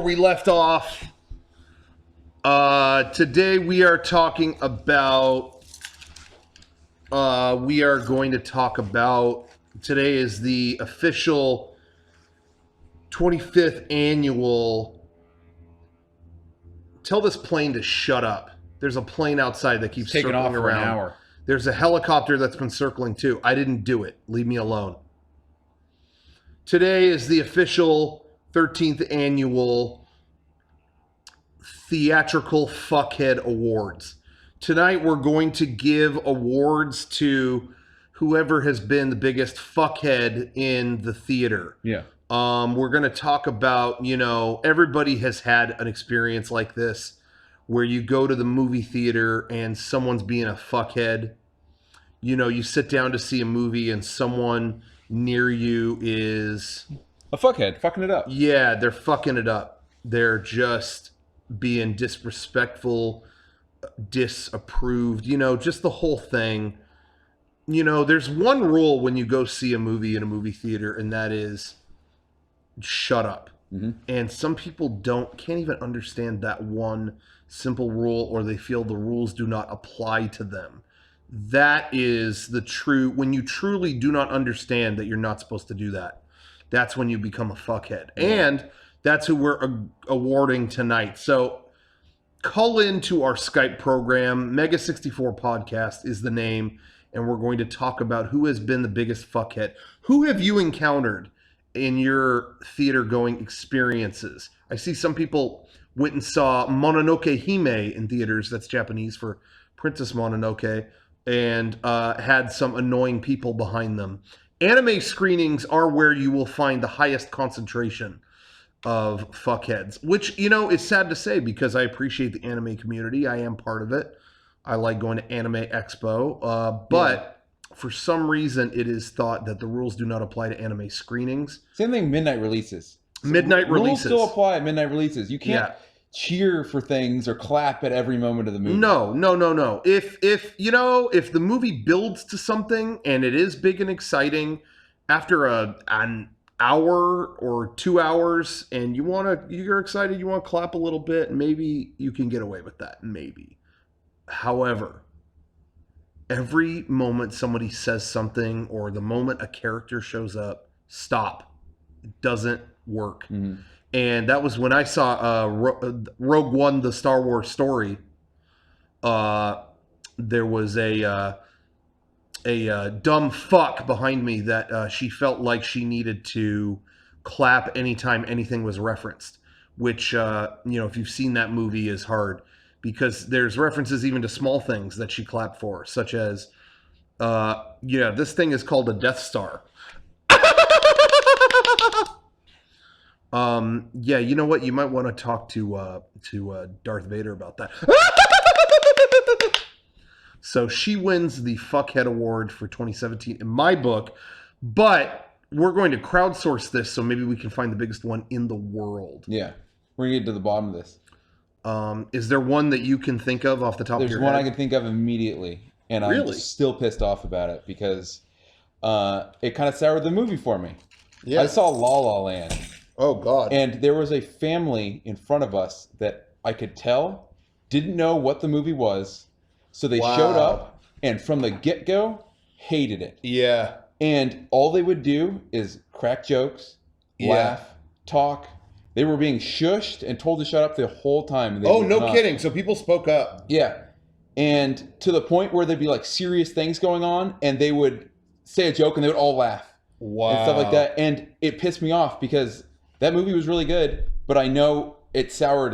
We left off. Today we are talking about. We are going to talk about. Today is the official 25th annual. Tell this plane to shut up. There's a plane outside that keeps taking circling off for around. an hour. There's a helicopter that's been circling too. I didn't do it. Leave me alone. Today is the official 13th annual Theatrical Fuckhead Awards. Tonight we're going to give awards to whoever has been the biggest fuckhead in the theater. Yeah. We're going to talk about, everybody has had an experience like this where you go to the movie theater and someone's being a fuckhead. You sit down to see a movie and someone near you is A fuckhead, fucking it up. Yeah, they're fucking it up. They're just being disrespectful, disapproved, just the whole thing. There's one rule when you go see a movie in a movie theater, and that is shut up. Mm-hmm. And some people can't even understand that one simple rule, or they feel the rules do not apply to them. That is when you truly do not understand that you're not supposed to do that. That's when you become a fuckhead. And that's who we're awarding tonight. So call into our Skype program. Mega64 Podcast is the name. And we're going to talk about who has been the biggest fuckhead. Who have you encountered in your theater going experiences? I see some people went and saw Mononoke Hime in theaters. That's Japanese for Princess Mononoke. And had some annoying people behind them. Anime screenings are where you will find the highest concentration of fuckheads, which, is sad to say because I appreciate the anime community. I am part of it. I like going to Anime Expo. But for some reason, it is thought that the rules do not apply to anime screenings. Same thing, midnight releases. Midnight releases. Rules still apply at midnight releases. You can't cheer for things or clap at every moment of the movie. No. If the movie builds to something and it is big and exciting after an hour or 2 hours and you're excited, you want to clap a little bit, maybe you can get away with that. Maybe. However, every moment somebody says something or the moment a character shows up, stop. It doesn't work. Mm-hmm. And that was when I saw Rogue One, the Star Wars story. There was a dumb fuck behind me that she felt like she needed to clap anytime anything was referenced. Which, if you've seen that movie, is hard. Because there's references even to small things that she clapped for. Such as, this thing is called a Death Star. You know what? You might want to talk to Darth Vader about that. So she wins the Fuckhead Award for 2017 in my book, but we're going to crowdsource this so maybe we can find the biggest one in the world. Yeah, we're gonna get to the bottom of this. Is there one that you can think of off the top of your head? There's one I can think of immediately, and I'm still pissed off about it because it kind of soured the movie for me. Yeah. I saw La La Land. Oh, God. And there was a family in front of us that I could tell didn't know what the movie was. So they showed up and from the get-go hated it. Yeah. And all they would do is crack jokes, laugh, talk. They were being shushed and told to shut up the whole time. And no kidding. So people spoke up. Yeah. And to the point where there'd be like serious things going on and they would say a joke and they would all laugh. Wow. And stuff like that. And it pissed me off because that movie was really good, but I know it soured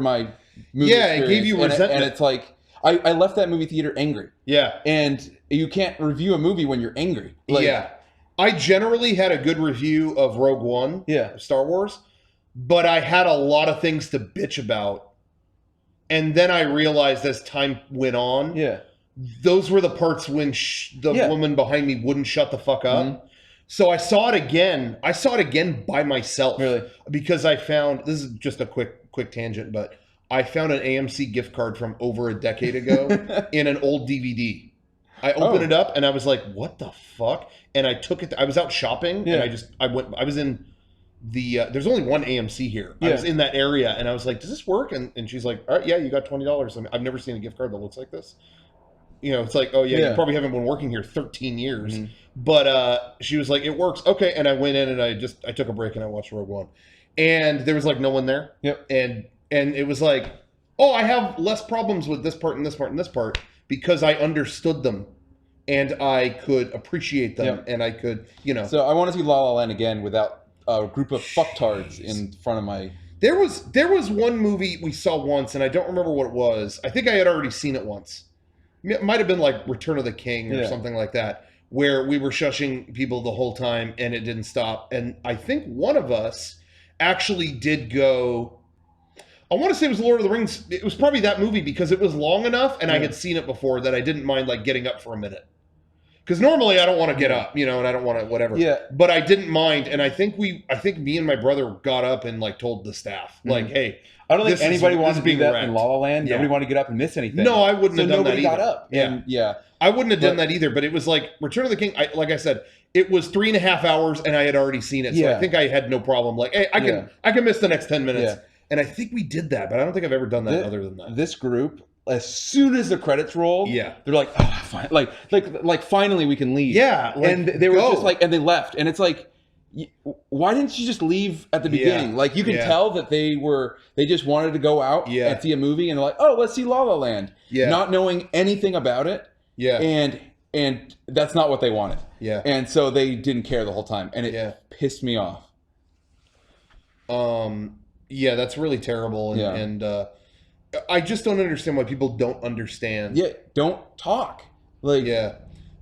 my movie experience. It gave you resentment. And it's like, I left that movie theater angry. Yeah. And you can't review a movie when you're angry. I generally had a good review of Rogue One, Star Wars, but I had a lot of things to bitch about. And then I realized as time went on, those were the parts when the woman behind me wouldn't shut the fuck up. Mm-hmm. So I saw it again. I saw it again by myself. Really? Because I found, this is just a quick tangent, but I found an AMC gift card from over a decade ago in an old DVD. I opened it up and I was like, what the fuck? And I took it. I was out shopping and I was in there's only one AMC here. I Yeah. was in that area and I was like, does this work? And she's like, all right, yeah, you got $20. I mean, I've never seen a gift card that looks like this. You know, it's like, oh yeah, Yeah. you probably haven't been working here 13 years. Mhm. But she was like, it works. Okay. And I went in and I took a break and I watched Rogue One. And there was like no one there. Yep. And it was like, oh, I have less problems with this part and this part and this part because I understood them and I could appreciate them Yep. and I could, you know. So I want to see La La Land again without a group of fucktards in front of my... There was one movie we saw once and I don't remember what it was. I think I had already seen it once. It might have been like Return of the King or something like that, where we were shushing people the whole time and it didn't stop. And I think one of us actually did go, I want to say it was Lord of the Rings. It was probably that movie because it was long enough and I had seen it before that I didn't mind like getting up for a minute. Because normally I don't want to get up, you know, and I don't want to whatever. Yeah. But I didn't mind. And I think me and my brother got up and like told the staff, like, hey, I don't think this anybody is wanted to do being that wrecked. in La La Land. Yeah. Nobody wanted to get up and miss anything. No, I wouldn't have done that nobody got either. up. And, yeah. I wouldn't have done that either, but it was like Return of the King. Like I said, it was 3.5 hours and I had already seen it. So I think I had no problem. Like, hey, I can miss the next 10 minutes. Yeah. And I think we did that, but I don't think I've ever done that other than that. This group, as soon as the credits rolled, Yeah. they're like, oh, fine. Like finally we can leave. Yeah. Like, and they were just like, and they left. And it's like, why didn't you just leave at the beginning? Yeah. Like you can tell that they just wanted to go out and see a movie and they're like, oh, let's see La La Land. Yeah. Not knowing anything about it. Yeah. And that's not what they wanted. Yeah. And so they didn't care the whole time. And it pissed me off. Yeah, that's really terrible. And I just don't understand why people don't understand. Yeah, don't talk. Like, yeah.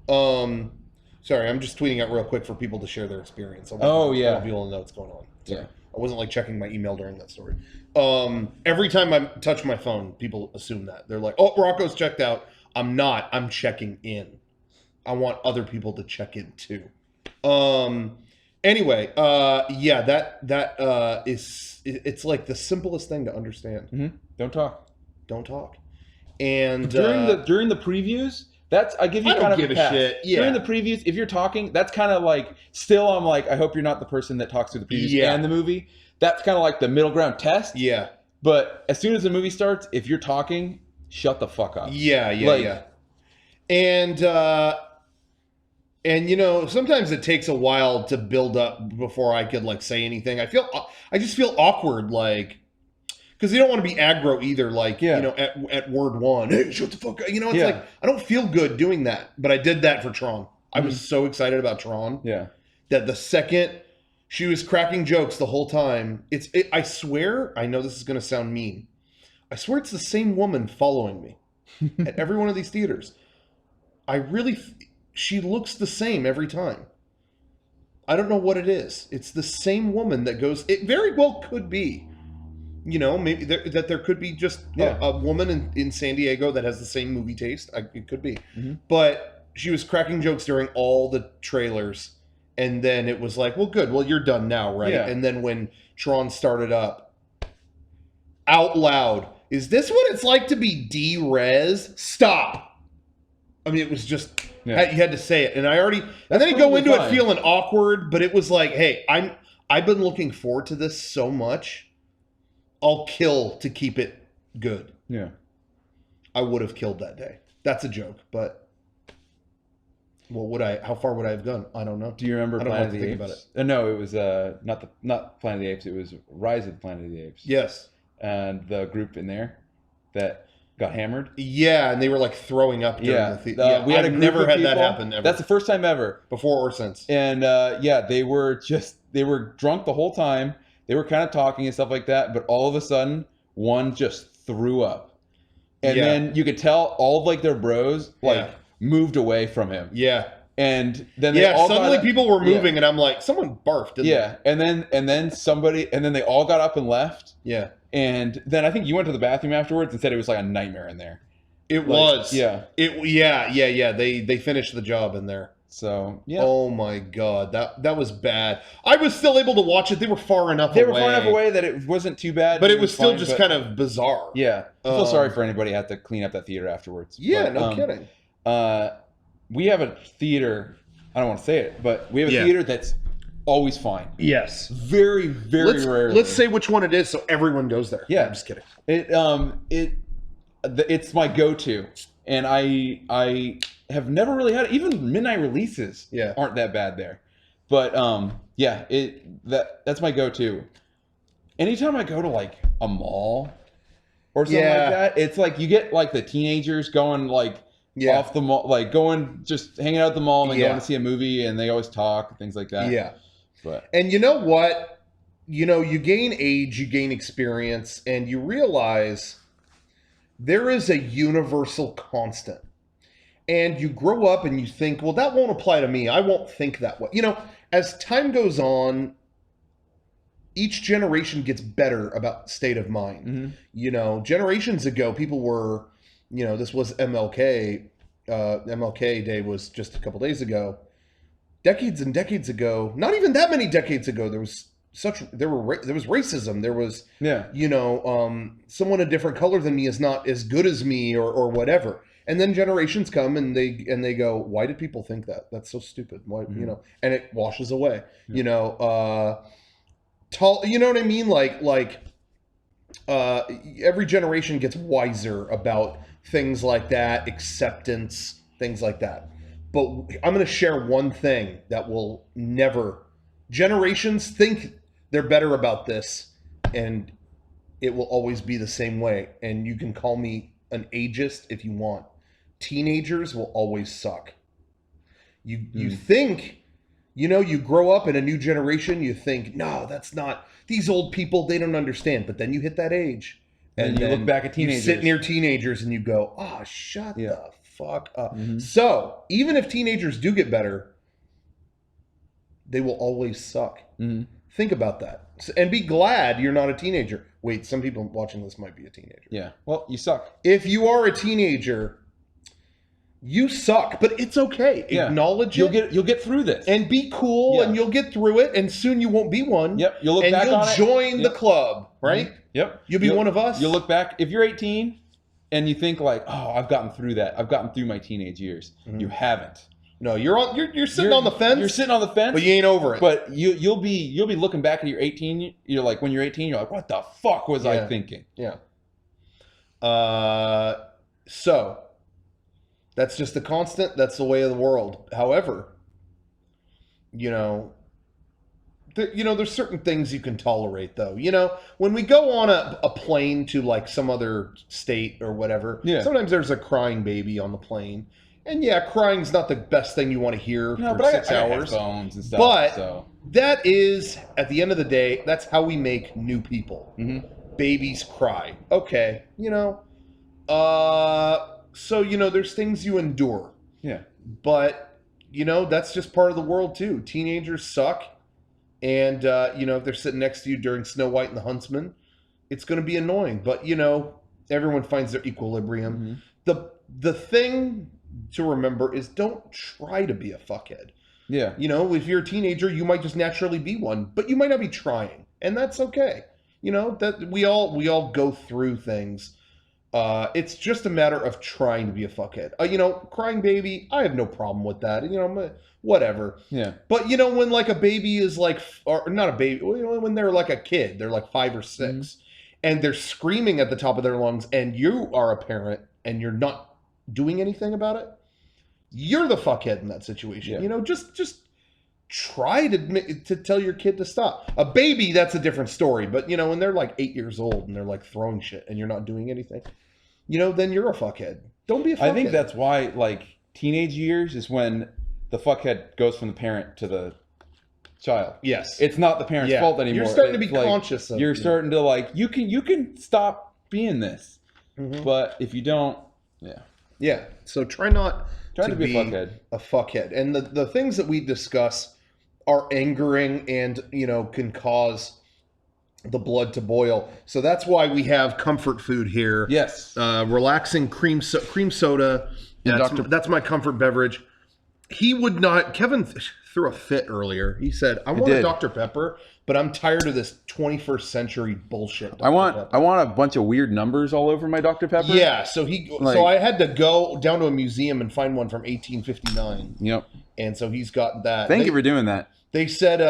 Sorry, I'm just tweeting out real quick for people to share their experience. I want people to know what's going on. Sorry. Yeah. I wasn't like checking my email during that story. Every time I touch my phone, people assume that. They're like, oh, Rocco's checked out. I'm not. I'm checking in. I want other people to check in too. Anyway, yeah, that is, it's like the simplest thing to understand. Mm-hmm. Don't talk. Don't talk. And during the previews, I give you kind of a pass. shit. Yeah. During the previews, if you're talking, that's kind of like, still I'm like, I hope you're not the person that talks through the previews and the movie. That's kind of like the middle ground test. Yeah. But as soon as the movie starts, if you're talking, shut the fuck up. Yeah. And you know, sometimes it takes a while to build up before I could like say anything. I just feel awkward, like, because you don't want to be aggro either. Like, you know, at word one, hey, shut the fuck up. You know, it's like I don't feel good doing that, but I did that for Tron. I was so excited about Tron. Yeah. That the second she was cracking jokes the whole time, I swear, I know this is going to sound mean. I swear it's the same woman following me at every one of these theaters. She looks the same every time. I don't know what it is. It's the same woman that goes. It very well could be, you know, maybe there could be just a woman in San Diego that has the same movie taste. It could be. Mm-hmm. But she was cracking jokes during all the trailers. And then it was like, well, good. Well, you're done now, right? Yeah. And then when Tron started up, out loud, is this what it's like to be D-res? Stop. I mean, it was just... Yeah. You had to say it, and then you go into it feeling awkward. But it was like, hey, I've been looking forward to this so much. I'll kill to keep it good. Yeah, I would have killed that day. That's a joke, but how far would I have gone? I don't know. Do you remember Planet of the Apes? About it. No, it was not Planet of the Apes. It was Rise of the Planet of the Apes. Yes, and the group in there that got hammered. Yeah, and they were like throwing up during the theater. We had never had that happen ever. That's the first time ever. Before or since. And they were drunk the whole time. They were kind of talking and stuff like that, but all of a sudden, one just threw up. And then you could tell all of like their bros moved away from him. Yeah. And then they all suddenly people were moving and I'm like, someone barfed, didn't they? And then they all got up and left. Yeah. And then I think you went to the bathroom afterwards and said it was like a nightmare in there. It was. Yeah. They finished the job in there. So yeah. Oh my God, that was bad. I was still able to watch it. They were far enough away. They were far enough away that it wasn't too bad. But it was still just kind of bizarre. Yeah. I feel sorry for anybody who had to clean up that theater afterwards. Yeah, no kidding. We have a theater. I don't want to say it, but we have a theater that's always fine. Yes. Very, very rarely. Let's say which one it is, so everyone goes there. Yeah. I'm just kidding. It's my go-to, and I have never really had it. Even midnight releases aren't that bad there, but yeah, that's my go-to. Anytime I go to like a mall or something like that, it's like you get like the teenagers going like off the mall, like going just hanging out at the mall and then going to see a movie, and they always talk and things like that. Yeah. But and you know what? You know, you gain age, you gain experience, and you realize there is a universal constant. And you grow up and you think, well, that won't apply to me. I won't think that way. You know, as time goes on, each generation gets better about state of mind. mm-hmm. You know, generations ago, people were, you know, this was MLK. MLK Day was just a couple days ago. Decades and decades ago, not even that many decades ago, there was racism. There was, you know, someone a different color than me is not as good as me or whatever. And then generations come and they go, why did people think that? That's so stupid. Why, you know, and it washes away, you know, you know what I mean? Like every generation gets wiser about things like that, acceptance, things like that. But I'm going to share one thing that will never, generations think they're better about this, and it will always be the same way. And you can call me an ageist if you want. Teenagers will always suck. You think, you know, you grow up in a new generation, you think, no, that's not, these old people, they don't understand. But then you hit that age. And you look back at teenagers. You sit near teenagers and you go, oh, shut the fuck up. So even if teenagers do get better, they will always suck. Think about that. And be glad you're not a teenager. Wait, some people watching this might be a teenager. Yeah. Well, you suck. If you are a teenager, you suck, but it's okay. Acknowledge it. You'll get through this. And be cool, and you'll get through it, and soon you won't be one. Yep. You'll look back on it. And you'll join the club, right? Yep. You'll be one of us. You'll look back. If you're 18 and you think like, oh, I've gotten through that. I've gotten through my teenage years. You haven't. No, you're sitting on the fence. You're sitting on the fence, but you ain't over it. But you'll be looking back at your 18. You're like, when you're 18, you're like, what the fuck was I thinking? Yeah. So that's just the constant. That's the way of the world. However, you know, there's certain things you can tolerate, though. You know, when we go on a plane to like some other state or whatever, sometimes there's a crying baby on the plane. And crying's not the best thing you want to hear for 6 hours. Headphones and stuff, but that is, at the end of the day, that's how we make new people. Babies cry. Okay, you know. So, you know, there's things you endure. Yeah. But, you know, that's just part of the world, too. Teenagers suck. And, you know, if they're sitting next to you during Snow White and the Huntsman, it's going to be annoying. But, you know, everyone finds their equilibrium. The thing to remember is don't try to be a fuckhead. Yeah. You know, if you're a teenager, you might just naturally be one, but you might not be trying. And that's okay. You know, that we all go through things. It's just a matter of trying to be a fuckhead. You know, crying baby, I have no problem with that. You know, whatever. Yeah. But, you know, when like a baby is like, or not a baby, when they're like a kid, they're like 5 or 6, and they're screaming at the top of their lungs, and you are a parent, and you're not doing anything about it, you're the fuckhead in that situation. You know, just try to tell your kid to stop. A baby, that's a different story. But, you know, when they're like 8 years old and they're like throwing shit and you're not doing anything, you know, then you're a fuckhead. Don't be a fuckhead. I think that's why, like, teenage years is when the fuckhead goes from the parent to the child. Yes. It's not the parent's fault anymore. You're starting to be like, conscious of it. You're starting to, like, you can stop being this. But if you don't, Yeah, so try not to be a fuckhead. And the things that we discuss are angering and, you know, can cause the blood to boil. So that's why we have comfort food here. Yes. Relaxing cream soda. That's my comfort beverage. Kevin threw a fit earlier. He said, I want a Dr. Pepper, but I'm tired of this 21st century bullshit. I want a bunch of weird numbers all over my Dr. Pepper. Yeah, so I had to go down to a museum and find one from 1859. Yep. And so he's got that. Thank you for doing that. They said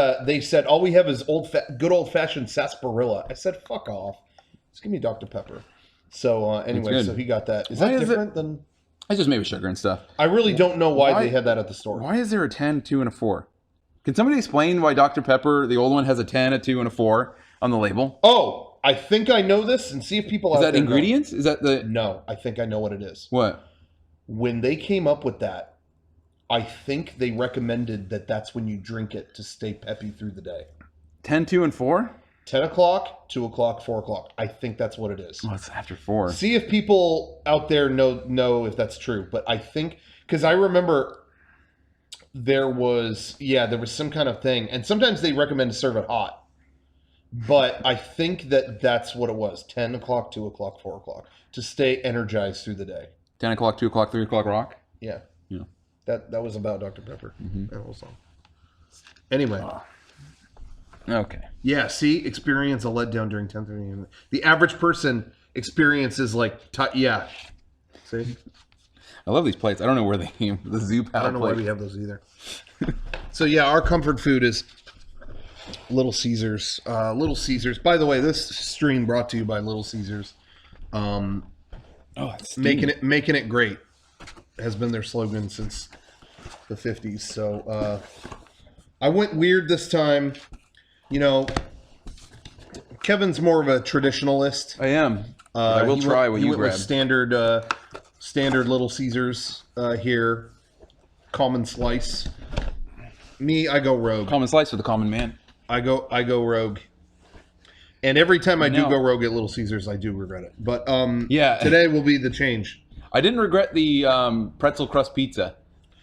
all we have is good old fashioned sarsaparilla. I said fuck off. Just give me Dr Pepper. So anyway, good. so he got that. Is Why that is different than? It's just made with sugar and stuff. I really don't know why Why- they had that at the store. Why is there a 10, 2, and a 4? Can somebody explain why Dr. Pepper, the old one, has a 10, a 2, and a 4 on the label? Oh, I think I know this, and see if people Is out that there know. ingredients? Is that the No, I think I know what it is. what? When they came up with that, I think they recommended that that's when you drink it to stay peppy through the day. 10, 2, and 4? 10 o'clock, 2 o'clock, 4 o'clock. I think that's what it is. Well, it's after 4. See if people out there know if that's true. But I think, because I remember there was some kind of thing. And sometimes they recommend to serve it hot. But I think that's what it was. 10 o'clock, 2 o'clock, 4 o'clock. To stay energized through the day. 10 o'clock, 2 o'clock, 3 o'clock rock? Yeah. Yeah. That was about Dr. Pepper. Mm-hmm. That whole song. Anyway. Okay. Yeah, see? Experience a letdown during 10:30 a.m. The average person experiences yeah. See? I love these plates. I don't know where they came from. The zoo I paddle don't know why plate. we have those either. So yeah, our comfort food is Little Caesars. Little Caesars. By the way, this stream brought to you by Little Caesars. It's Making it great has been their slogan since the 50s. So I went weird this time. You know, Kevin's more of a traditionalist. I am. I will try what you went with grabbed. standard Little Caesars here. Common slice. Me, I go rogue. Common slice for the common man. I go rogue. And every time I do No. go rogue at Little Caesars, I do regret it. But Yeah. today will be the change. I didn't regret the pretzel crust pizza.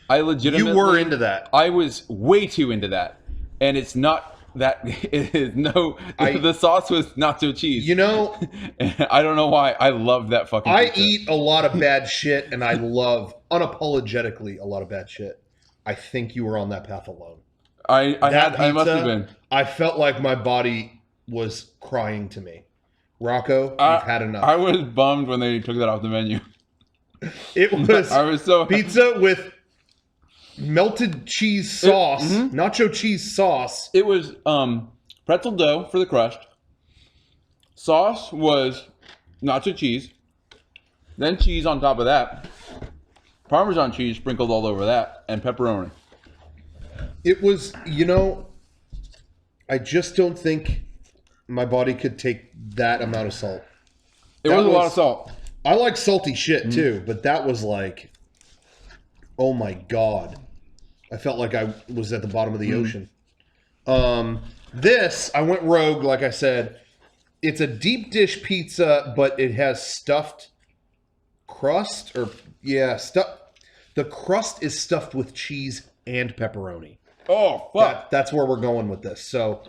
I legitimately... You were into that. I was way too into that. And it's not that... It is the sauce was nacho cheese. You know, I don't know why. I love that fucking I pizza. eat a lot of bad shit, and I love, unapologetically, a lot of bad shit. I think you were on that path alone. I must have been. I felt like my body was crying to me. Rocco, you've had enough. I was bummed when they took that off the menu. It was I was so pizza with melted cheese sauce, nacho cheese sauce. It was pretzel dough for the crust. Sauce was nacho cheese. Then cheese on top of that. Parmesan cheese sprinkled all over that. And pepperoni. It was, I just don't think my body could take that amount of salt. It was a lot of salt. I like salty shit too, but that was like, oh my God. I felt like I was at the bottom of the ocean. This, I went rogue, like I said. It's a deep dish pizza, but it has stuffed crust, the crust is stuffed with cheese and pepperoni. Oh, fuck. That's where we're going with this. So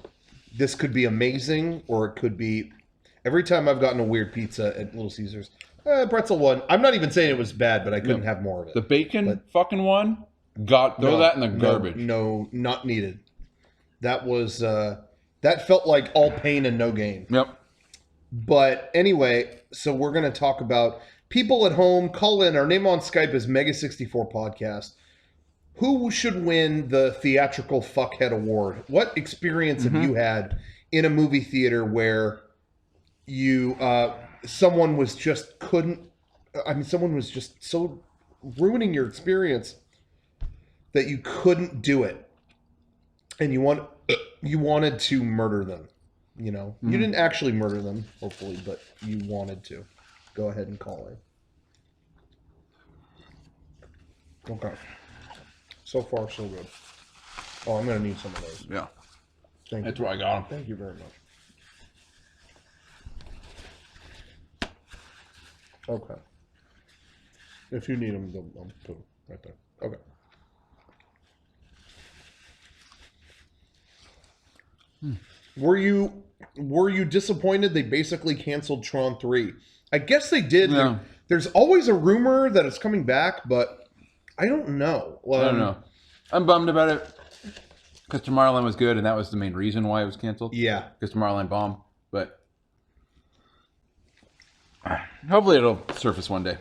this could be amazing, or it could be... Every time I've gotten a weird pizza at Little Caesars, pretzel one. I'm not even saying it was bad, but I couldn't have more of it. The bacon fucking one, throw that in the garbage. No, not needed. That was... that felt like all pain and no gain. Yep. But anyway, so we're going to talk about people at home. Call in. Our name on Skype is Mega64 Podcast. Who should win the theatrical fuckhead award? What experience have you had in a movie theater where you someone was just so ruining your experience that you couldn't do it, and you wanted to murder them? You didn't actually murder them, hopefully, but you wanted to. Go ahead and call in. Okay. So far, so good. Oh, I'm going to need some of those. Yeah. Thank That's you. where I got them. Thank you very much. Okay. If you need them, I'll put them right there. Okay. Were you disappointed they basically canceled Tron 3? I guess they did. Yeah. There's always a rumor that it's coming back, but I don't know. I don't know. I'm bummed about it because Tomorrowland was good, and that was the main reason why it was canceled. Yeah. Because Tomorrowland bombed. But hopefully it'll surface one day.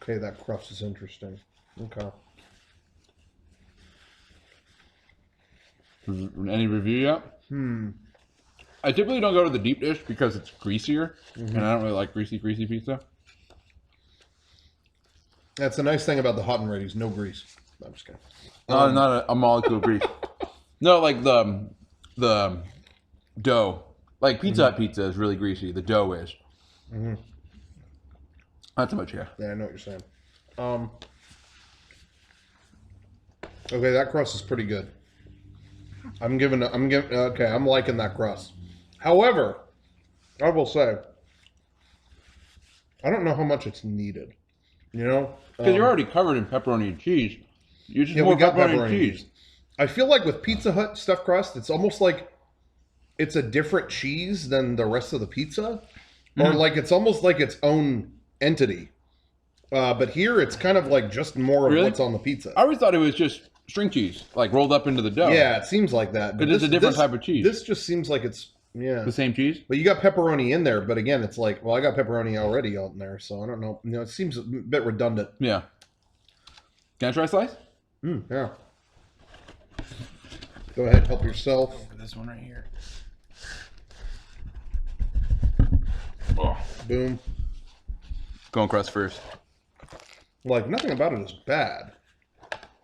Okay, that crust is interesting. Okay. Any review yet? Hmm. I typically don't go to the deep dish because it's greasier, Mm-hmm. and I don't really like greasy pizza. That's the nice thing about the hot and ready's. No grease. No, I'm just kidding. Not a molecule of grease. No, like the dough. Like Pizza Hut pizza is really greasy. The dough is. Mm-hmm. Not so much here. Yeah, I know what you're saying. Okay, that crust is pretty good. I'm liking that crust. However, I will say, I don't know how much it's needed. You know, Because you're already covered in pepperoni and cheese. You just yeah, more we got pepperoni and cheese. I feel like with Pizza Hut stuffed crust, it's almost like it's a different cheese than the rest of the pizza, or like it's almost like its own entity. But here, it's kind of like just more of Really? what's on the pizza. I always thought it was just string cheese, like rolled up into the dough. Yeah, it seems like that. But it's a different type of cheese. This just seems like it's The same cheese? But you got pepperoni in there. But again, it's like, well, I got pepperoni already on there, so I don't know. You know, it seems a bit redundant. Yeah. Can I try a slice? Yeah. Go ahead, help yourself. This one right here. Boom. Going crust first. Like, nothing about it is bad.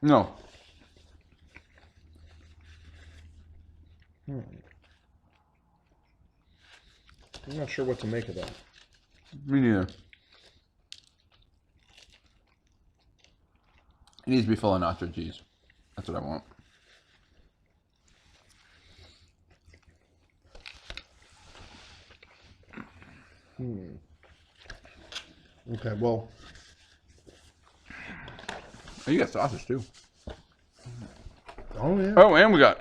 No. I'm not sure what to make of that. Me neither. It needs to be full of nacho cheese. That's what I want. Okay, well. Oh, you got sausage too. Oh, yeah. Oh, and we got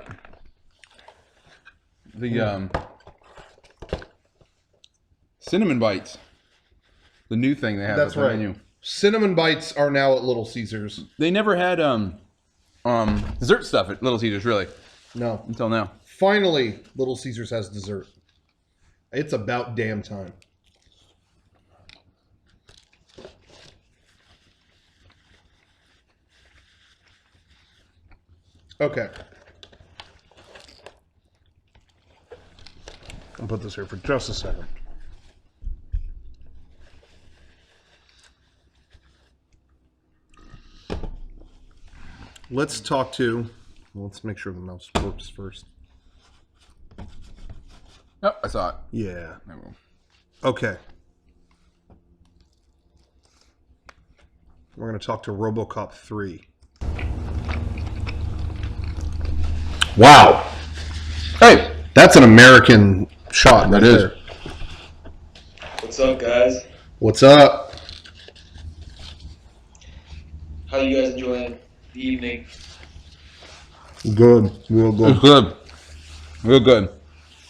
the cinnamon bites. The new thing they have. That's at the right. Menu. Cinnamon bites are now at Little Caesars. They never had dessert stuff at Little Caesars, really, No. until now. Finally, Little Caesars has dessert. It's about damn time. Okay. I'll put this here for just a second. Let's let's make sure the mouse works first. Oh, I saw it. Yeah. I will. Okay. We're going to talk to RoboCop 3. Wow. Hey, that's an American shot right there. What's up, guys? What's up? How you guys enjoying the evening? Good. Real good. It's good. Real good.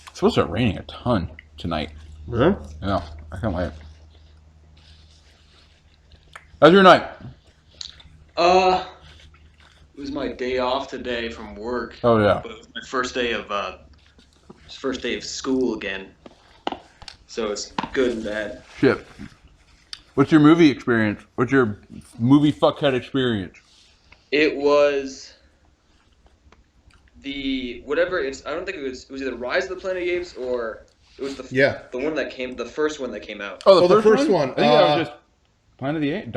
It's supposed to start raining a ton tonight. Yeah? Yeah, I can't wait. How's your night? It was my day off today from work. Oh, yeah. But it was my first day of school again. So it's good and bad. Shit. What's your movie experience? What's your movie fuckhead experience? It was I don't think it was either Rise of the Planet of the Apes or it was the first one that came out. Oh, the first one. I think that was just Planet of the Apes.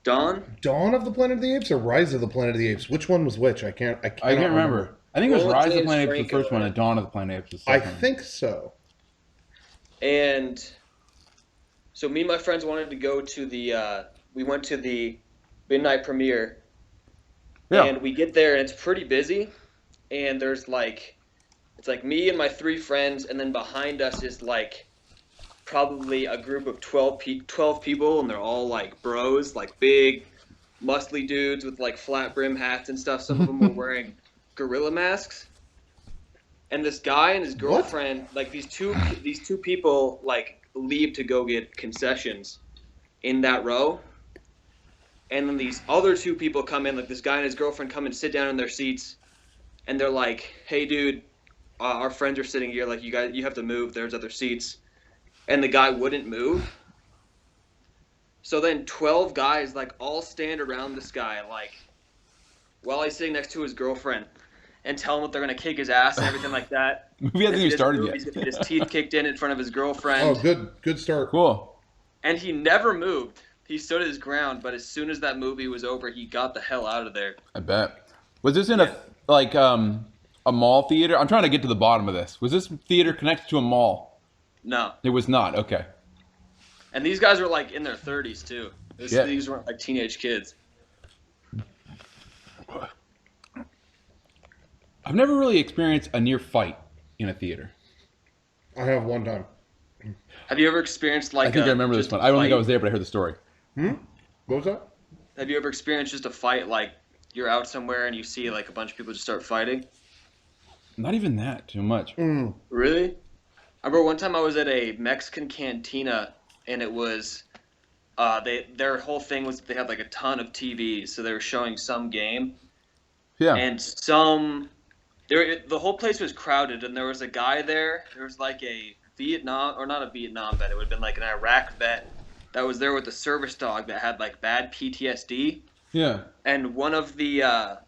Dawn? Dawn of the Planet of the Apes or Rise of the Planet of the Apes? Which one was which? I can't remember. I think it was Well, Rise of the James Planet of the Apes, the Franco, first one, right? and Dawn of the Planet of the Apes, the I second one. think so. And so me and my friends wanted to go to we went to the midnight premiere. Yeah. And we get there and it's pretty busy. And there's it's like me and my three friends, and then behind us is probably a group of 12 people, and they're all bros, big, muscly dudes with flat brim hats and stuff. Some of them were wearing gorilla masks. And this guy and his girlfriend, these two people leave to go get concessions in that row. And then these other two people come in, this guy and his girlfriend come and sit down in their seats. And they're like, hey, dude, our friends are sitting here. You have to move. There's other seats. And the guy wouldn't move. So then 12 guys like all stand around this guy like while he's sitting next to his girlfriend and tell him that they're gonna kick his ass and everything like that. Movie hasn't If he even doesn't started move, yet. he's gonna get his teeth kicked in front of his Oh, girlfriend. good start. Cool. And he never moved. He stood his ground, but as soon as that movie was over, he got the hell out of there. I bet. Was this in a mall theater? I'm trying to get to the bottom of this. Was this theater connected to a mall? No. It was not. Okay. And these guys were like in their 30s too. Yeah. These weren't like teenage kids. I've never really experienced a near fight in a theater. I have one time. Have you ever experienced like I think I remember this just a one. I don't think I fight? was there, but I heard the story. What was that? Have you ever experienced just a fight like you're out somewhere and you see like a bunch of people just start fighting? Not even that too much. Really? I remember one time I was at a Mexican cantina and it was their whole thing was they had like a ton of TVs, so they were showing some game Yeah. and the whole place was crowded and there was a guy there. There was like a Vietnam or not a Vietnam vet. It would have been like an Iraq vet that was there with a service dog that had like bad PTSD. Yeah. And one of the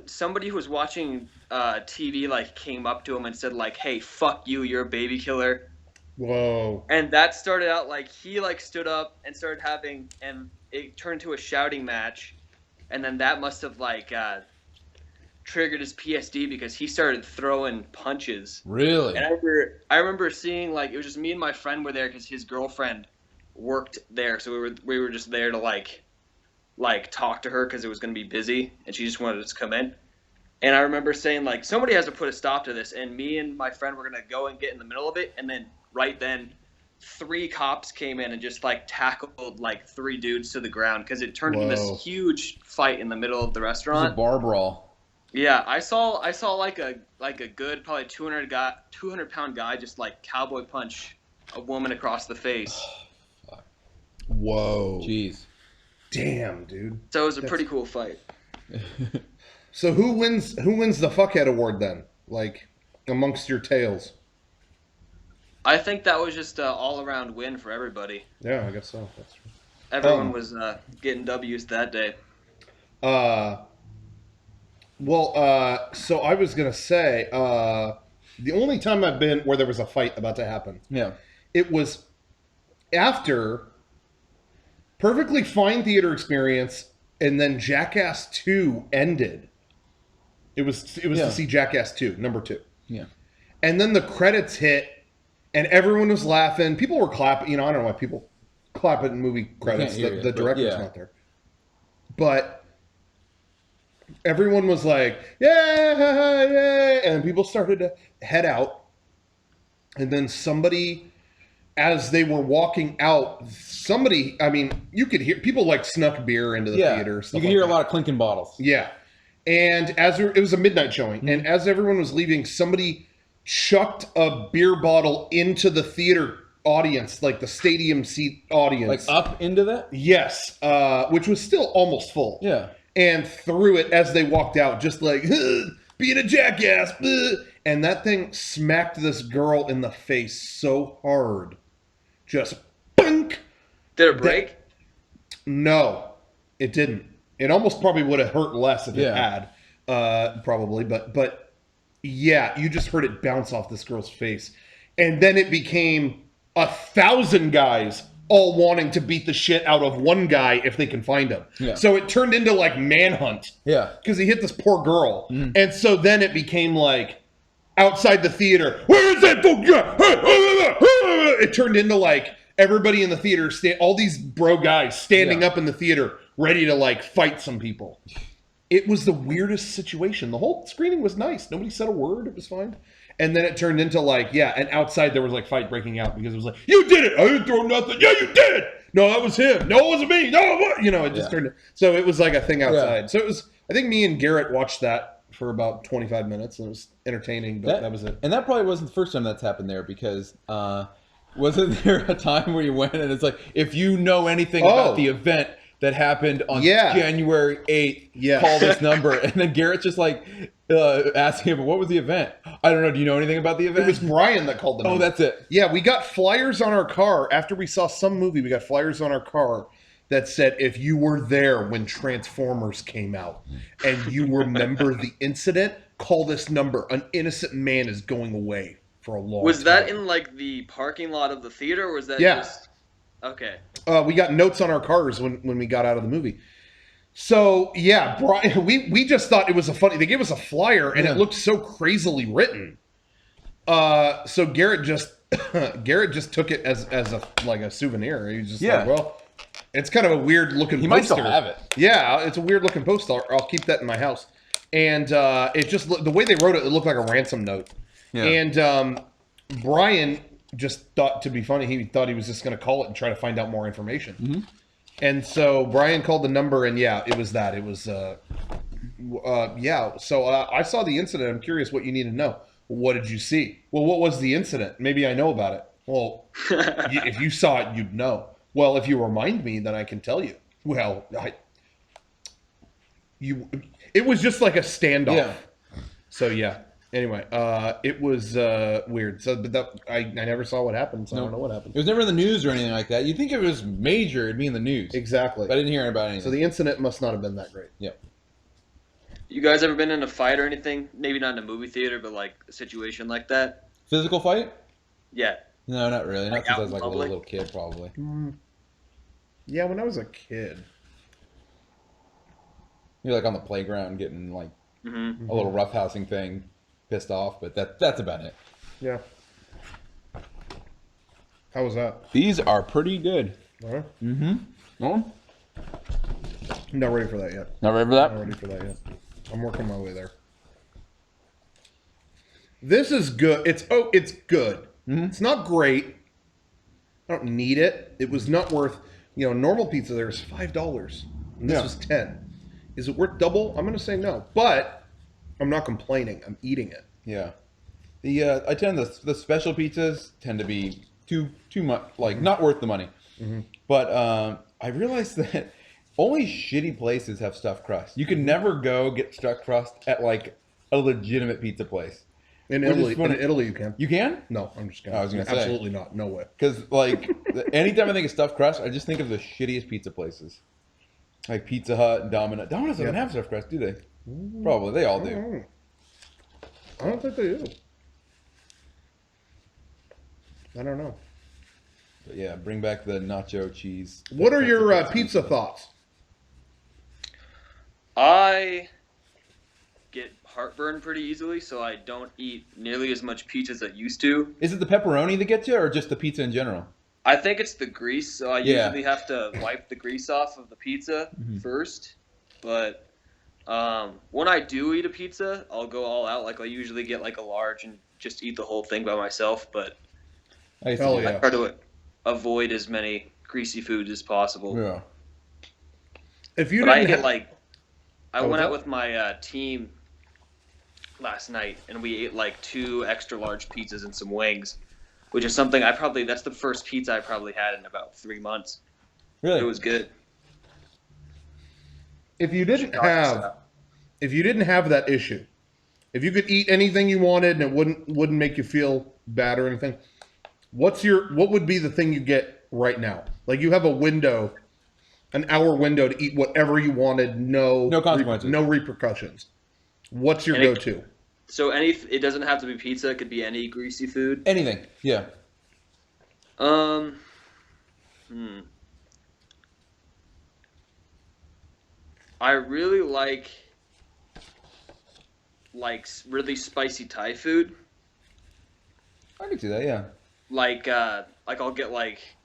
somebody who was watching TV like came up to him and said like, "Hey, fuck you, you're a baby killer." Whoa. And that started out like he like stood up and started having, and it turned into a shouting match, and then that must have like triggered his PSD because he started throwing punches. Really? And I remember seeing like it was just me and my friend were there because his girlfriend worked there, so we were just there to like talk to her because it was going to be busy and she just wanted us to come in. And I remember saying like somebody has to put a stop to this, and me and my friend were going to go and get in the middle of it, and then right then 3 cops came in and just like tackled like 3 dudes to the ground because it turned into Whoa. this huge fight in the middle of the It was a restaurant. bar brawl. Yeah, I saw like a good probably 200-pound guy just like cowboy punch a woman across the face. Whoa. Jeez. Damn, dude. So it was a pretty cool fight. So who wins the fuckhead award then? Like amongst your tales? I think that was just an all-around win for everybody. Yeah, I guess so. That's true. Everyone was getting W's that day. So I was gonna say, the only time I've been where there was a fight about to happen, Yeah. it was after perfectly fine theater experience, and then Jackass 2 ended. It was Yeah. to see Jackass 2, number 2. Yeah. And then the credits hit, and everyone was laughing. People were clapping. I don't know why people clap at movie credits. hear you, The but director's yeah. not there. But everyone was like, yeah, yeah. And people started to head out. And then somebody, as they were walking out, you could hear people like snuck beer into the theater. You can hear a lot of clinking bottles. Yeah. And it was a midnight showing, and as everyone was leaving, somebody chucked a beer bottle into the theater audience, like the stadium seat audience. Like up into that? Yes, which was still almost full. Yeah. And threw it as they walked out, just like, being a jackass. And that thing smacked this girl in the face so hard. Just, bunk! Did it break? No, it didn't. It almost probably would have hurt less if it Yeah. had, probably. But yeah, you just heard it bounce off this girl's face. And then it became 1,000 guys all wanting to beat the shit out of one guy if they can find him. Yeah. So it turned into like manhunt. Yeah. Because he hit this poor girl. And so then it became like outside the theater, where is that fucking guy? It turned into like everybody in the theater, all these bro guys standing up in the theater, ready to like fight some people. It was the weirdest situation. The whole screening was nice. Nobody said a word. It was fine. And then it turned into like, and outside there was like fight breaking out because it was like, you did it. I didn't throw nothing. Yeah, you did. No, that was him. No, it wasn't me. No, what? It just turned. So it was like a thing outside. So it was, I think me and Garrett watched that for about 25 minutes and it was entertaining, but that was it. And that probably wasn't the first time that's happened there because wasn't there a time where you went and it's like, if you know anything about the event that happened on January 8th, call this number. And then Garrett's just like asking him, what was the event? I don't know. Do you know anything about the It event? was Brian that called the Oh, number. that's it. Yeah, we got flyers on our car after we saw some movie. We got flyers on our car that said, if you were there when Transformers came out and you remember the incident, call this number. An innocent man is going away for a long Was time. that in like the parking lot of the theater, or was that Yeah. just okay? We got notes on our cars when we got out of the movie. So yeah, Brian, we just thought it was a funny. They gave us a flyer and Yeah. it looked so crazily written. So Garrett just took it as a like a souvenir. He was just Yeah. like, well, it's kind of a weird looking. He poster. might still have it. Yeah, it's a weird looking poster. I'll keep that in my house. And it just the way they wrote it, it looked like a ransom note. Yeah. And Brian just thought, to be funny, he thought he was just going to call it and try to find out more information. Mm-hmm. And so Brian called the number, and yeah, it was that. It was yeah. So I saw the incident. I'm curious what you need to know. What did you see? Well, what was the incident? Maybe I know about it. Well, if you saw it, you'd know. Well, if you remind me, then I can tell you. Well, it was just like a standoff. Yeah. So yeah. Anyway, it was weird. So, but I never saw what happened, so I don't know what happened. It was never in the news or anything like that. You'd think if it was major, it'd be in the news. Exactly. But I didn't hear about anything. So the incident must not have been that great. Yep. You guys ever been in a fight or anything? Maybe not in a movie theater, but like a situation like that? Physical fight? Yeah. No, not really. Not Like since I out was in like a public? little kid, probably. Yeah, when I was a kid. You're like on the playground getting like Mm-hmm. a little roughhousing thing, pissed off, but that's about it. Yeah. How was that? These are pretty good. All right. Mm-hmm. No? I'm not ready for that yet. Not ready for Not that? ready for that yet. I'm working my way there. This is good. It's good. Mhm. It's not great. I don't need it. It was not worth. Normal pizza there is $5, and this Yeah. was 10. Is it worth double? I'm going to say no, but I'm not complaining. I'm eating it. Yeah. I tend the special pizzas tend to be too much, like not worth the money. Mhm. But I realized that only shitty places have stuffed crust. You can never go get stuffed crust at like a legitimate pizza place. In Which is Italy, funny. you can. You can? No, I'm just kidding. I was gonna say. Absolutely not. No way. Because like anytime I think of stuffed crust, I just think of the shittiest pizza places, like Pizza Hut and Domino's. Domino's doesn't have stuffed crust, do they? Probably they all do. I don't think they do. I don't know. But yeah, bring back the nacho cheese. What are your pizza thoughts? I get heartburn pretty easily, so I don't eat nearly as much pizza as I used to. Is it the pepperoni that gets you, or just the pizza in general? I think it's the grease, so I Yeah. usually have to wipe the grease off of the pizza first. But when I do eat a pizza, I'll go all out. Like I usually get like a large and just eat the whole thing by myself. But I used to Hell do yeah. I try to avoid as many greasy foods as possible. that. Yeah. If you But I didn't get ha- like, I Oh, went out what? with my team last night, and we ate like 2 extra large pizzas and some wings, which is something that's the first pizza I probably had in about 3 months. Really? It was good. if you didn't Chicago have style. if you didn't have that issue, if you could eat anything you wanted and it wouldn't make you feel bad or anything, what would be the thing you get right now? Like you have a window, an hour window to eat whatever you wanted, no consequences. no repercussions. What's your And it- go-to? So it doesn't have to be pizza. It could be any greasy food. Anything. Yeah. Hmm. I really like really spicy Thai food. I can see that. Yeah. Like I'll get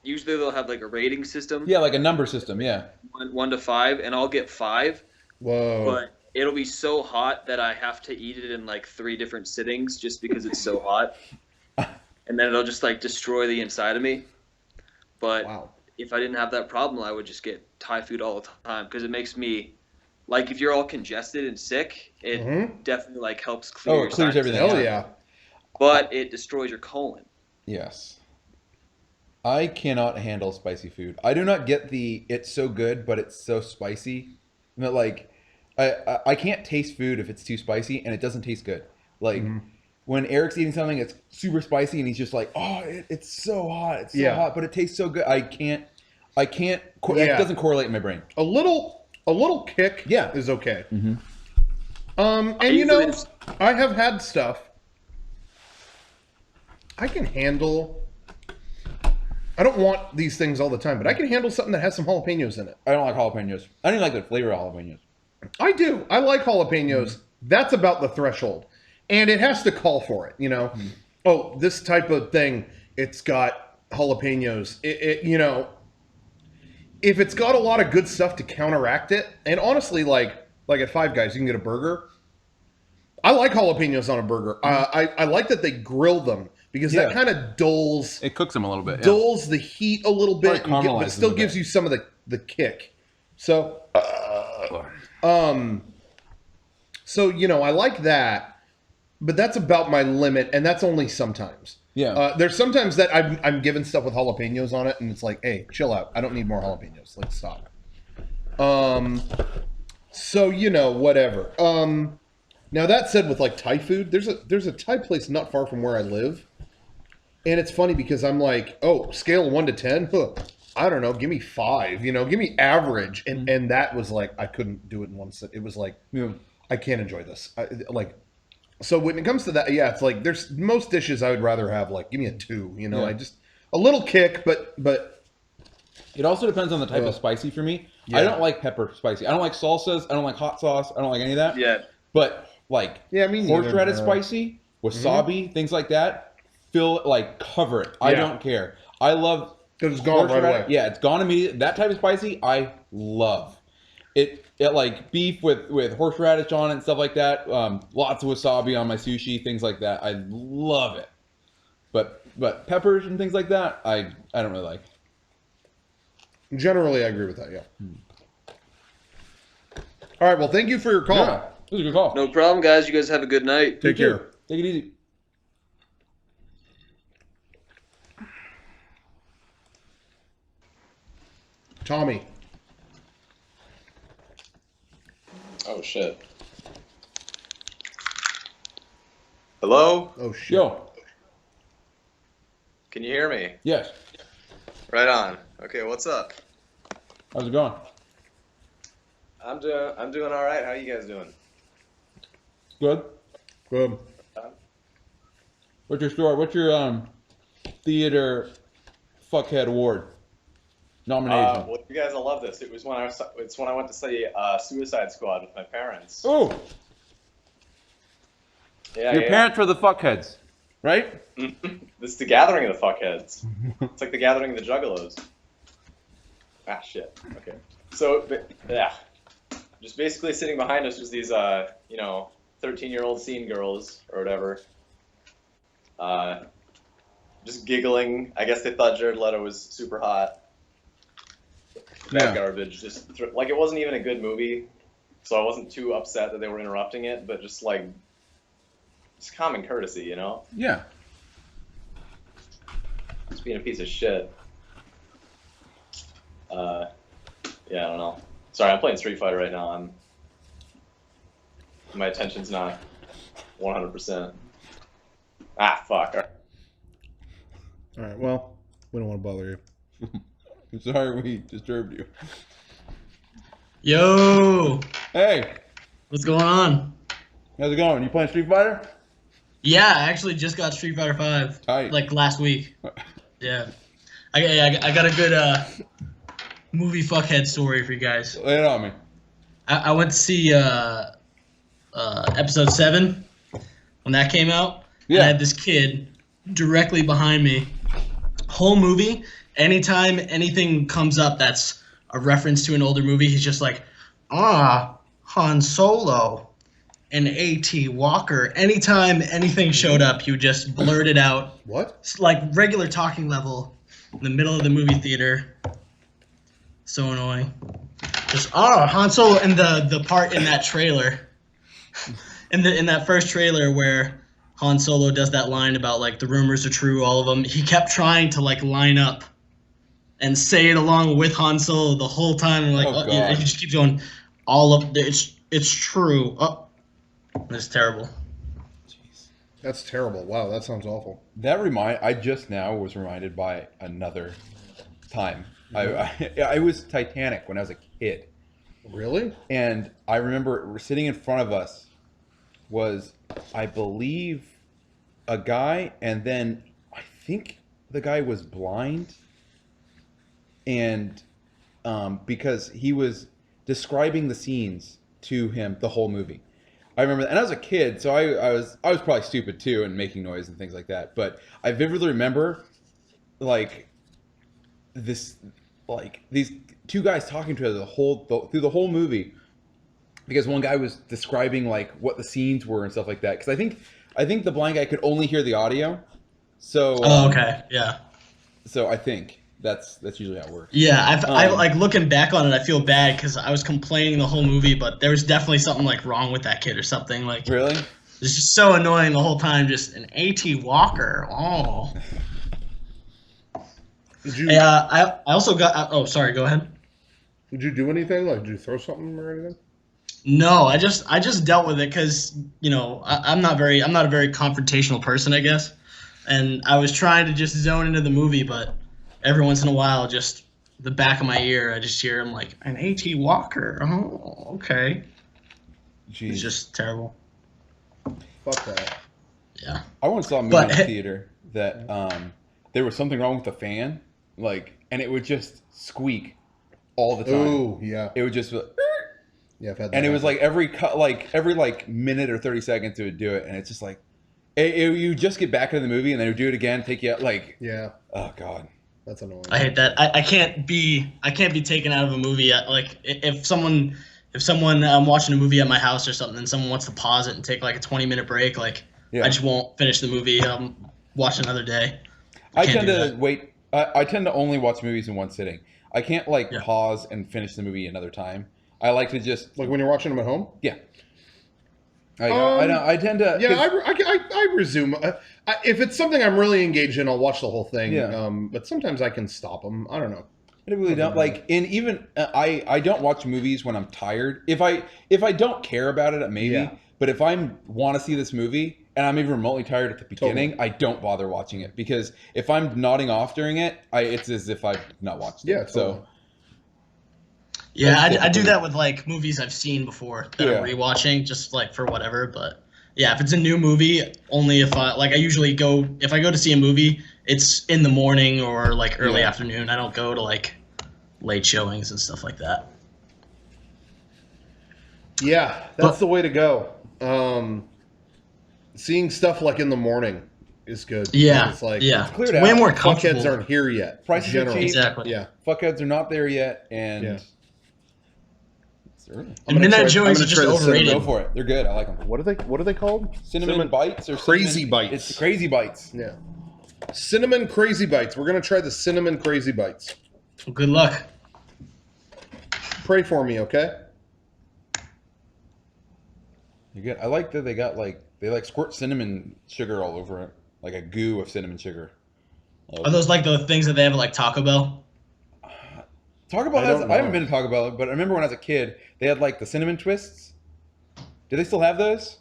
usually they'll have like a rating system. Yeah, like a number system. Yeah. 1 to 5, and I'll get 5. Whoa. But it'll be so hot that I have to eat it in like 3 different sittings just because it's so hot. And then it'll just like destroy the inside of me. But Wow. if I didn't have that problem, I would just get Thai food all the time because it makes me like if you're all congested and sick, it Mhm. definitely like helps clear Oh, your it clears sinuses. everything. Hell yeah. But it destroys your colon. Yes. I cannot handle spicy food. I do not get it's so good, but it's so spicy. I mean, like, I can't taste food if it's too spicy and it doesn't taste good. Like, when Eric's eating something that's super spicy and he's just like, oh, it's so hot, it's so hot, but it tastes so good. I can't. It doesn't correlate in my brain. A little kick is okay. Mm-hmm. And I have had stuff. I can handle. I don't want these things all the time, but I can handle something that has some jalapenos in it. I don't like jalapenos. I don't even like the flavor of jalapenos. I do. I like jalapenos. That's about the threshold. And it has to call for it, Oh, this type of thing, it's got jalapenos. If it's got a lot of good stuff to counteract it, and honestly, like at Five Guys, you can get a burger. I like jalapenos on a burger. I like that they grill them because that kind of dulls. It cooks them a little bit. Dulls the heat a little bit, but still them a gives bit. you some of the kick. So, I like that, but that's about my limit, and that's only sometimes. Yeah. There's sometimes that I'm given stuff with jalapenos on it, and it's like, hey, chill out. I don't need more jalapenos. Let's stop. Whatever. Now that said, with like Thai food, there's a Thai place not far from where I live, and it's funny because I'm like, oh, scale of 1 to 10, I don't know, give me 5, give me average, and that was like I couldn't do it in one sit. It was like, I can't enjoy this. So when it comes to that, it's like there's most dishes I would rather have like give me a 2. I just a little kick, but it also depends on the type of spicy for me. Yeah. I don't like pepper spicy. I don't like salsas. I don't like hot sauce. I don't like any of that. Yeah. But like horseradish spicy, wasabi, things like that, cover it. I don't care. I love because it's gone right away. Yeah, it's gone immediately. That type of spicy, I love. It like beef with horseradish on it and stuff like that. Lots of wasabi on my sushi, things like that. I love it. But peppers and things like that, I don't really like. Generally, I agree with that. Yeah. All right. Well, thank you for your call. Yeah, this is a good call. No problem, guys. You guys have a good night. Take care. Take it easy. Tommy. Oh shit. Hello? Oh shit. Yo. Can you hear me? Yes. Right on. Okay, what's up? How's it going? I'm doing all right. How you guys doing? Good. Good. What's your story? What's your theater fuckhead award nomination? Well, you guys will love this. It's when I went to see Suicide Squad with my parents. Oh, Yeah, your parents were the fuckheads, right? This is the gathering of the fuckheads. It's like the gathering of the juggalos. Ah, shit. Okay. So, yeah. Just basically sitting behind us was these, 13-year-old scene girls or whatever. Just giggling. I guess they thought Jared Leto was super hot. That garbage. Like, it wasn't even a good movie, so I wasn't too upset that they were interrupting it, but just common courtesy, Yeah. Just being a piece of shit. Yeah, I don't know. Sorry, I'm playing Street Fighter right now. My attention's not 100%. Ah, fuck. All right. Well, we don't want to bother you. I'm sorry we disturbed you. Yo, Hey, what's going on? how's it going? You playing Street Fighter? Yeah, I actually just got Street Fighter 5 Tight. like last week. Yeah, I got a good movie fuckhead story for you guys. Lay it on me. I went to see episode 7 when that came out. Yeah. And I had this kid directly behind me. Whole movie, anytime anything comes up that's a reference to an older movie, he's just like, Han Solo and A.T. Walker. Anytime anything showed up, he would just blurt it out. What? It's like regular talking level in the middle of the movie theater. So annoying. Just Han Solo, and the part in that trailer, in that first trailer where Han Solo does that line about like the rumors are true, all of them. He kept trying to like line up and say it along with Han Solo the whole time. And like, he just keeps going, all of it's true. Oh, it's terrible. That's terrible. Wow, that sounds awful. I just now was reminded by another time. I was Titanic when I was a kid, Really? and I remember sitting in front of us was, I believe, a guy, and then I think the guy was blind, and because he was describing the scenes to him the whole movie. I remember that, and I was a kid, so I was probably stupid too and making noise and things like that. But I vividly remember, like, this, like these two guys talking to each other through the whole movie, because one guy was describing like what the scenes were and stuff like that. Because I think the blind guy could only hear the audio, so Oh, okay. Yeah. so I think that's usually how it works. Yeah, I like looking back on it, I feel bad because I was complaining the whole movie, but there was definitely something like wrong with that kid or something. Like, Really? it's just so annoying the whole time. Just an AT Walker. Oh. Did you Yeah. I also got. Oh, sorry. Go ahead. did you do anything? Like, did you throw something or anything? No, I just dealt with it because I'm not a very confrontational person, I guess, and I was trying to just zone into the movie, but every once in a while, just the back of my ear, I just hear him like an AT Walker. Oh, okay. Jeez. It's just terrible. Fuck that. Yeah. I once saw a movie But- in the theater that there was something wrong with the fan, like, and it would just squeak all the time. Oh, yeah. It would just, Yeah, I've had that. and it was happen. like every minute or 30 seconds it would do it, and it's just like, you just get back into the movie and they would do it again, take you out, like, Yeah, oh god. that's annoying. I hate that. I can't be taken out of a movie. Like if someone I'm watching a movie at my house or something, and someone wants to pause it and take like a 20-minute break, like Yeah. I just won't finish the movie. Watch another day. I can't tend do to that. wait. I tend to only watch movies in one sitting. I can't like Yeah. pause and finish the movie another time. I like to just Like when you're watching them at home. yeah. I tend to Yeah, 'cause- I resume. If it's something I'm really engaged in, I'll watch the whole thing. Yeah. But sometimes I can stop them. I don't know. I really don't like, and even I don't watch movies when I'm tired. If I don't care about it, maybe. Yeah. But if I want to see this movie and I'm even remotely tired at the beginning, Totally. I don't bother watching it, because if I'm nodding off during it, it's as if I've not watched it. Yeah, totally. So Yeah, That's I do difficult. that with like movies I've seen before that Yeah. I'm rewatching, just like for whatever. But yeah, if it's a new movie, only if I usually go if I go to see a movie, it's in the morning or like early Yeah. afternoon. I don't go to like late showings and stuff like that. Yeah, that's But- the way to go. Seeing stuff like in the morning is good. Yeah, It's like yeah, cleared it's way out. more fuckheads comfortable. aren't here yet. Prices are generally. cheap. Exactly. Yeah. fuckheads are not there yet, and Yeah. it's early. I'm And gonna midnight try- I'm showings gonna are just try the cinnamon. overrated. Go for it. They're good. I like them. What are they called? Cinnamon bites or Crazy cinnamon- bites. It's crazy bites. Yeah. Cinnamon crazy bites. We're gonna try the cinnamon crazy bites. Well, good luck. Pray for me, okay? You're good. I like that they like squirt cinnamon sugar all over it, like a goo of cinnamon sugar. Are those like the things that they have at like Taco Bell? Taco Bell I has. don't I haven't know. been to Taco Bell, but I remember when I was a kid, they had like the cinnamon twists. Do they still have those?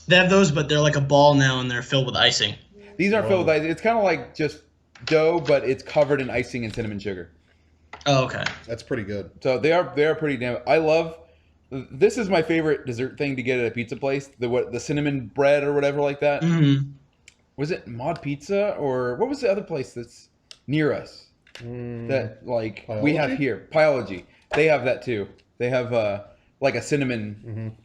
They have those, but they're like a ball now, and they're filled with icing. These aren't filled Whoa. with ice. It's kind of like just dough, but it's covered in icing and cinnamon sugar. Oh, okay. That's pretty good. So they are pretty damn. I love. This is my favorite dessert thing to get at a pizza place. The cinnamon bread or whatever like that. Mm-hmm. Was it Mod Pizza or what was the other place that's near us Mm, that like we have Pyology? here? Pyology. They have that too. They have like a cinnamon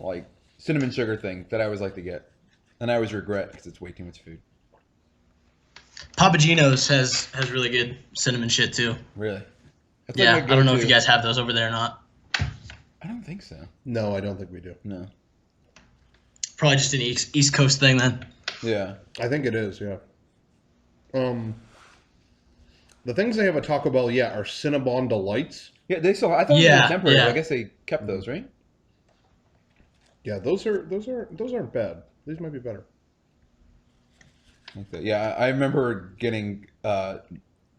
mhm. like cinnamon sugar thing that I always like to get, and I always regret because it's way too much food. Papa Gino's has really good cinnamon shit too. Really? That's Yeah, like I my don't know if go-to. you guys have those over there or not. I don't think so. No, I don't think we do. No. Probably just an East Coast thing then. Yeah. I think it is, yeah. The things they have at Taco Bell, yeah, are Cinnabon Delights. Yeah. They still. I thought they Yeah, were temporary. yeah. I guess they kept those, right? Yeah, those aren't bad. These might be better. Like that. Yeah, I remember getting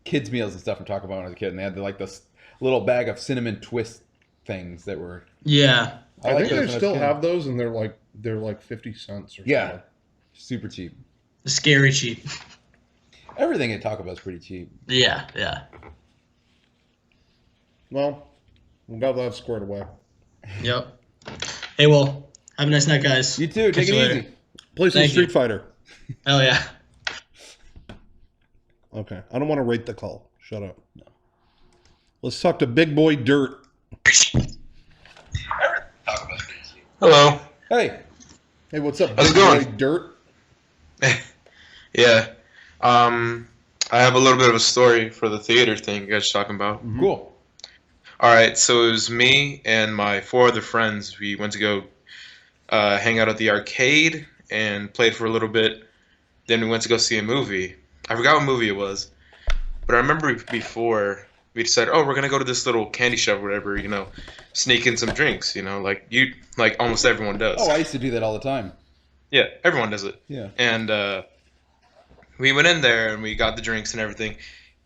kids meals and stuff from Taco Bell when I was a kid, and they had like this little bag of cinnamon twist things that were. Yeah. I like think those when they I was a still kid. have those, and they're like 50 cents or Yeah. something. Super cheap. Scary cheap. Everything at Taco Bell is pretty cheap. Yeah. Well, we got that squared away. Yep. Hey, well, have a nice night, guys. You too. Catch Take it you later. easy. Play some Thank Street you. Fighter. Hell yeah. Okay. I don't want to rate the call. Shut up. No. Let's talk to Big Boy Dirt. Hello. Hey. Hey, what's up, How's Big it going? Boy Dirt? Yeah. I have a little bit of a story for the theater thing you guys are talking about. Cool. All right, so it was me and my 4 other friends. We went to go hang out at the arcade and played for a little bit. Then we went to go see a movie. I forgot what movie it was, but I remember before we decided, oh, we're gonna go to this little candy shop or whatever, you know, sneak in some drinks, you know, like almost everyone does. Oh, I used to do that all the time. Yeah, everyone does it. Yeah. And we went in there and we got the drinks and everything.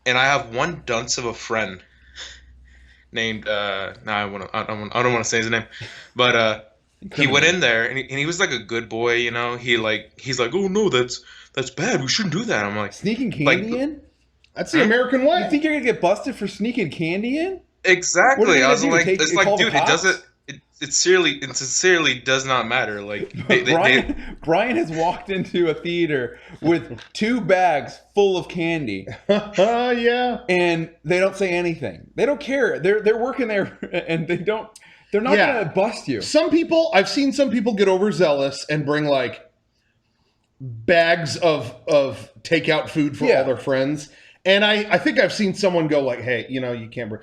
And I have one dunce of a friend named I don't want to say his name, but he went in there and he was like a good boy, you know. He's like, oh no, that's bad. We shouldn't do that. I'm like, Sneaking candy Like- in? That's the American way. You think you're gonna get busted for sneaking candy in? What are exactly. you I was gonna do, like, take- it's call like, the dude, it cops? doesn't. It sincerely does not matter. Like Brian has walked into a theater with 2 bags full of candy, Yeah. and they don't say anything. They don't care. They're working there, and they're not Yeah. gonna bust you. I've seen some people get overzealous and bring like bags of takeout food for Yeah. all their friends. And I think I've seen someone go like, hey, you know, you can't bring.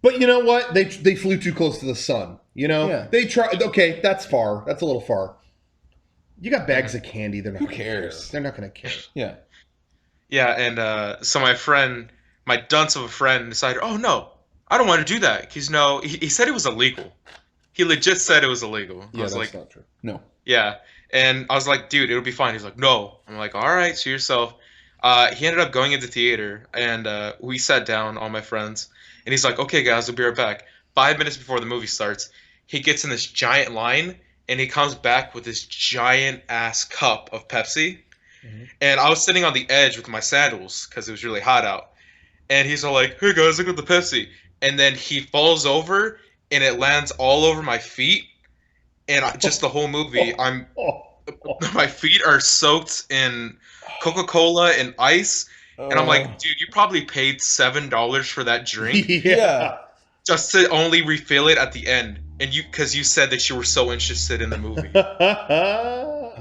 But you know what? They flew too close to the sun. You know, Yeah. they tried. Okay, that's far. That's a little far. You got bags of candy. They're not. Who gonna cares? care. They're not going to care. Yeah. Yeah, and so my dunce of a friend decided, oh no, I don't want to do that because no, he said it was illegal. He legit said it was illegal. I Yeah, was that's like, not true. No. yeah, and I was like, dude, it'll be fine. He's like, no. I'm like, all right, to yourself. He ended up going into theater, and we sat down, all my friends, and he's like, okay, guys, I'll be right back. 5 minutes before the movie starts, he gets in this giant line, and he comes back with this giant ass cup of Pepsi. And I was sitting on the edge with my sandals because it was really hot out. And he's all like, hey guys, look at the Pepsi. And then he falls over and it lands all over my feet. And just the whole movie, my feet are soaked in Coca-Cola and ice. And I'm like, dude, you probably paid $7 for that drink Yeah. just to only refill it at the end. And because you said that you were so interested in the movie.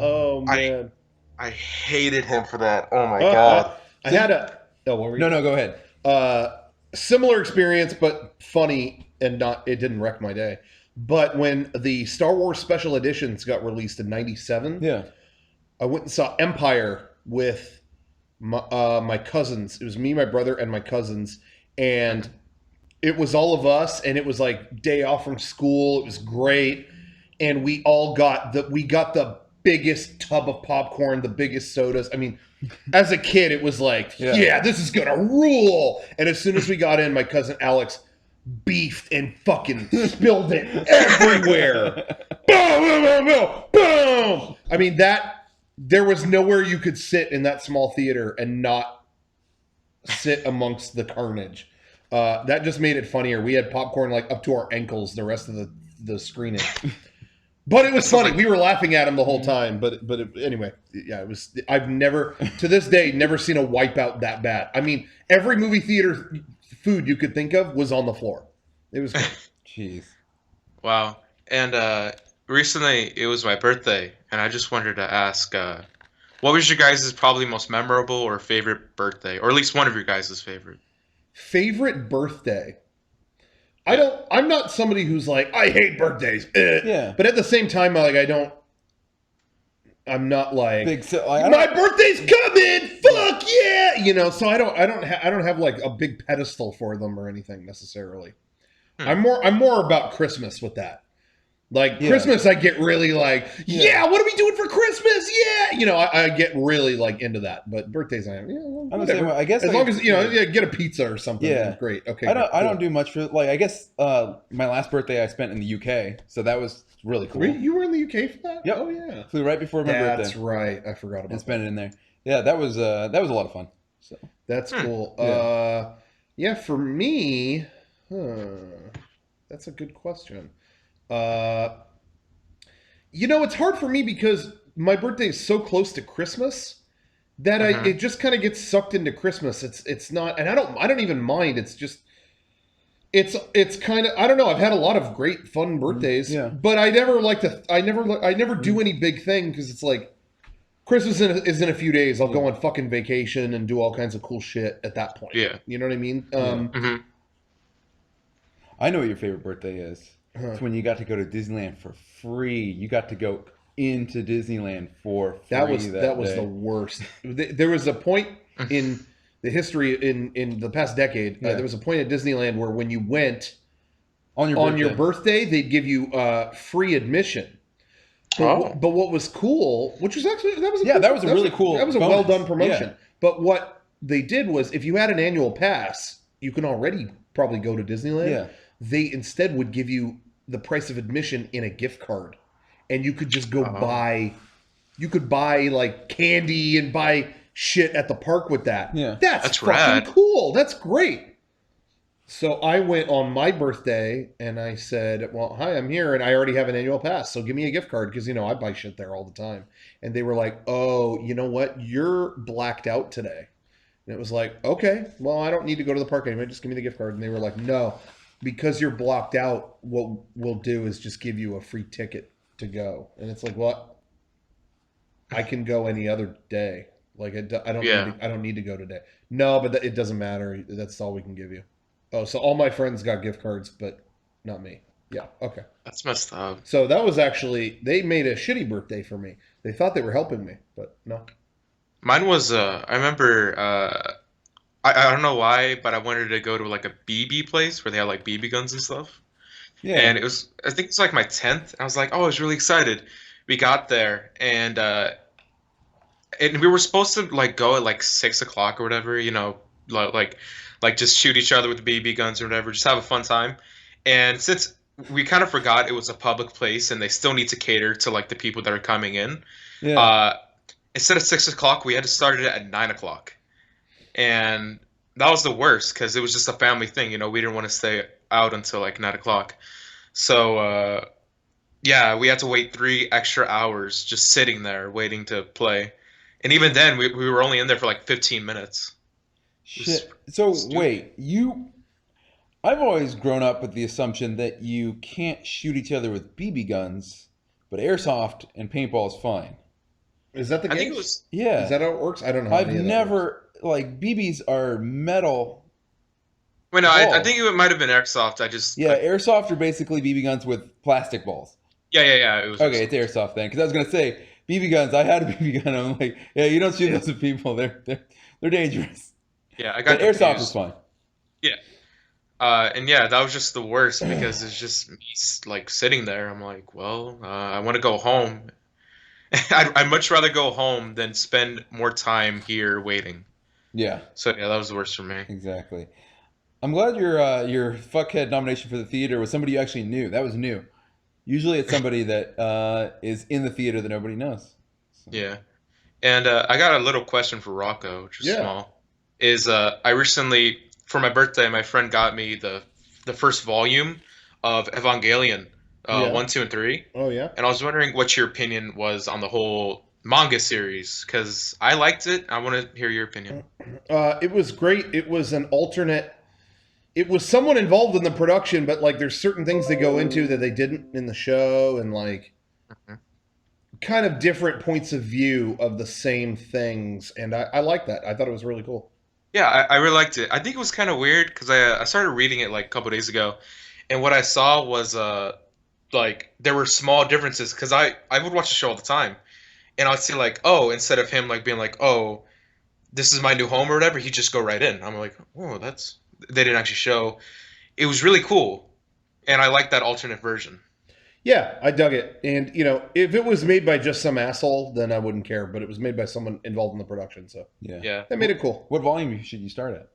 Oh man. I hated him for that. Oh my god. I had a. Oh, what were you? No, go ahead. Similar experience, but funny and not. It didn't wreck my day. But when the Star Wars special editions got released in '97, Yeah. I went and saw Empire with my cousins. It was me, my brother, and my cousins, and it was all of us. And it was like day off from school. It was great, and we all got the biggest tub of popcorn, the biggest sodas. I mean, as a kid, it was like, yeah, this is gonna rule. And as soon as we got in, my cousin Alex beefed and fucking spilled it everywhere. Boom, boom, boom, boom, boom. I mean, there was nowhere you could sit in that small theater and not sit amongst the carnage. That just made it funnier. We had popcorn like up to our ankles the rest of the screening. But it was funny. We were laughing at him the whole time. But anyway, yeah, it was. I've never, to this day, never seen a wipeout that bad. I mean, every movie theater food you could think of was on the floor. It was great. Jeez. Wow. And recently it was my birthday, and I just wanted to ask, what was your guys' probably most memorable or favorite birthday, or at least one of your guys' favorite? Favorite birthday. I'm not somebody who's like, I hate birthdays. Yeah. But at the same time, like I'm not like my birthday's coming. Fuck yeah, you know. So I don't have like a big pedestal for them or anything necessarily. I'm more about Christmas with that. Like Yeah. Christmas, I get really like, Yeah. what are we doing for Christmas? Yeah, I get really like into that. But birthdays, I am, I'm the same whatever. way. I guess As like, long as get a pizza or something. Yeah. Great. Okay, I don't cool. do much for like I guess my last birthday I spent in the UK, so that was really cool. You were in the UK for that? Yep. Oh yeah. Flew right before my birthday. That's right. I forgot about And that. spent it in there. Yeah, that was a lot of fun. So That's cool. Yeah. For me, that's a good question. It's hard for me because my birthday is so close to Christmas that it just kind of gets sucked into Christmas. It's not, and I don't even mind. It's just it's kind of, I don't know. I've had a lot of great fun birthdays, Yeah. but I never do any big thing because it's like Christmas is in a few days. I'll go on fucking vacation and do all kinds of cool shit at that point. Yeah. You know what I mean? I know what your favorite birthday is. It's when you got to go to Disneyland for free. You got to go into Disneyland for free. That was day. the worst. There was a point in the history in the past decade. Yeah. There was a point at Disneyland where when you went on your birthday, they'd give you free admission. But what was cool, which was actually that was a really cool. That was a bonus. well done promotion. Yeah. But what they did was, if you had an annual pass, you can already probably go to Disneyland. Yeah. They instead would give you the price of admission in a gift card, and you could just go buy. You could buy like candy and buy shit at the park with that. Yeah, that's fucking rad. cool. That's great. So I went on my birthday and I said, well, hi, I'm here and I already have an annual pass. So give me a gift card because, I buy shit there all the time. And they were like, oh, you know what? You're blacked out today. And it was like, okay, well, I don't need to go to the park anymore. Just give me the gift card. And they were like, no, because you're blocked out, what we'll do is just give you a free ticket to go. And it's like, what? I can go any other day. Like, I don't need to go today. No, but it doesn't matter. That's all we can give you. Oh, so all my friends got gift cards, but not me. Yeah, okay. That's messed up. So that was actually, they made a shitty birthday for me. They thought they were helping me, but no. Mine was, I remember, I don't know why, but I wanted to go to like a BB place where they had like BB guns and stuff. Yeah. And I think it's like my 10th. I was like, oh, I was really excited. We got there and we were supposed to like go at like 6 o'clock or whatever, like just shoot each other with BB guns or whatever, just have a fun time. And since we kind of forgot it was a public place and they still need to cater to like the people that are coming in, instead of 6 o'clock, we had to start it at 9 o'clock. And that was the worst because it was just a family thing, we didn't want to stay out until like 9 o'clock. So, we had to wait 3 extra hours just sitting there waiting to play. And even then, we were only in there for like 15 minutes. Shit. So wait, I've always grown up with the assumption that you can't shoot each other with BB guns, but airsoft and paintball is fine. Is that the case? I think it was. Yeah. Is that how it works? I don't know. How I've never like BBs are metal. Wait, no, balls. I think it might have been airsoft. Airsoft are basically BB guns with plastic balls. Yeah. It was okay, it's airsoft then, because I was gonna say BB guns. I had a BB gun. I'm like, yeah, you don't shoot those with people. They're dangerous. Yeah, I got But airsoft confused. is fine. Yeah. That was just the worst because it's just me like sitting there. I'm like, well, I want to go home. I'd much rather go home than spend more time here waiting. Yeah. So yeah, that was the worst for me. Exactly. I'm glad your fuckhead nomination for the theater was somebody you actually knew. That was new. Usually it's somebody that is in the theater that nobody knows. So. Yeah. And I got a little question for Rocco, which is small. I recently, for my birthday, my friend got me the first volume of Evangelion, 1, 2, and 3. Oh, yeah? And I was wondering what your opinion was on the whole manga series, because I liked it. I want to hear your opinion. It was great. It was an alternate. It was someone involved in the production, but like there's certain things they go into that they didn't in the show, and like kind of different points of view of the same things. And I like that. I thought it was really cool. Yeah, I really liked it. I think it was kind of weird because I started reading it like a couple days ago, and what I saw was like there were small differences because I would watch the show all the time, and I'd see like, oh, instead of him like being like, oh, this is my new home or whatever, he'd just go right in. I'm like, oh, they didn't actually show. It was really cool, and I like that alternate version. Yeah, I dug it. And, if it was made by just some asshole, then I wouldn't care. But it was made by someone involved in the production. So Yeah. Yeah. that made it cool. What volume should you start at?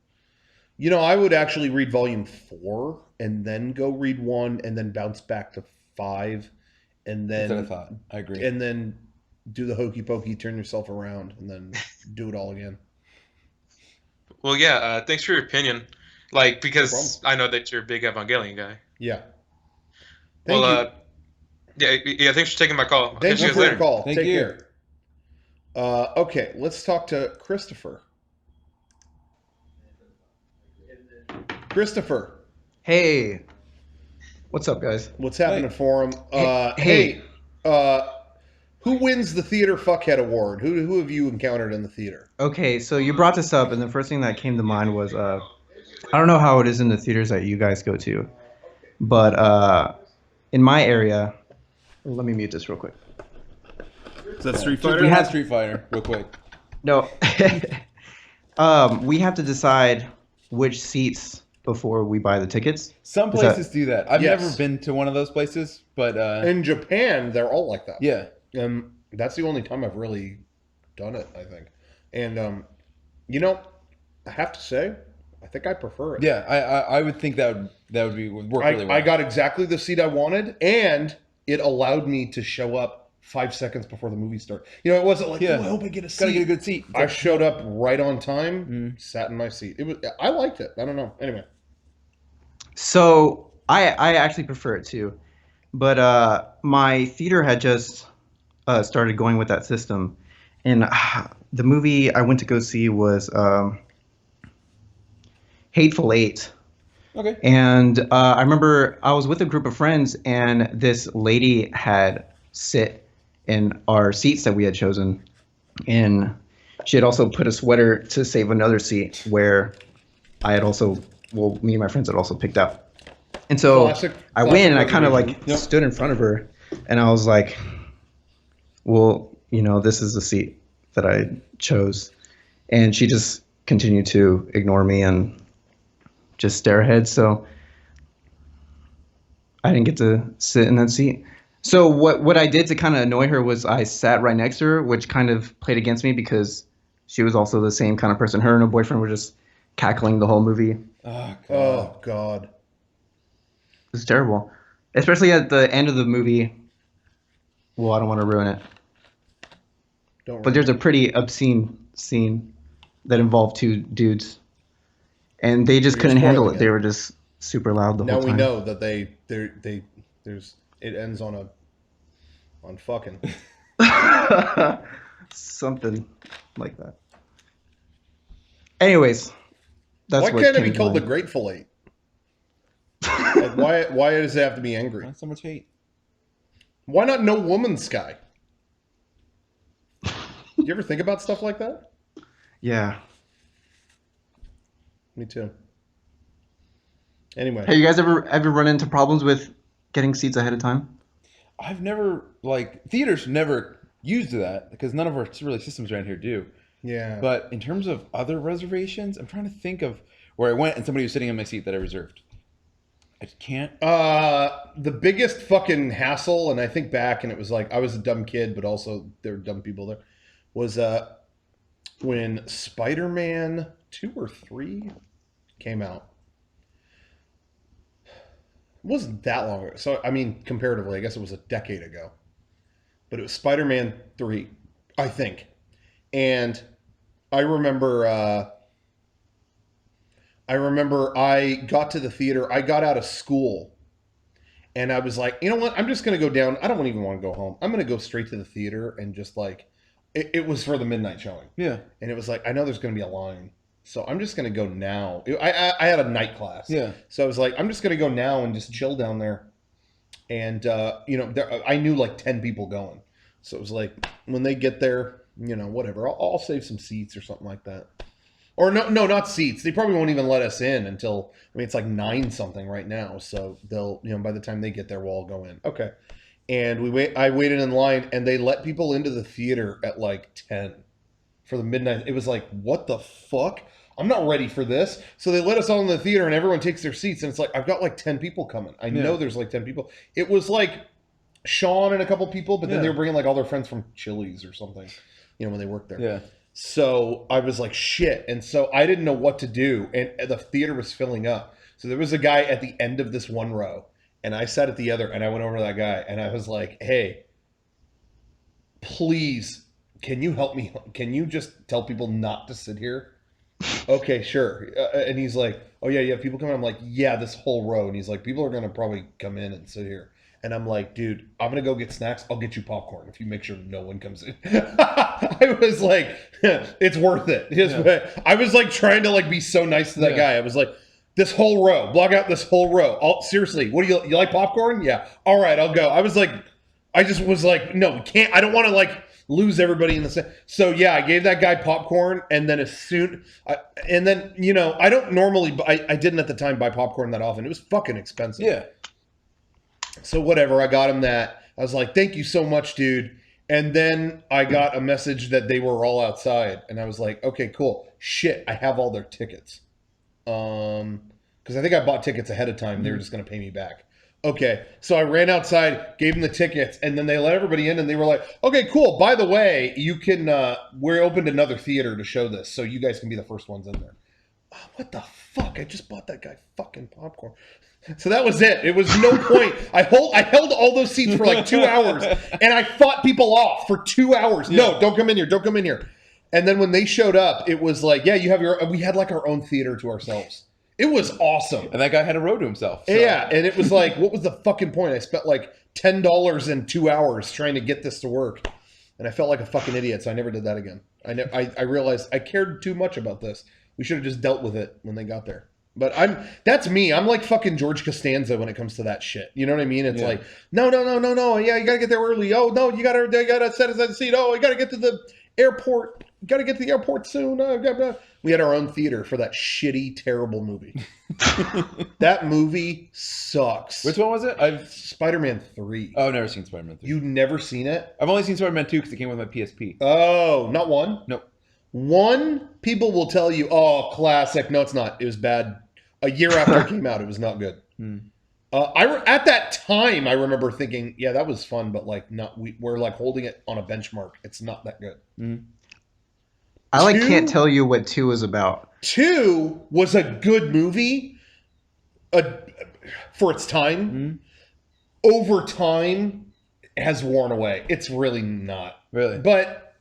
I would actually read volume 4 and then go read 1 and then bounce back to 5 and That's what I then thought. I agree. and then do the hokey pokey, turn yourself around, and then do it all again. Well, yeah. Thanks for your opinion. Like, because problem. I know that you're a big Evangelion guy. Yeah. Thank Well, you. yeah. Thanks for taking my call. I'll Thank catch you you guys for your later. call. Thank Take you. care. Okay, let's talk to Christopher. Christopher, Hey, what's up, guys? what's happening Hey. for him? Hey. Who wins the Theater Fuckhead Award? Who have you encountered in the theater? Okay, so you brought this up, and the first thing that came to mind was I don't know how it is in the theaters that you guys go to, but in my area, let me mute this real quick. Is that Street We Fighter? had Street Fighter, real quick. No, we have to decide which seats before we buy the tickets. Some Is that- places do that. I've Yes. never been to one of those places, but In Japan, they're all like that. yeah. That's the only time I've really done it, I think. And I have to say, I think I prefer it. Yeah, I would think that would work really well. I got exactly the seat I wanted, and it allowed me to show up 5 seconds before the movie started. It wasn't like, Yeah. oh, I hope I get a seat. Gotta get a good seat. I showed up right on time, Mm. sat in my seat. I liked it. I don't know. Anyway, So I actually prefer it too, but my theater had just started going with that system, and the movie I went to go see was Hateful Eight. Okay. And I remember I was with a group of friends, and this lady had sit in our seats that we had chosen, and she had also put a sweater to save another seat where I had also, well, me and my friends had also picked out. And so Classic I went and I kind of reservation. like stood in front of her, and I was like, well, this is the seat that I chose. And she just continued to ignore me and just stare ahead. So I didn't get to sit in that seat. So what I did to kind of annoy her was I sat right next to her, which kind of played against me because she was also the same kind of person. Her and her boyfriend were just cackling the whole movie. It Oh god. oh god, was terrible. Especially at the end of the movie. Well, I don't want to ruin it. don't. But there's a pretty obscene scene that involved two dudes. And they just You're couldn't handle spoiling it. it. They were just super loud the Now whole we time. know that it ends on fucking. Something like that. Anyways, that's Why what can't it came be to called the mind. Grateful Eight? Like, why does it have to be angry? Why so much hate? Why not No Woman's Sky? You ever think about stuff like that? Yeah. Me too. Anyway, Hey, you guys ever run into problems with getting seats ahead of time? I've never theaters never used that because none of our really systems around here do. yeah. But in terms of other reservations, I'm trying to think of where I went and somebody was sitting in my seat that I reserved. I can't. The biggest fucking hassle, and I think back, and it was like I was a dumb kid, but also there were dumb people there, was when Spider-Man 2 or 3 came out. It wasn't that long ago. So, I mean, comparatively, I guess it was a decade ago. But it was Spider-Man 3, I think. And I remember I got to the theater. I got out of school. And I was like, you know what? I'm just going to go down. I don't even want to go home. I'm going to go straight to the theater and just like, it was for the midnight showing. Yeah. And it was like, I know there's going to be a line. So I'm just going to go now. I had a night class. Yeah. So I was like, I'm just going to go now and just chill down there. And, I knew like 10 people going. So it was like, when they get there, whatever, I'll save some seats or something like that. Or no, not seats. They probably won't even let us in until, it's like 9 something right now. So they'll, by the time they get there, we'll all go in. Okay. And I waited in line and they let people into the theater at like 10 for the midnight. It was like, what the fuck? I'm not ready for this. So they let us all in the theater and everyone takes their seats. And it's like, I've got like 10 people coming. I know there's like 10 people. It was like Sean and a couple people, but then Yeah. they were bringing like all their friends from Chili's or something, you know, when they worked there. Yeah. So I was like, shit. And so I didn't know what to do. And the theater was filling up. So there was a guy at the end of this one row, and I sat at the other, and I went over to that guy, and I was like, hey, please, can you help me? Can you just tell people not to sit here? Okay, sure. And he's like, oh, yeah, you have people coming? I'm like, yeah, this whole row. And he's like, people are going to probably come in and sit here. And I'm like, dude, I'm going to go get snacks. I'll get you popcorn if you make sure no one comes in. I was like, it's worth it. I was like trying to like be so nice to that guy. I was like, this whole row, block out this whole row. Seriously, what do you like popcorn? Yeah. All right, I'll go. I just was like, no, we can't. I don't want to like lose everybody in the same. So yeah, I gave that guy popcorn, and then you know, I don't normally, I didn't at the time buy popcorn that often. It was fucking expensive. Yeah. So whatever, I got him that. I was like, thank you so much, dude. And then I got a message that they were all outside, and I was like, okay, cool. Shit, I have all their tickets. Because I think I bought tickets ahead of time. They were just going to pay me back. Okay, so I ran outside, gave them the tickets, and then they let everybody in, and they were like, okay, cool. By the way, you can, we opened another theater to show this, so you guys can be the first ones in there. Oh, what the fuck? I just bought that guy fucking popcorn. So that was it. It was no point. I held all those seats for like 2 hours, and I fought people off for 2 hours. Yeah. No, don't come in here. Don't come in here. And then when they showed up, it was like, yeah, you have we had like our own theater to ourselves. It was awesome. And that guy had a row to himself. So. Yeah, and it was like, what was the fucking point? I spent like $10 in 2 hours trying to get this to work, and I felt like a fucking idiot. So I never did that again. I realized I cared too much about this. We should have just dealt with it when they got there. But that's me. I'm like fucking George Costanza when it comes to that shit. You know what I mean? It's like, no. Yeah, you gotta get there early. Oh no, you gotta set aside the seat. Oh, you gotta get to the airport. You gotta get to the airport soon. We had our own theater for that shitty, terrible movie. That movie sucks. Which one was it? Spider-Man 3. Oh, I've never seen Spider-Man 3. You've never seen it? I've only seen Spider-Man 2 because it came with my PSP. Oh, not 1? Nope. 1, people will tell you, oh, classic. No, it's not. It was bad. A year after it came out, it was not good. At that time, I remember thinking, yeah, that was fun, but like, we're like holding it on a benchmark. It's not that good. I 2 can't tell you what 2 is about. 2 was a good movie for its time. Over time, has worn away. It's really not. Really? But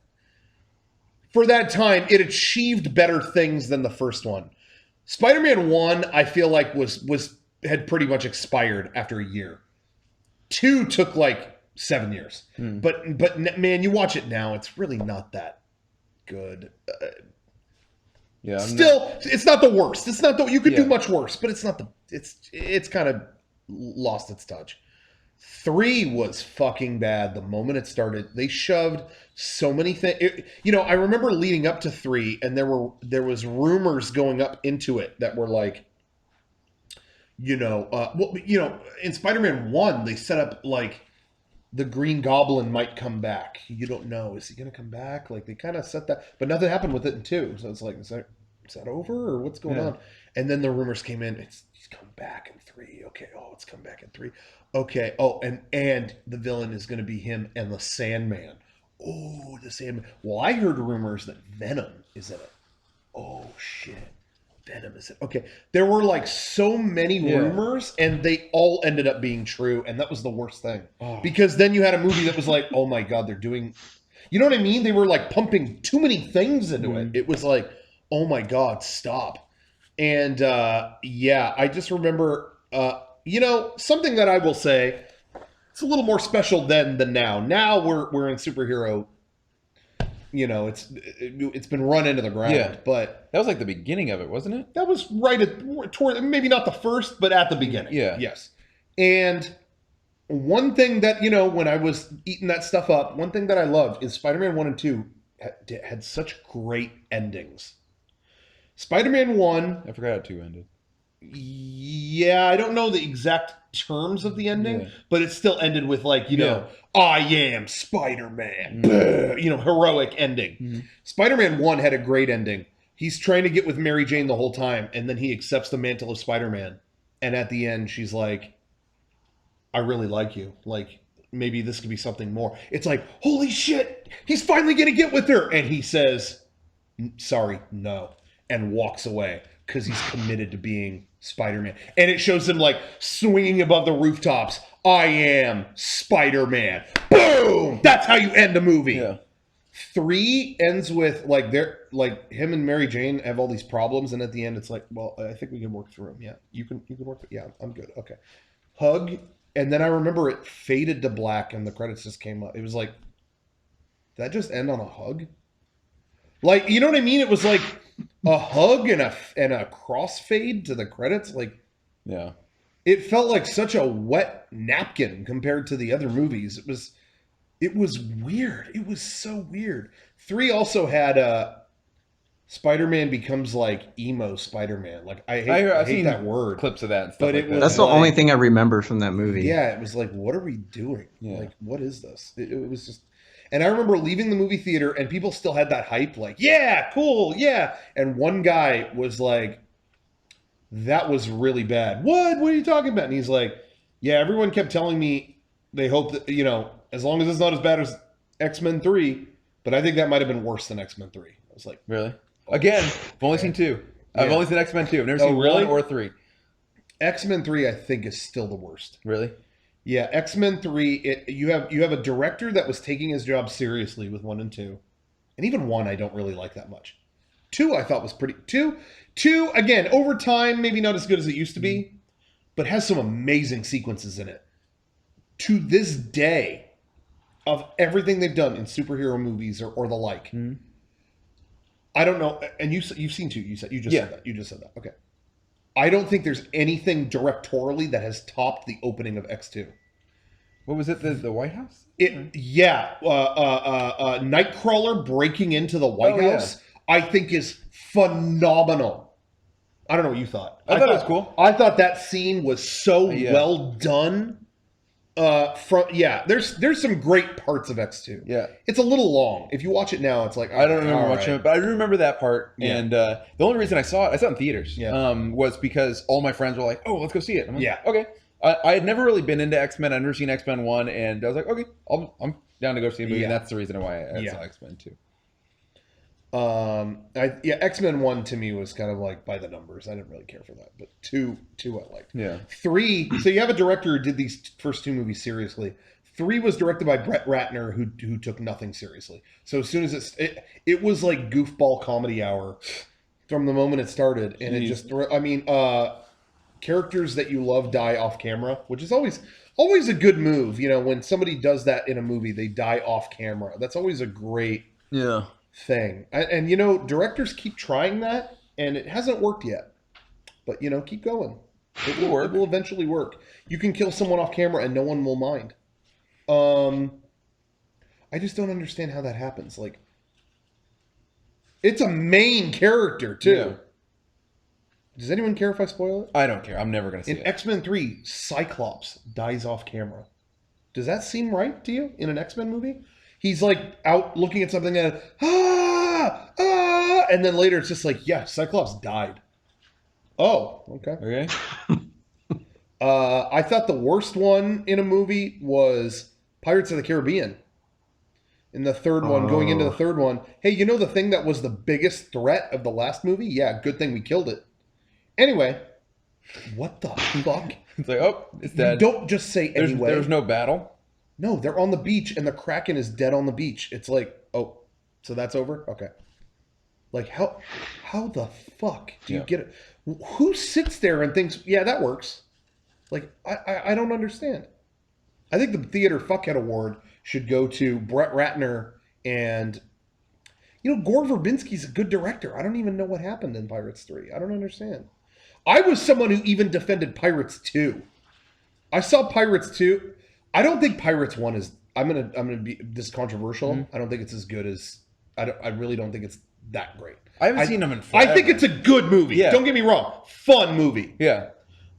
for that time, it achieved better things than the first one. Spider-Man 1, I feel like had pretty much expired after a year. 2 took like 7 years. But man, you watch it now, it's really not that good. Yeah. It's not the worst. It's not you could do much worse, but it's not it's kind of lost its touch. 3 was fucking bad the moment it started. They shoved so many things. I remember leading up to 3, and there was rumors going up into it that were like, in Spider-Man 1, they set up like the Green Goblin might come back. You don't know. Is he going to come back? Like they kind of set that, but nothing happened with it in 2. So it's like, is that over or what's going on? And then the rumors came in. He's come back in 3. Okay. Oh, it's come back in 3. Okay. Oh, and the villain is going to be him and the Sandman. Oh, the Sandman. Well, I heard rumors that Venom is in it. Oh shit. Venom is it. Okay. There were like so many rumors, and they all ended up being true, and that was the worst thing. Because then you had a movie that was like, oh my God, they're doing, you know what I mean? They were like pumping too many things into it. It was like, oh my God, stop. And I just remember, something that I will say, it's a little more special then than now. Now we're in superhero. It's been run into the ground, but that was like the beginning of it, wasn't it? That was toward maybe not the first, but at the beginning. Yeah. Yes. And one thing that, when I was eating that stuff up, one thing that I loved is Spider-Man 1 and 2 had such great endings. Spider-Man 1. I forgot how 2 ended. Yeah, I don't know the exact terms of the ending, but it still ended with like, I am Spider-Man, heroic ending. Spider-Man 1 had a great ending. He's trying to get with Mary Jane the whole time, and then he accepts the mantle of Spider-Man. And at the end, she's like, I really like you. Like, maybe this could be something more. It's like, holy shit, he's finally gonna get with her, and he says, sorry, no, and walks away because he's committed to being Spider-Man. And it shows him like swinging above the rooftops. I am Spider-Man. Boom! That's how you end a movie. Yeah. 3 ends with like him and Mary Jane have all these problems, and at the end it's like, well, I think we can work through them. Yeah, you can work. Yeah, I'm good. Okay, hug, and then I remember it faded to black, and the credits just came up. It was like, did that just end on a hug? Like, you know what I mean? It was like a hug and a crossfade to the credits. Like, Yeah. it felt like such a wet napkin compared to the other movies. It was weird. It was so weird. 3 also had Spider-Man becomes like emo Spider-Man. Like I hate that word. Clips of that and stuff But like it that. was That's the like- only thing I remember from that movie. Yeah, it was like, what are we doing? Yeah. Like, what is this? It was just, and I remember leaving the movie theater and people still had that hype, like, yeah, cool, yeah. And one guy was like, that was really bad. What? What are you talking about? And he's like, yeah, everyone kept telling me they hope that, as long as it's not as bad as X-Men 3, but I think that might have been worse than X-Men 3. I was like, Really? Again, I've only seen 2. I've Yeah. only seen X-Men 2. I've never Oh, seen really? 1 or 3. X-Men 3, I think, is still the worst. Really? Yeah, X-Men 3, you have a director that was taking his job seriously with 1 and 2. And even 1 I don't really like that much. 2 I thought was pretty 2 again, over time maybe not as good as it used to be, but has some amazing sequences in it. To this day, of everything they've done in superhero movies or the like. Mhm. I don't know, and you've seen 2, you just Yeah. said that. You just said that. Okay. I don't think there's anything directorially that has topped the opening of X2. What was it? The White House? Nightcrawler breaking into the White Oh, yeah. House, I think is phenomenal. I don't know what you thought. I thought it was cool. I thought that scene was so Yeah. well done. There's some great parts of X2. Yeah. It's a little long. If you watch it now, it's like, I don't remember all much right. of it, but I do remember that part. Yeah. And the only reason I saw it in theaters, Yeah. was because all my friends were like, "Oh, let's go see it." I'm like, Yeah. Okay. I had never really been into X-Men. I'd never seen X-Men 1, and I was like, okay, I'm down to go see a movie, Yeah. and that's the reason why I Yeah. saw X-Men 2. X-Men 1 to me was kind of like by the numbers. I didn't really care for that, but 2 I liked. Yeah. 3, so you have a director who did these first 2 movies seriously. 3 was directed by Brett Ratner, who took nothing seriously. So as soon as it was like goofball comedy hour from the moment it started, and it just, characters that you love die off camera, which is always a good move. When somebody does that in a movie, they die off camera. That's always a great Yeah. thing. And directors keep trying that, and it hasn't worked yet. But keep going. It will work. It will eventually work. You can kill someone off camera, and no one will mind. I just don't understand how that happens. Like, it's a main character too. Yeah. Does anyone care if I spoil it? I don't care. I'm never going to see In it. X-Men 3, Cyclops dies off camera. Does that seem right to you in an X-Men movie? He's like out looking at something and and then later it's just like, yeah, Cyclops died. Oh, okay. Okay. I thought the worst one in a movie was Pirates of the Caribbean. In the third one, going into the third one, hey, the thing that was the biggest threat of the last movie? Yeah, good thing we killed it. Anyway, what the fuck? It's like, oh, it's dead. You don't just say anyway. There's no battle. No, they're on the beach and the Kraken is dead on the beach. It's like, oh, so that's over? Okay. Like, how the fuck do you get it? Who sits there and thinks, yeah, that works? Like, I don't understand. I think the Theater Fuckhead Award should go to Brett Ratner and, Gore Verbinski's a good director. I don't even know what happened in Pirates 3. I don't understand. I was someone who even defended Pirates 2. I saw Pirates 2. I don't think Pirates 1 is, I'm gonna be this controversial. Mm-hmm. I don't think it's as good as, I really don't think it's that great. I haven't seen them in forever. I think it's a good movie. Yeah. Don't get me wrong. Fun movie. Yeah.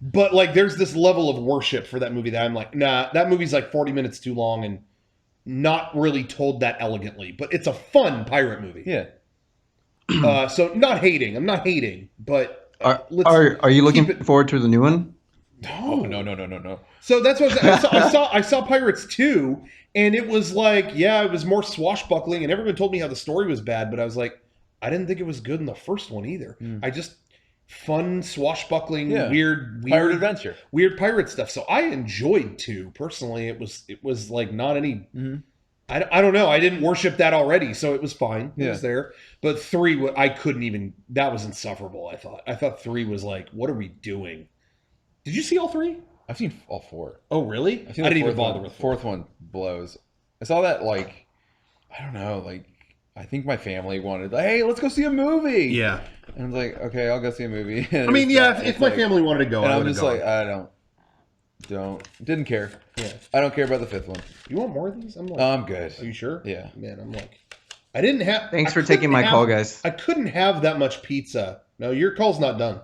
But like there's this level of worship for that movie that I'm like, nah, that movie's like 40 minutes too long and not really told that elegantly. But it's a fun pirate movie. Yeah. So not hating. I'm not hating, but Are you looking forward to the new one? Oh, no. So that's what I saw Pirates 2, and it was like, yeah, it was more swashbuckling, and everyone told me how the story was bad, but I was like, I didn't think it was good in the first one either. I just fun swashbuckling, Yeah. weird Pirate adventure. weird pirate stuff. So I enjoyed 2 personally. It was like not any. I don't know. I didn't worship that already, so it was fine. It was there. But 3, I couldn't even. That was insufferable. I thought 3 was like, what are we doing? Did you see all 3? I've seen all 4. Oh, really? I I've seen didn't the even bother with 4. fourth one. Blows. I saw that like, I don't know, like I think my family wanted like, hey, let's go see a movie. Yeah. And I was like, okay, I'll go see a movie. I mean, yeah, if my family wanted to go, and I I'm would have just gone. like, I didn't care. Yeah. I don't care about the 5th one. You want more of these? I'm like, I'm good. are you sure? Yeah. Man, I'm like, I didn't have. Thanks I for taking my couldn't call, have- guys. I couldn't have that much pizza. No, your call's not done.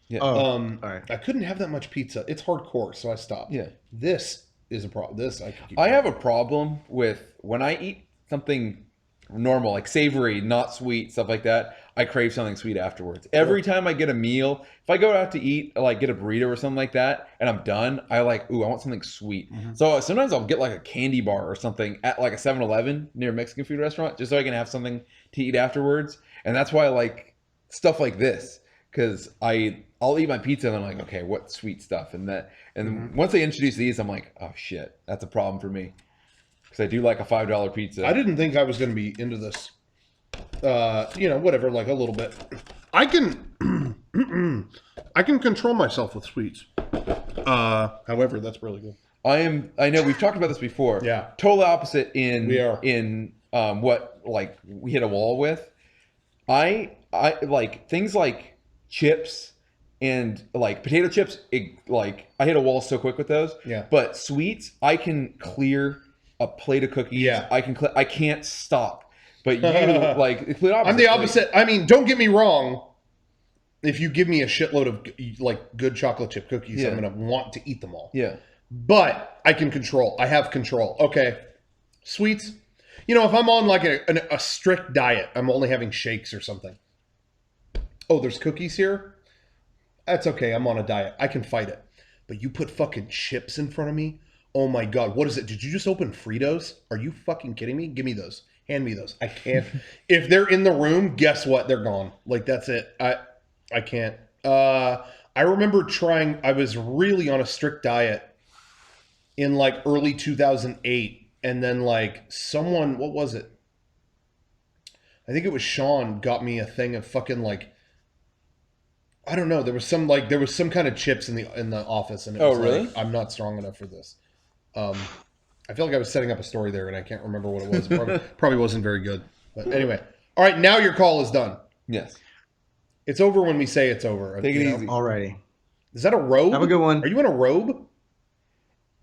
Yeah. Oh, all right. I couldn't have that much pizza. It's hardcore, so I stopped. Yeah. This is a problem. This I could keep I going. have a problem with when I eat something normal, like savory, not sweet, stuff like that. I crave something sweet afterwards. Every time I get a meal, if I go out to eat, like get a burrito or something like that, and I'm done, I like, ooh, I want something sweet. So sometimes I'll get like a candy bar or something at like a 7-Eleven near a Mexican food restaurant, just so I can have something to eat afterwards. And that's why I like stuff like this, because I'll eat my pizza and I'm like, okay, what sweet stuff? And once they introduce these, I'm like, oh shit, that's a problem for me. Because I do like a $5 pizza. I didn't think I was going to be into this. Whatever, like a little bit. I can I can control myself with sweets. However, that's really good. I know we've talked about this before. Yeah. Total opposite in We are. in what like we hit a wall with. I like things like chips and like potato chips. Like I hit a wall so quick with those. Yeah. But sweets, I can clear a plate of cookies. Yeah. I can't stop. But you like the complete opposite. I'm the opposite. I mean, don't get me wrong. If you give me a shitload of like good chocolate chip cookies, I'm going to want to eat them all. Yeah. But I can control. I have control. Okay. Sweets. If I'm on like a strict diet, I'm only having shakes or something. Oh, there's cookies here? That's okay. I'm on a diet. I can fight it. But you put fucking chips in front of me? Oh my God. What is it? Did you just open Fritos? Are you fucking kidding me? Give me those. Hand me those. I can't. If they're in the room, guess what? They're gone. Like, that's it. I can't. I remember trying, I was really on a strict diet in like early 2008. And then like someone, what was it? I think it was Sean got me a thing of fucking like, I don't know. There was some kind of chips in the office, and it was really? like, I'm not strong enough for this. I feel like I was setting up a story there, and I can't remember what it was. Probably wasn't very good. But anyway, all right. Now your call is done. Yes. It's over when we say it's over. Take it easy. Alrighty. Is that a robe? Have a good one. Are you in a robe?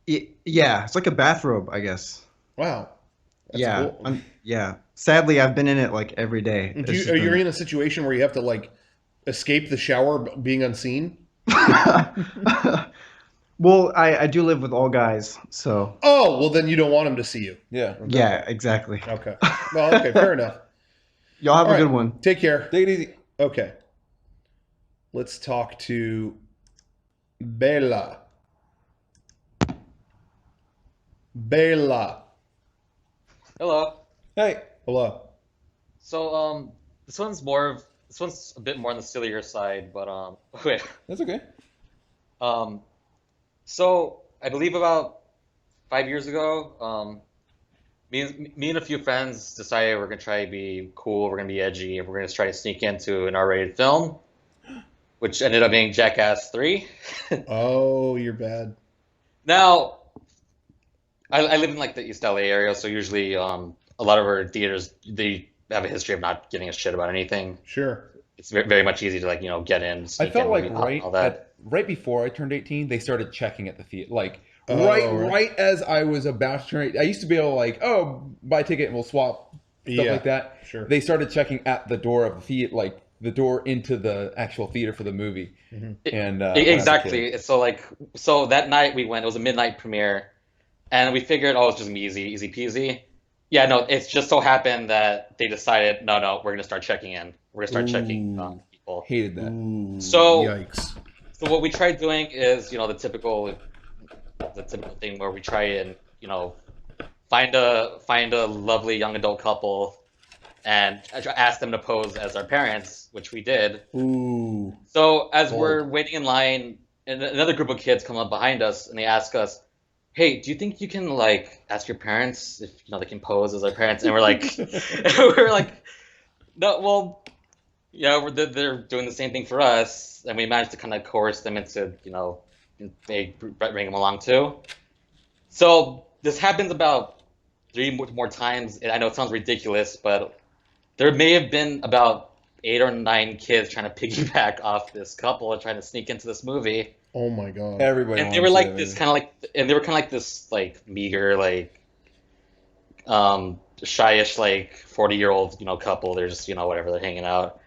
Yeah, it's like a bathrobe, I guess. Wow. That's Yeah, cool. yeah. Sadly, I've been in it like every day. Are you in a situation where you have to like escape the shower being unseen? Well, I do live with all guys, so Oh, well then you don't want them to see you. Yeah. yeah, exactly. Okay. Well, okay, fair enough. Y'all have All a right. good one. Take care. Take it easy. Okay. Let's talk to Bella. Bella. Hello. Hey. Hello. So this one's a bit more on the sillier side, but wait. That's okay. So I believe about 5 years ago, me and a few friends decided we're gonna try to be cool, we're gonna be edgy, and we're gonna try to sneak into an R-rated film, which ended up being Jackass 3. Oh, you're bad. Now, I live in like the East LA area, so usually a lot of our theaters, they have a history of not giving a shit about anything. Sure. It's very much easy to get in. I Sneak felt in, like all that. right before I turned 18, they started checking at the theater. Like Oh, right right. as I was about to turn 18, I used to be able to like, oh, buy a ticket and we'll swap stuff Yeah, like that. sure. They started checking at the door of the theater, like the door into the actual theater for the movie. Mm-hmm. And when I was a kid. Exactly. So that night we went. It was a midnight premiere, and we figured, oh, it's just gonna be easy peasy. Yeah, no, it's just so happened that they decided, no, we're gonna start checking in. We're gonna start checking Ooh. people. Hated that. Ooh, So- yikes. So what we tried doing is, the typical thing where we try and, find a lovely young adult couple and ask them to pose as our parents, which we did. Ooh. So as Bold. we're waiting in line, and another group of kids come up behind us and they ask us, "Hey, do you think you can like ask your parents if they can pose as our parents?" And we're like, we're like, no, well, yeah, they're doing the same thing for us, and we managed to kind of coerce them into they bring them along too. So this happens about 3 more times. I know it sounds ridiculous, but there may have been about 8 or 9 kids trying to piggyback off this couple and trying to sneak into this movie. Oh my god. Everybody. And they were like this kind of like, and they were kind of like this like meager like, shyish like 40-year-old couple. They're just whatever, they're hanging out.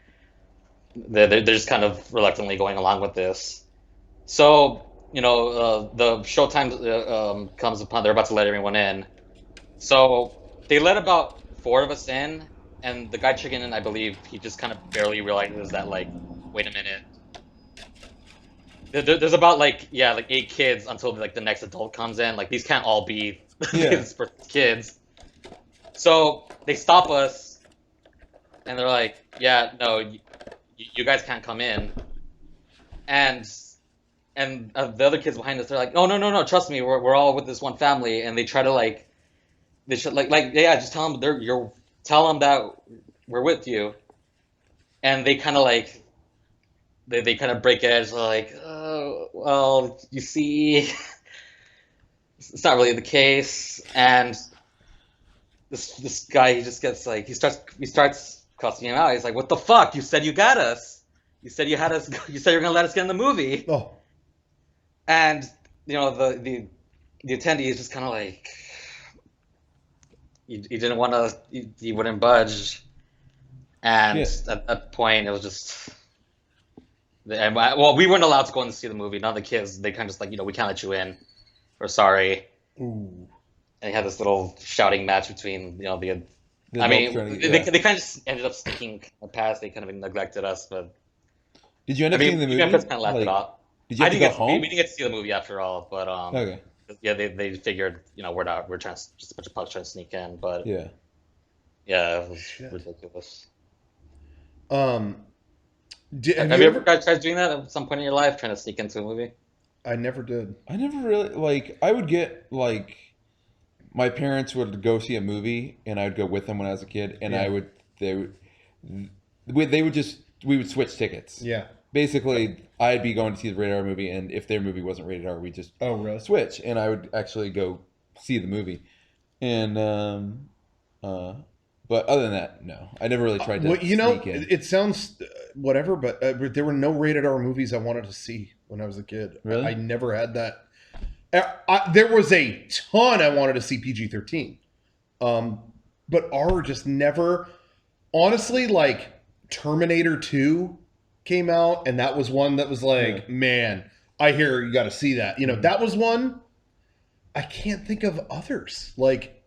They're just kind of reluctantly going along with this. So the showtime comes upon. They're about to let everyone in. So they let about 4 of us in, and the guy checking in, I believe, he just kind of barely realizes that, like, wait a minute. There's about like 8 kids until like the next adult comes in. Like these can't all be this person's kids. So they stop us, and they're like, "Yeah, no, you guys can't come in." And the other kids behind us, they're like, "No, trust me, we're all with this one family." And they try to like, they should just tell them tell them that we're with you. And they kind of like. They kind of break edge, like, oh, well, you see, it's not really the case. And this guy, he just gets like, he starts cussing him out. He's like, "What the fuck? You said you got us. You said you had us. You said you're gonna let us get in the movie." Oh. And the attendee is just kind of like, he didn't want to, he wouldn't budge. And at that point, it was just. And well, we weren't allowed to go in to see the movie. None of the kids, they kind of just like, we can't let you in. We're sorry. Ooh. And they had this little shouting match between, they kind of just ended up sneaking past. They kind of neglected us, but. Did you end up seeing the movie? My parents kind of laughed it off. Did you have to go home? We didn't get to see the movie after all, but okay. Yeah, they figured, we're trying to, just a bunch of punks trying to sneak in, but yeah, it was ridiculous. Have you ever guys tried doing that at some point in your life, trying to sneak into a movie? I never did. I never really I would get like my parents would go see a movie and I would go with them when I was a kid, and we would switch tickets. Yeah. Basically, I'd be going to see the rated R movie, and if their movie wasn't rated R, we just switch, and I would actually go see the movie, and but other than that, no, I never really tried to. Sneak in. It sounds whatever, but there were no rated R movies I wanted to see when I was a kid. Really? I never had that. There was a ton I wanted to see PG-13, but R just never. Honestly, like Terminator 2 came out, and that was one that was like, man, I hear you got to see that. That was one. I can't think of others. Like.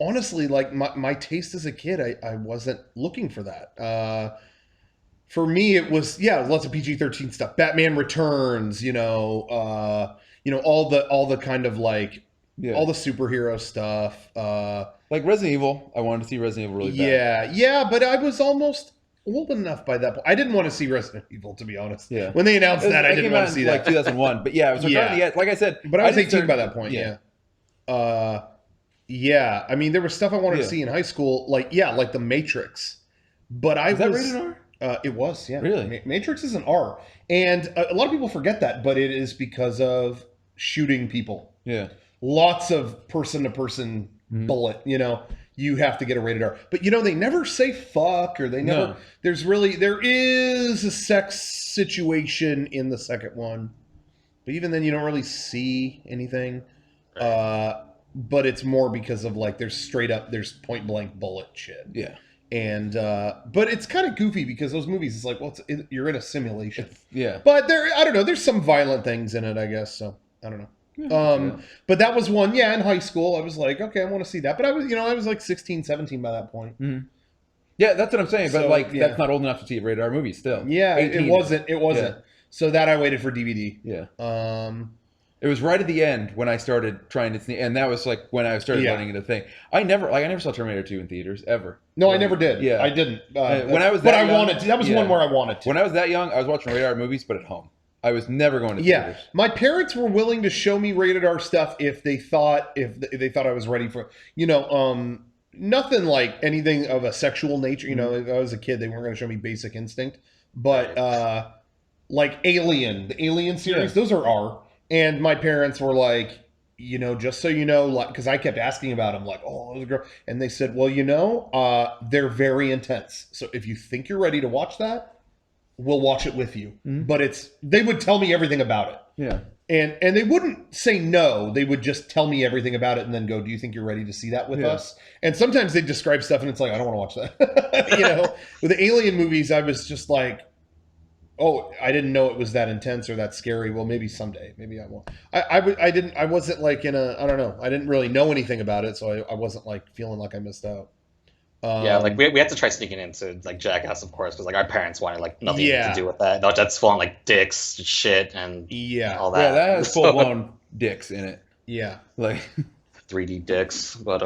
Honestly, like my taste as a kid, I wasn't looking for that. For me, it was lots of PG-13 stuff. Batman Returns, all the kind of like all the superhero stuff. Like Resident Evil, I wanted to see Resident Evil really bad. Yeah, but I was almost old enough by that point. I didn't want to see Resident Evil, to be honest. Yeah. When they announced that, I didn't want to see that. Like 2001, but yeah, it was like I said, but I was 18 by that point. Yeah. Yeah, I mean, there was stuff I wanted to see in high school, like The Matrix. But Is that rated R? It was, yeah. Really? Matrix is an R. And a lot of people forget that, but it is because of shooting people. Yeah. Lots of person-to-person bullet, you have to get a rated R. But, they never say fuck, or they never... No. There is a sex situation in the second one. But even then, you don't really see anything. Right. But it's more because of like there's point blank bullet shit. Yeah. And but it's kind of goofy because those movies, it's like, well, you're in a simulation. Yeah. But I don't know. There's some violent things in it, I guess. So I don't know. But that was one. Yeah, in high school, I was like, okay, I want to see that. But I was like 16, 17 by that point. Mm-hmm. Yeah, that's what I'm saying. But that's not old enough to see a rated R movie still. Yeah, 18. It wasn't. Yeah. So that I waited for DVD. Yeah. Um, It was right at the end when I started trying to sneak, and that was like when I started Yeah. learning it a thing. I never saw Terminator 2 in theaters ever. no, I Like, never did. Yeah. I didn't. When I was but that I young, wanted to. That was yeah. one where I wanted to. When I was that young, I was watching rated R movies, but at home. I was never going to Yeah, theaters. my parents were willing to show me rated R stuff if they thought I was ready for, nothing like anything of a sexual nature. If I was a kid, they weren't going to show me Basic Instinct, but like Alien, the Alien series, those are R. And my parents were like, just so you know, like, because I kept asking about them, like, oh, those girl, and they said, well, they're very intense. So if you think you're ready to watch that, we'll watch it with you. Mhm. But they would tell me everything about it. Yeah. And they wouldn't say no. They would just tell me everything about it and then go, do you think you're ready to see that with us? And sometimes they'd describe stuff and it's like, I don't want to watch that. With the Alien movies, I was just like, oh, I didn't know it was that intense or that scary. Well, maybe someday. Maybe I won't. I wasn't like I don't know. I didn't really know anything about it. So I wasn't like feeling like I missed out. Yeah, like we had to try sneaking into like Jackass, of course, because like our parents wanted like nothing to do with that. No, that's full on like dicks, shit, and all that. Yeah, that has full blown dicks in it. Yeah, like 3D dicks. But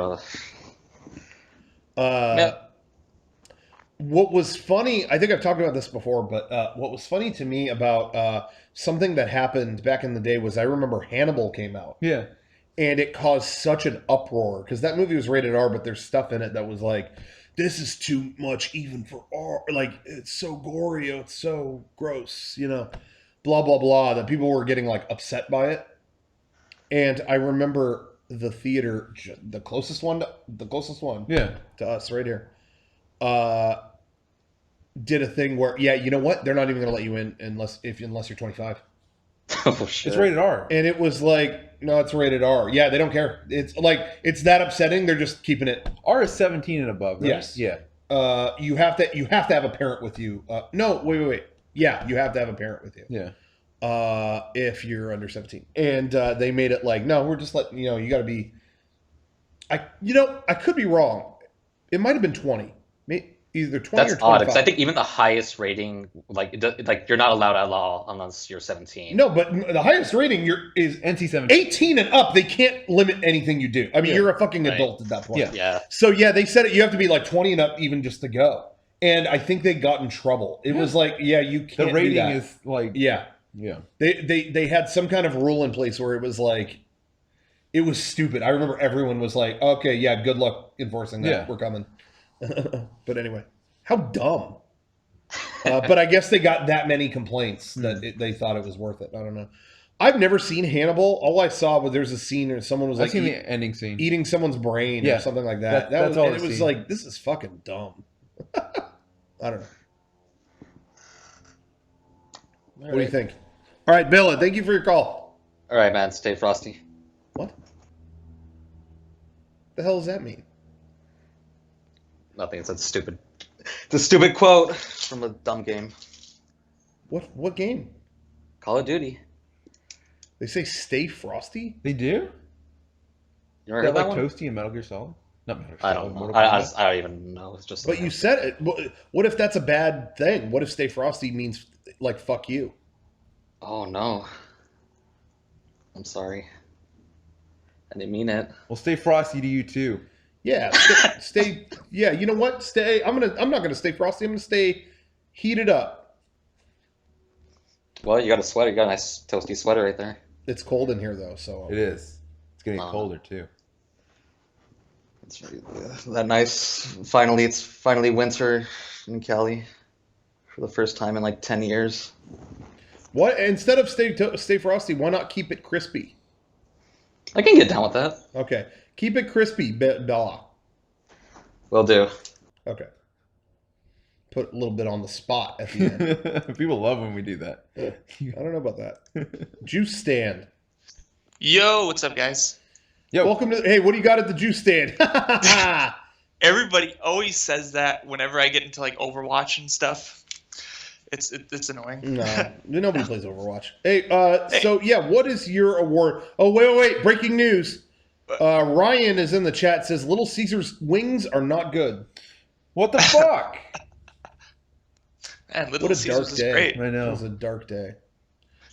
what was funny, I think I've talked about this before, but what was funny to me about something that happened back in the day was I remember Hannibal came out. Yeah. And it caused such an uproar because that movie was rated R, but there's stuff in it that was like, this is too much even for R. Like, it's so gory, it's so gross, blah, blah, blah, that people were getting like upset by it. And I remember the theater, the closest one to us right here, did a thing where, you know what? They're not even going to let you in unless you're 25. Oh shit! It's rated R. And it was like, no, it's rated R. Yeah, they don't care. It's like, it's that upsetting. They're just keeping it. R is 17 and above, right? Yes. Yeah. You have to have a parent with you. No, wait. Yeah, you have to have a parent with you. Yeah. If you're under 17. And they made it like, no, we're just letting, you got to be. I could be wrong. It might have been 20. Either 20 That's or 25. odd because I think even the highest rating, like you're not allowed at all unless you're 17. No, but the highest rating is NC-17. 18 and up. They can't limit anything you do. I mean, you're a fucking adult at that point. Yeah. So they said you have to be like 20 and up even just to go. And I think they got in trouble. It was like, you can't. The rating do that. is like. Yeah. They had some kind of rule in place where it was like, it was stupid. I remember everyone was like, okay, yeah, good luck enforcing that. Yeah. We're coming. But anyway, how dumb. But I guess they got that many complaints that they thought it was worth it. I don't know. I've never seen Hannibal. All I saw was there's a scene where someone was I've like seen the ending scene. eating someone's brain or something like that. That's all it was like, this is fucking dumb. I don't know. What do you think? All right, Bill, thank you for your call. All right, man. Stay frosty. What? The hell does that mean? Nothing. It's a stupid. It's a stupid quote from a dumb game. What game? Call of Duty. They say stay frosty? They do? You ever Is heard that that like one? Toasty and Metal Gear Solid? Not Metal Gear I Solid. don't know. Mortal I Kombat? don't even know. It's just. But you said it. What if that's a bad thing? What if stay frosty means like fuck you? Oh no. I'm sorry. I didn't mean it. Well, stay frosty to you too. Yeah, stay. Yeah, you know what? Stay. I'm not gonna stay frosty. I'm gonna stay heated up. Well, you got a sweater. You got a nice toasty sweater right there. It's cold in here though, so It is. It's getting colder too. It's really, that nice. Finally, it's finally winter in Cali for the first time in like 10 years. What instead of stay frosty? Why not keep it crispy? I can get down with that. Okay, keep it crispy, Bella. Will do. Okay. Put a little bit on the spot at the end. People love when we do that. I don't know about that. Juice stand. Yo, what's up, guys? Yo. Welcome to. Hey, what do you got at the juice stand? Everybody always says that whenever I get into like Overwatch and stuff. It's annoying. No, nobody plays Overwatch. Hey, so yeah, what is your award? Oh, wait! Breaking news. Ryan is in the chat. Says Little Caesar's wings are not good. What the fuck? Man, Little What a Caesars dark is day. great. I It know. was a dark day.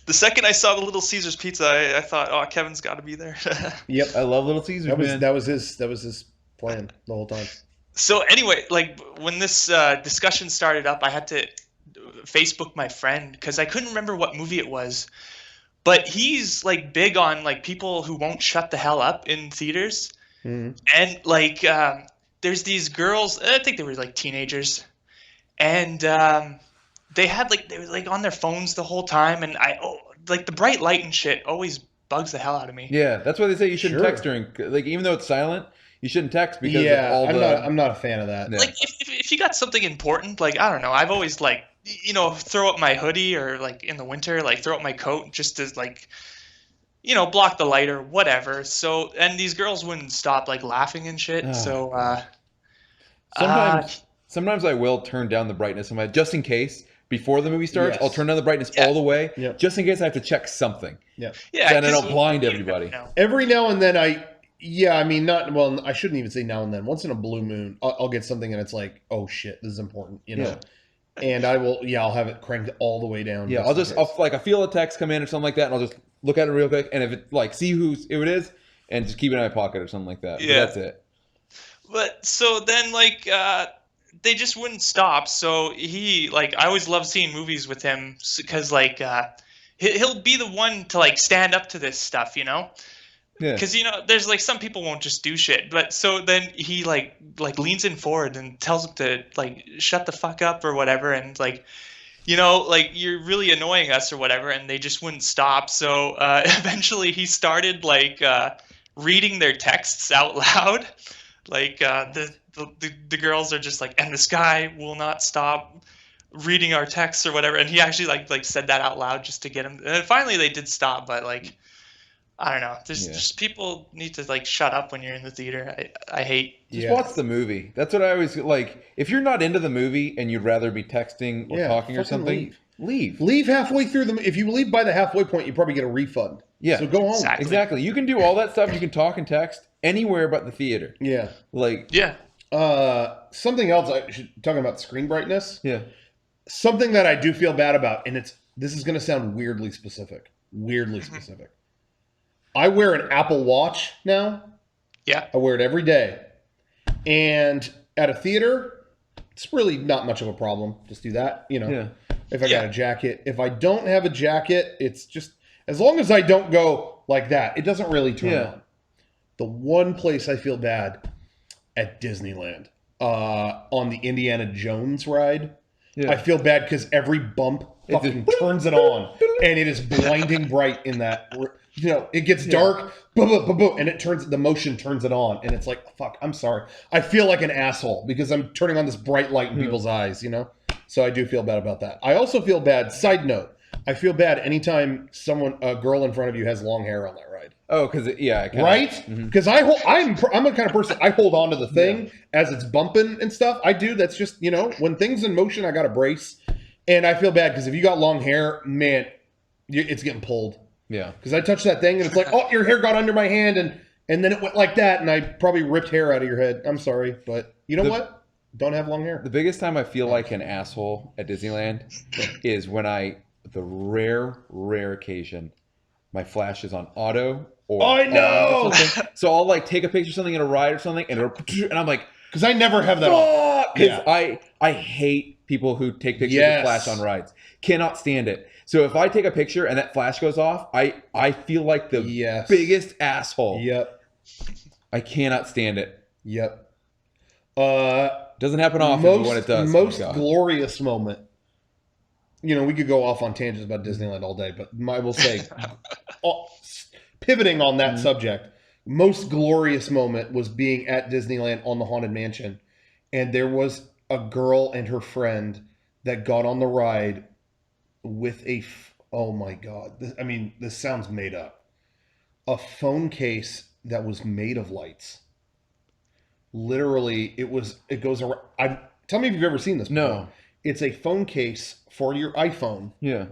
The second I saw the Little Caesars pizza, I thought, oh, Kevin's got to be there. Yep. I love Little Caesars, man. That was his plan the whole time. So anyway, like when this discussion started up, I had to Facebook my friend because I couldn't remember what movie it was. But he's like big on like people who won't shut the hell up in theaters. Mhm. And like there's these girls, I think they were like teenagers, and they were like on their phones the whole time, and like the bright light and shit always bugs the hell out of me. Yeah, that's why they say you shouldn't Sure. text during, like, even though it's silent, you shouldn't text because of all I'm not a fan of that. Yeah. Like if you got something important, like I don't know, I've always like throw up my hoodie, or like in the winter like throw up my coat just to like block the light or whatever. So, and these girls wouldn't stop like laughing and shit. Oh, So sometimes I will turn down the brightness of my, just in case before the movie starts. Yes. I'll turn down the brightness Yeah. all the way, Yep. just in case I have to check something. yeah, Then I 'cause don't blind you everybody. never know. Every now and then I mean, I shouldn't even say now and then. Once in a blue moon, I'll get something and it's like, oh shit, this is important, Yeah. And I'll have it cranked all the way down. Yeah, in case. I feel a text come in or something like that, and I'll just look at it real quick, and if it, like, see who it is, and just keep it in my pocket or something like that. But Yeah. that's it. But so then like they just wouldn't stop. So he like I always love seeing movies with him because like he'll be the one to like stand up to this stuff, Yeah. Because there's like some people won't just do shit, but so then he like leans in forward and tells them to like shut the fuck up or whatever, and like like you're really annoying us or whatever, and they just wouldn't stop. So eventually he started like reading their texts out loud, like the girls are just like, and this guy will not stop reading our texts or whatever, and he actually like said that out loud just to get him. And finally they did stop, but like. I don't know. There's just people need to like shut up when you're in the theater. I hate. Just watch the movie. That's what I always like. If you're not into the movie and you'd rather be texting or talking or fucking something, leave. Leave halfway through if you leave by the halfway point, you probably get a refund. Yeah. So go home. Exactly. You can do all that stuff. You can talk and text anywhere but the theater. Yeah. Like. Yeah. Something else talking about screen brightness. Yeah. Something that I do feel bad about, and this is going to sound weirdly specific. Specific. I wear an Apple Watch now. Yeah. I wear it every day. And at a theater, it's really not much of a problem. Just do that, Yeah. If I got a jacket. If I don't have a jacket, it's just, as long as I don't go like that, it doesn't really turn on. The one place I feel bad at Disneyland, on the Indiana Jones ride, I feel bad because every bump fucking turns it on. And it is blinding bright in that... it gets dark, boom, boom, boom, boom, and the motion turns it on, and it's like, fuck, I'm sorry. I feel like an asshole because I'm turning on this bright light in people's eyes, So I do feel bad about that. I also feel bad, side note, I feel bad anytime a girl in front of you has long hair on that ride. Oh, because right? Because I'm the kind of person, I hold on to the thing as it's bumping and stuff. I do. That's just, when things in motion, I got to brace. And I feel bad because if you got long hair, man, it's getting pulled. Yeah. Because I touched that thing and it's like, oh, your hair got under my hand and then it went like that and I probably ripped hair out of your head. I'm sorry, but you know what? Don't have long hair. The biggest time I feel like an asshole at Disneyland is when the rare occasion, my flash is on auto or I know. So I'll like take a picture of something in a ride or something and I'm like, because I never have that on. Because I hate people who take pictures of flash on rides. Cannot stand it. So if I take a picture and that flash goes off, I feel like the biggest asshole. Yep. I cannot stand it. Yep. Doesn't happen often, but when it does. Most glorious moment. We could go off on tangents about Disneyland all day, but I will say, pivoting on that subject, most glorious moment was being at Disneyland on the Haunted Mansion, and there was a girl and her friend that got on the ride with oh my God. This sounds made up. A phone case that was made of lights. Literally, it goes around. Tell me if you've ever seen this before. No. It's a phone case for your iPhone. Yeah.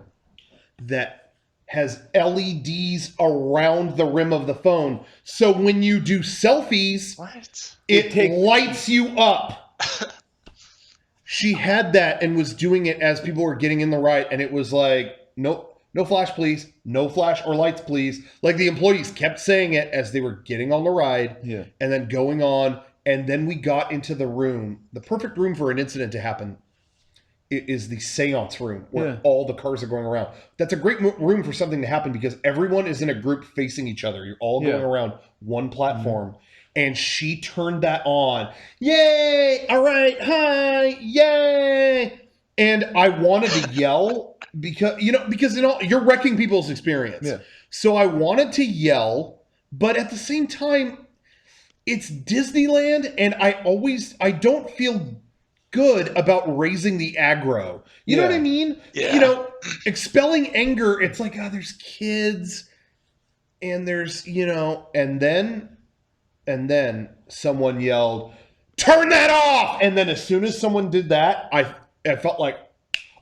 That has LEDs around the rim of the phone. So when you do selfies, it lights you up. She had that and was doing it as people were getting in the ride, and it was like, nope. No flash, please. No flash or lights, please. Like the employees kept saying it as they were getting on the ride Yeah. and then going on. And then we got into the room, the perfect room for an incident to happen. It is the seance room where all the cars are going around. That's a great room for something to happen because everyone is in a group facing each other. You're all going around one platform. And she turned that on. Yay! All right, hi, yay! And I wanted to yell because you're wrecking people's experience. Yeah. So I wanted to yell, but at the same time, it's Disneyland, and I don't feel good about raising the aggro. You know what I mean? Yeah. Expelling anger, it's like, there's kids and there's, and then someone yelled, "Turn that off!" And then as soon as someone did that, I felt like,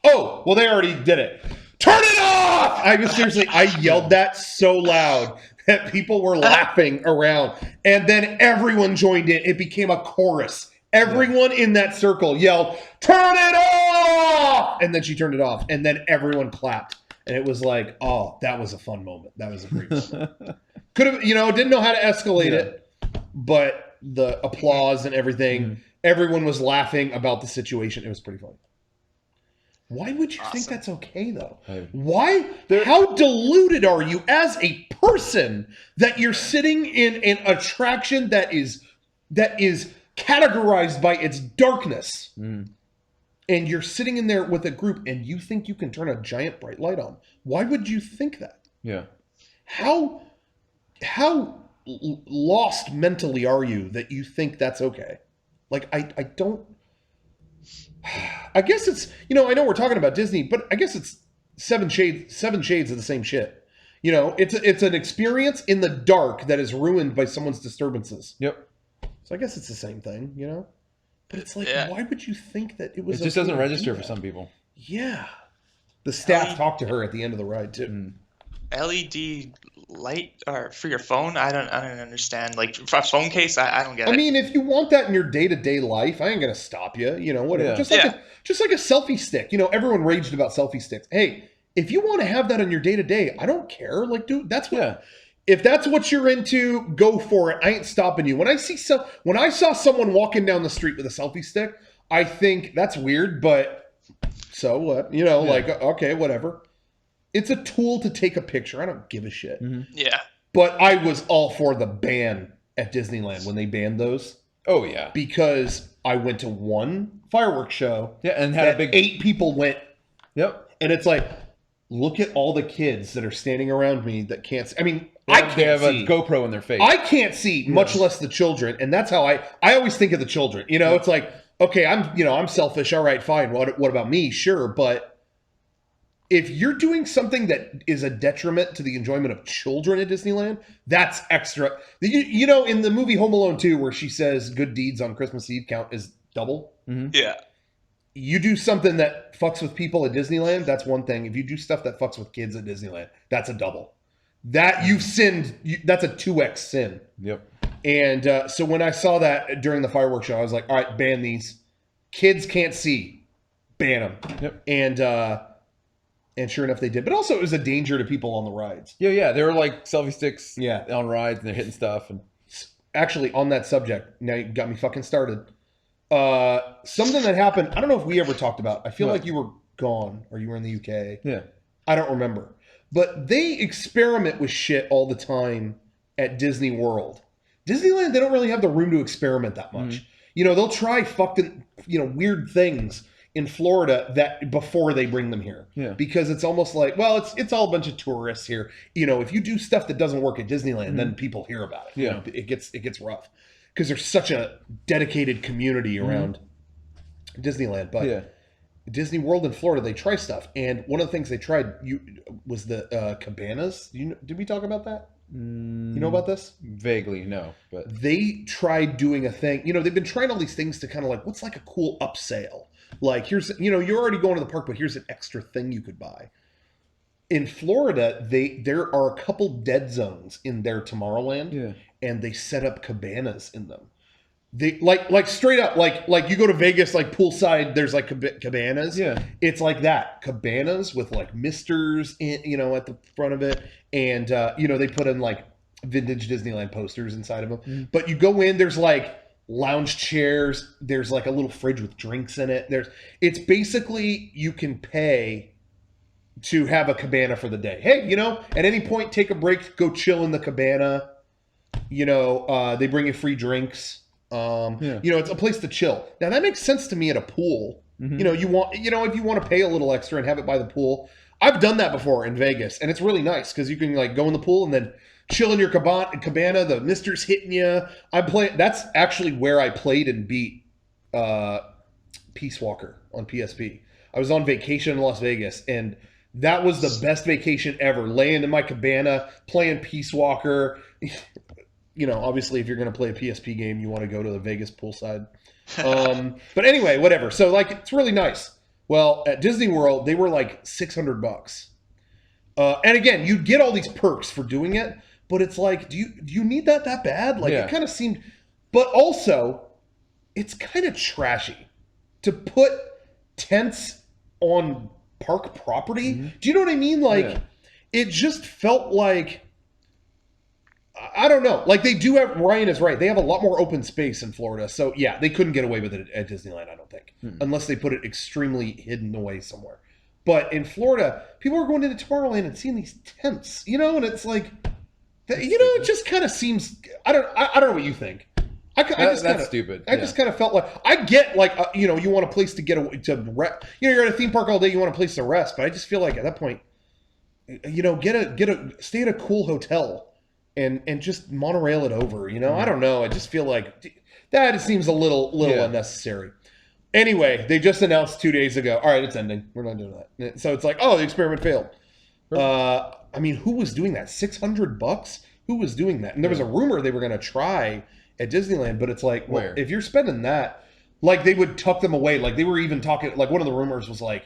oh, well, they already did it. Turn it off! I yelled that so loud that people were laughing around. And then everyone joined in. It became a chorus. Everyone in that circle yelled, "Turn it off!" And then she turned it off. And then everyone clapped. And it was like, oh, that was a fun moment. That was a great moment. Could have, didn't know how to escalate it, but the applause and everything, everyone was laughing about the situation. It was pretty fun. Why would you think that's okay, though? Why? How deluded are you as a person that you're sitting in an attraction that is categorized by its darkness, and you're sitting in there with a group, and you think you can turn a giant bright light on? Why would you think that? Yeah. How lost mentally are you that you think that's okay? Like, I don't. I guess it's, I know we're talking about Disney, but I guess it's seven shades of the same shit. It's an experience in the dark that is ruined by someone's disturbances. Yep. So I guess it's the same thing, But it's like, why would you think that it was? It just okay doesn't to register do for that? some people. Yeah. The staff talked to her at the end of the ride too. LED light or for your phone? I don't understand. Like for a phone case, I don't get it. I mean, if you want that in your day-to-day life, I ain't gonna stop you. Whatever. Yeah. Just like a selfie stick. Everyone raged about selfie sticks. Hey, if you want to have that on your day-to-day, I don't care. Like, dude, that's what. If that's what you're into, go for it. I ain't stopping you. When I saw someone walking down the street with a selfie stick, I think that's weird, but so what? Like, okay, whatever. It's a tool to take a picture. I don't give a shit. Yeah. But I was all for the ban at Disneyland when they banned those. Oh, yeah. Because I went to one fireworks show. Yeah, and had a big... 8 people went. Yep. And it's like, look at all the kids that are standing around me that can't see. I mean, I can't see. They have see. a GoPro in their face. I can't see, much less the children. And that's how I always think of the children. It's like, okay, I'm selfish. All right, fine. What about me? Sure. But if you're doing something that is a detriment to the enjoyment of children at Disneyland, that's extra. In the movie Home Alone 2, where she says good deeds on Christmas Eve count as double. Yeah. You do something that fucks with people at Disneyland, that's one thing. If you do stuff that fucks with kids at Disneyland, that's a double. That you've sinned. That's a 2x sin. Yep. And so when I saw that during the fireworks show, I was like, all right, ban these. Kids can't see. Ban them. Yep. And sure enough, they did. But also, it was a danger to people on the rides. Yeah. They were like selfie sticks on rides, and they're hitting stuff. And actually, on that subject, now you got me fucking started. Something that happened, I don't know if we ever talked about. I feel like you were gone, or you were in the UK. Yeah. I don't remember. But they experiment with shit all the time at Disney World. Disneyland, they don't really have the room to experiment that much. They'll try fucking, weird things in Florida that before they bring them here. Yeah. Because it's almost like, well, it's all a bunch of tourists here. If you do stuff that doesn't work at Disneyland, then people hear about it. Yeah. It gets rough. Because there's such a dedicated community around Disneyland. But Disney World in Florida, they try stuff. And one of the things they tried was the cabanas. Did we talk about that? You know about this? Vaguely, no. But they tried doing a thing. They've been trying all these things to kind of like, what's like a cool upsell? Like, here's, you're already going to the park, but here's an extra thing you could buy. In Florida, there are a couple dead zones in their Tomorrowland, and they set up cabanas in them. they like straight up like you go to Vegas, like poolside, there's like cabanas. Yeah. It's like that, cabanas with like misters in, at the front of it, and they put in like vintage Disneyland posters inside of them. Mm. But you go in, there's like lounge chairs, there's like a little fridge with drinks in it. It's basically you can pay to have a cabana for the day. Hey, at any point, take a break, go chill in the cabana. They bring you free drinks. It's a place to chill. Now that makes sense to me at a pool. Mhm. If you want to pay a little extra and have it by the pool. I've done that before in Vegas, and it's really nice because you can like go in the pool and then chill in your cabana. The mister's hitting you. That's actually where I played and beat Peace Walker on PSP. I was on vacation in Las Vegas, and that was the best vacation ever. Laying in my cabana, playing Peace Walker. Obviously, if you're going to play a PSP game, you want to go to the Vegas poolside. But anyway, whatever. So, like, it's really nice. Well, at Disney World, they were like $600. And again, you get all these perks for doing it, but it's like, do you need that bad? Like, Yeah. It kind of seemed. But also, it's kind of trashy to put tents on park property. Mm-hmm. Do you know what I mean? Like, Yeah. It just felt like. I don't know. Like they do have, Ryan is right. They have a lot more open space in Florida. So yeah, they couldn't get away with it at Disneyland, I don't think. Unless they put it extremely hidden away somewhere. But in Florida, people are going into Tomorrowland and seeing these tents, and it's like, it just kind of seems, I don't know what you think. That's stupid. I just kind of felt like, I get like, you want a place to get away, to rest. You're at a theme park all day, you want a place to rest. But I just feel like at that point, stay at a cool hotel. And just monorail it over, I don't know. I just feel like that seems a little unnecessary. Anyway, they just announced 2 days ago. All right, it's ending. We're not doing that. So it's like, oh, the experiment failed. Who was doing that? $600? Who was doing that? And there was a rumor they were going to try at Disneyland, but it's like, well, if you're spending that, like they would tuck them away. Like they were even talking. Like one of the rumors was like,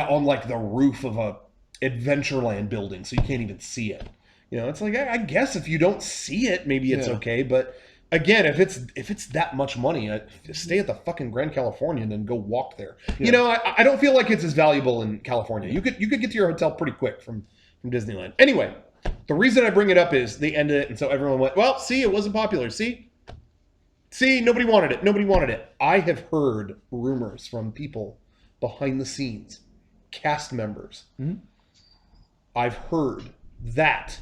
on like the roof of a Adventureland building, so you can't even see it. It's like, I guess if you don't see it, maybe it's okay. But again, if it's that much money, stay at the fucking Grand Californian and go walk there. Yeah. I don't feel like it's as valuable in California. You could get to your hotel pretty quick from Disneyland. Anyway, the reason I bring it up is they ended it, and so everyone went, well, see, it wasn't popular. See, nobody wanted it. I have heard rumors from people behind the scenes, cast members. Mm-hmm. I've heard that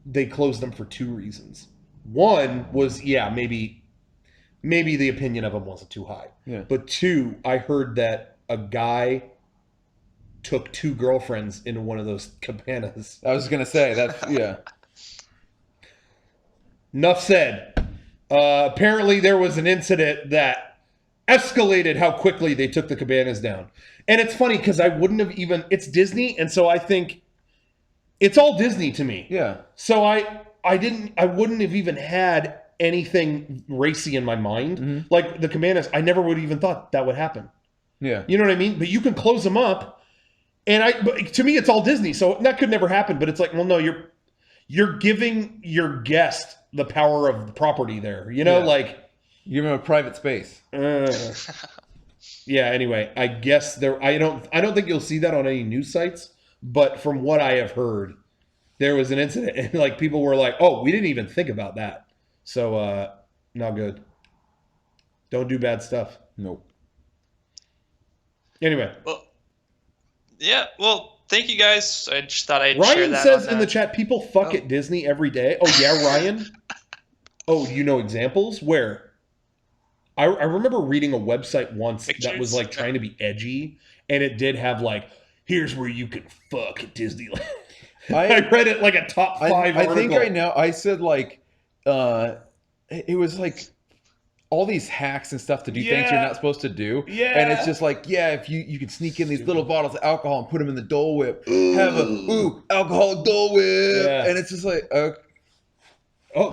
they closed them for two reasons. One was, maybe the opinion of them wasn't too high. Yeah. But two, I heard that a guy took two girlfriends into one of those cabanas. I was gonna say that. Yeah. Enough said. Apparently, there was an incident that escalated how quickly they took the cabanas down. And it's funny because I wouldn't have even. It's Disney, and so I think. It's all Disney to me. Yeah. So I wouldn't have even had anything racy in my mind. Mm-hmm. Like the cabanas, I never would have even thought that would happen. Yeah. You know what I mean? But you can close them up. But to me, it's all Disney. So that could never happen. But it's like, well, no, you're giving your guest the power of the property there. Like. You give them a private space. Yeah, anyway, I guess I don't think you'll see that on any news sites. But from what I have heard, there was an incident, and like people were like, "Oh, we didn't even think about that." So, not good. Don't do bad stuff. Nope. Anyway, well, thank you guys. I just thought I'd share Ryan that. says on in the chat, "People fuck at Disney every day." Oh yeah, Ryan. Oh, you know examples where? I remember reading a website once that was like trying to be edgy, and it did have like. Here's where you can fuck at Disneyland. I read it like a top 5 article. I think right now I said like, it was like all these hacks and stuff to do things you're not supposed to do. Yeah. And it's just like, if you can sneak in these little bottles of alcohol and put them in the Dole Whip, have a alcoholic Dole Whip, and it's just like, oh,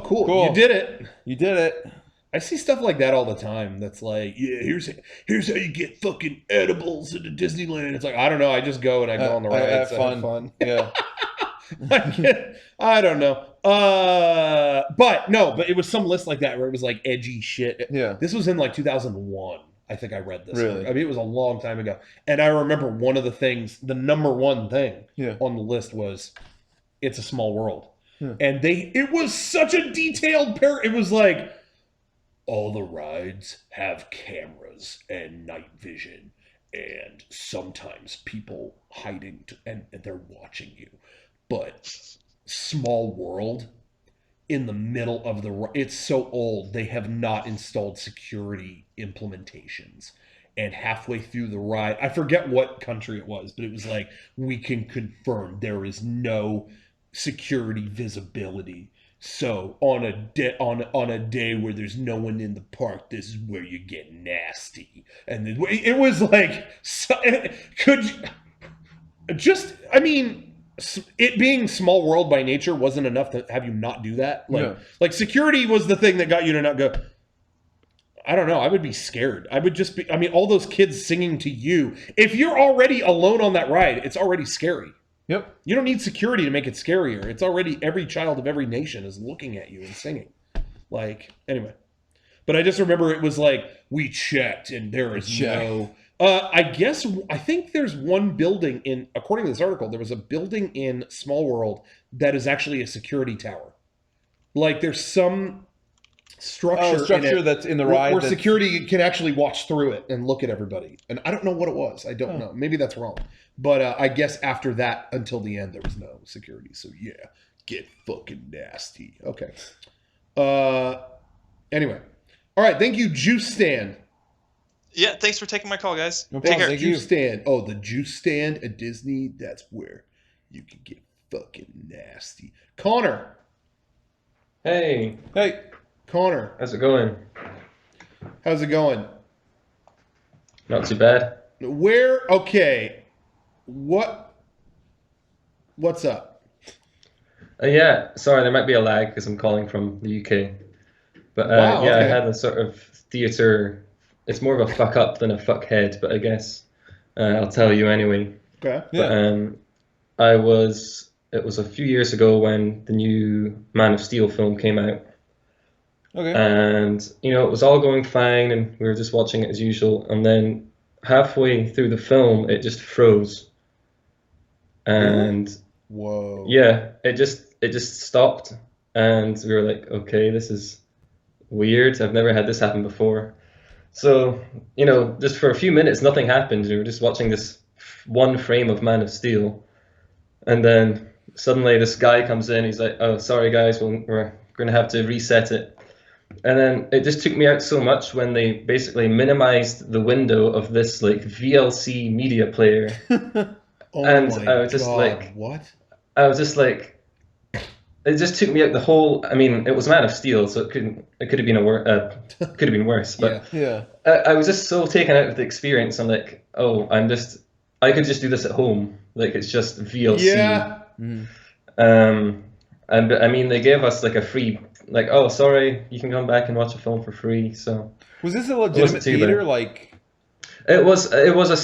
cool. You did it. You did it. I see stuff like that all the time. That's like, here's how you get fucking edibles into Disneyland. It's like, I don't know. I just go and I go on the rides. Have fun. Yeah. I don't know. But it was some list like that where it was like edgy shit. Yeah. This was in like 2001. I think I read this. Really? I mean, it was a long time ago. And I remember one of the things, the number one thing Yeah. on the list was It's a Small World. Yeah. And it was such a detailed it was like, all the rides have cameras and night vision, and sometimes people hiding and they're watching you. But Small World, in the middle of it's so old, they have not installed security implementations. And halfway through the ride, I forget what country it was, but it was like, we can confirm there is no security visibility. So on a day where there's no one in the park, this is where you get nasty. And it was like, I mean, it being Small World by nature wasn't enough to have you not do that. Like security was the thing that got you to not go. I don't know. I would be scared. I would just be. I mean, all those kids singing to you. If you're already alone on that ride, it's already scary. Yep. You don't need security to make it scarier. It's already every child of every nation is looking at you and singing. Like, anyway. But I just remember it was like, we checked and there is no... I think there's one building according to this article, there was a building in Small World that is actually a security tower. Like, there's some structure that's in the ride where security can actually watch through it and look at everybody. And I don't know what it was. I don't know. Maybe that's wrong. But I guess after that, until the end, there was no security. So yeah, get fucking nasty. Okay. Anyway. All right. Thank you, Juice Stand. Yeah, thanks for taking my call, guys. No Take problem. care. Thank you. Juice Stand. Oh, the Juice Stand at Disney. That's where you can get fucking nasty. Connor. Hey, Connor. how's it going? How's it going? Not too bad. Okay. What's up? Yeah, sorry, there might be a lag because I'm calling from the UK. But Wow, yeah, okay. I had a sort of theatre. It's more of a fuck up than a fuck head, but I guess I'll tell you anyway. Okay. But it was a few years ago when the new Man of Steel film came out. Okay. And, it was all going fine and we were just watching it as usual. And then halfway through the film, it just froze. And Whoa. yeah, it just stopped. And we were like, okay, this is weird. I've never had this happen before. So, just for a few minutes, nothing happened. We were just watching this one frame of Man of Steel. And then suddenly this guy comes in. He's like, oh, sorry, guys, we're going to have to reset it. And then it just took me out so much when they basically minimized the window of this like VLC media player. Oh And my I was just God, like- what? I was just like, it just took me out the whole. I mean, it was Man of Steel, so it could have been could have been worse. But Yeah. I was just so taken out of the experience. I'm like, oh, I could just do this at home. Like it's just VLC. Yeah. Mhm. And I mean, they gave us like a free, like, oh, sorry, you can come back and watch a film for free. So Was this a wasn't legitimate too theater? bad. Like, it was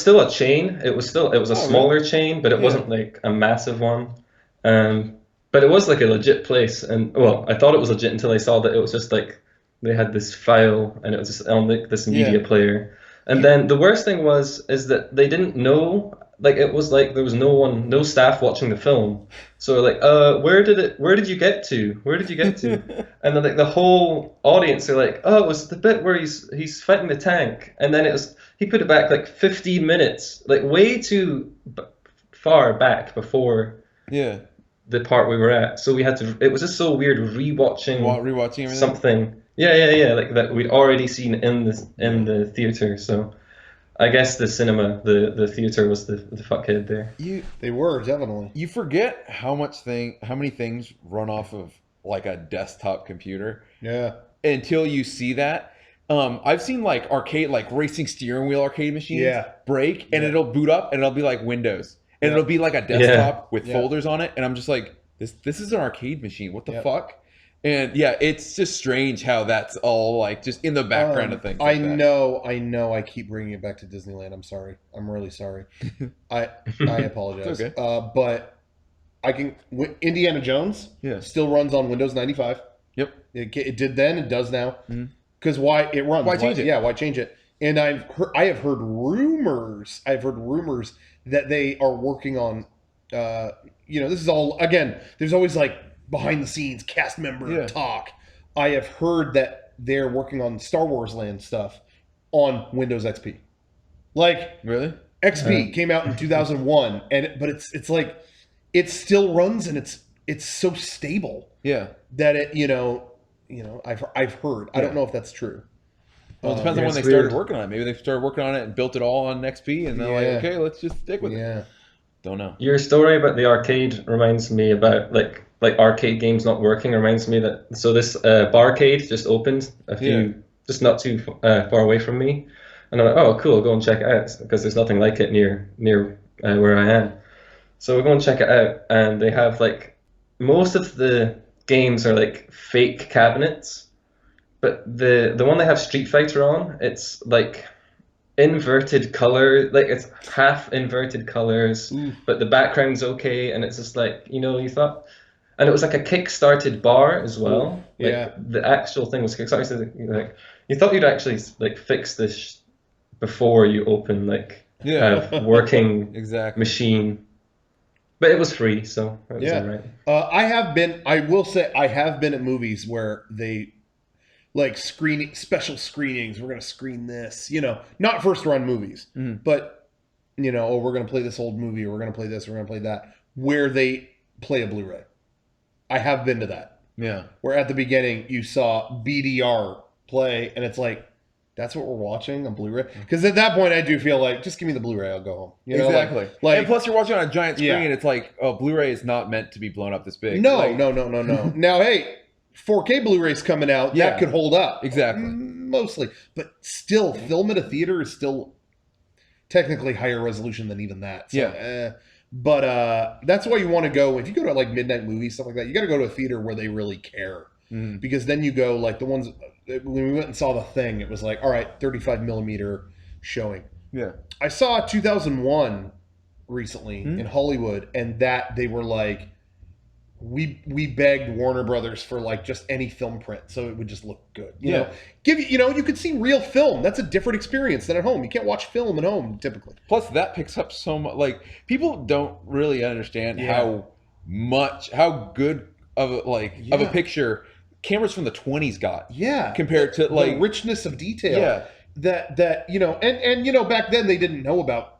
still a chain. It was a smaller chain, but it Yeah. wasn't like a massive one. But it was like a legit place, and well, I thought it was legit until I saw that it was just like they had this file and it was just on like this media player. And then the worst thing is that they didn't know. Like it was like there was no staff watching the film. So like, where did you get to? Where did you get to? And then like the whole audience are like, oh, it was the bit where he's fighting the tank, and then he put it back like 15 minutes, like way too far back before yeah. the part we were at. So we had to. It was just so weird rewatching Rewatching everything. something. Yeah, like that we'd already seen in the theater. So I guess the cinema, the theater was the fuckhead there. They were, definitely. You forget how many things run off of like a desktop computer Yeah. until you see that. I've seen like arcade, like racing steering wheel arcade machines break, and Yeah. it'll boot up and it'll be like Windows, and Yeah. it'll be like a desktop with Yeah. folders on it, and I'm just like, this is an arcade machine. What the Yep. fuck? And yeah, it's just strange how that's all like just in the background of things. I like that. know. I keep bringing it back to Disneyland. I'm sorry. I'm really sorry. I apologize. It's okay. But Indiana Jones still runs on Windows 95. Yep. It did then, it does now. Mhm. Because why it runs? Why change it? Yeah, why change it? And I have heard rumors. I've heard rumors that they are working on. This is all again. There's always like behind the scenes cast member talk. I have heard that they're working on Star Wars Land stuff on Windows XP. Like really, XP came out in 2001, but it's like it still runs and it's so stable. Yeah. That I've heard. I don't know if that's true. Well, it depends on when they started working on it. Maybe they started working on it and built it all on XP, and they're like, okay, let's just stick with it. Don't know. Your story about the arcade reminds me about like arcade games not working. Reminds me that this barcade just opened just not too far away from me, and I'm like, oh cool, I'll go and check it out because there's nothing like it near where I am. So we'll go and check it out, and they have like most of the games are like fake cabinets. But the one they have Street Fighter on, it's like inverted color, like it's half inverted colors, but the background's okay, and it's just like, you thought, and it was like a kick-started bar as well. The actual thing was kick-started. Like you thought you'd actually like fix this before you open a working machine. But it was free, so it was alright. I will say, I have been at movies where they like special screenings. We're going to screen this, not first run movies, but we're going to play this old movie, or we're going to play this, or we're going to play that, where they play a Blu-ray. I have been to that. Yeah. Where at the beginning you saw BDR play, and it's like, that's what we're watching on Blu-ray? Because at that point, I do feel like, just give me the Bluray, I'll go home. Exactly. And plus, you're watching on a giant screen. It's like, oh, Blu-ray is not meant to be blown up this big. No. Now, hey, 4K Blu-ray's coming out. That could hold up. Exactly. Mostly. But still, film at a theater is still technically higher resolution than even that. So, but that's why you want to go, if you go to like midnight movies, stuff like that, you got to go to a theater where they really care. Because then you go like the ones, when we went and saw The Thing, it was like, all right, 35 millimeter showing. Yeah. I saw 2001 recently in Hollywood, and that they were like, we begged Warner Brothers for like just any film print so it would just look good. You know, you could see real film. That's a different experience than at home. You can't watch film at home typically. Plus that picks up so much. Like people don't really understand how good of a picture cameras from the 20s got. Yeah. Compared to like the richness of detail. Yeah. That and back then they didn't know about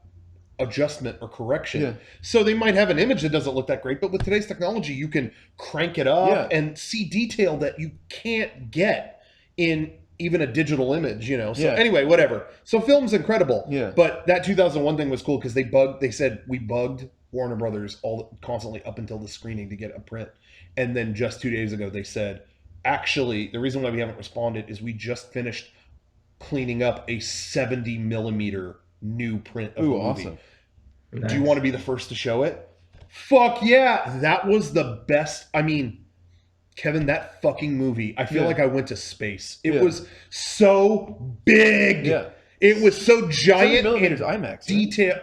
adjustment or correction. So they might have an image that doesn't look that great, but with today's technology you can crank it up and see detail that you can't get in even a digital image, So anyway, whatever. So film's incredible. But that 2001 thing was cool because they said we bugged Warner Brothers constantly up until the screening to get a print. And then just 2 days ago they said, actually, the reason why we haven't responded is we just finished cleaning up a 70 millimeter new print of the movie. Awesome. Nice. Do you want to be the first to show it? Fuck yeah. That was the best. I mean, Kevin, that fucking movie, I feel like I went to space. It was so big. Yeah. It was so giant. 7 millimeters IMAX. Detail.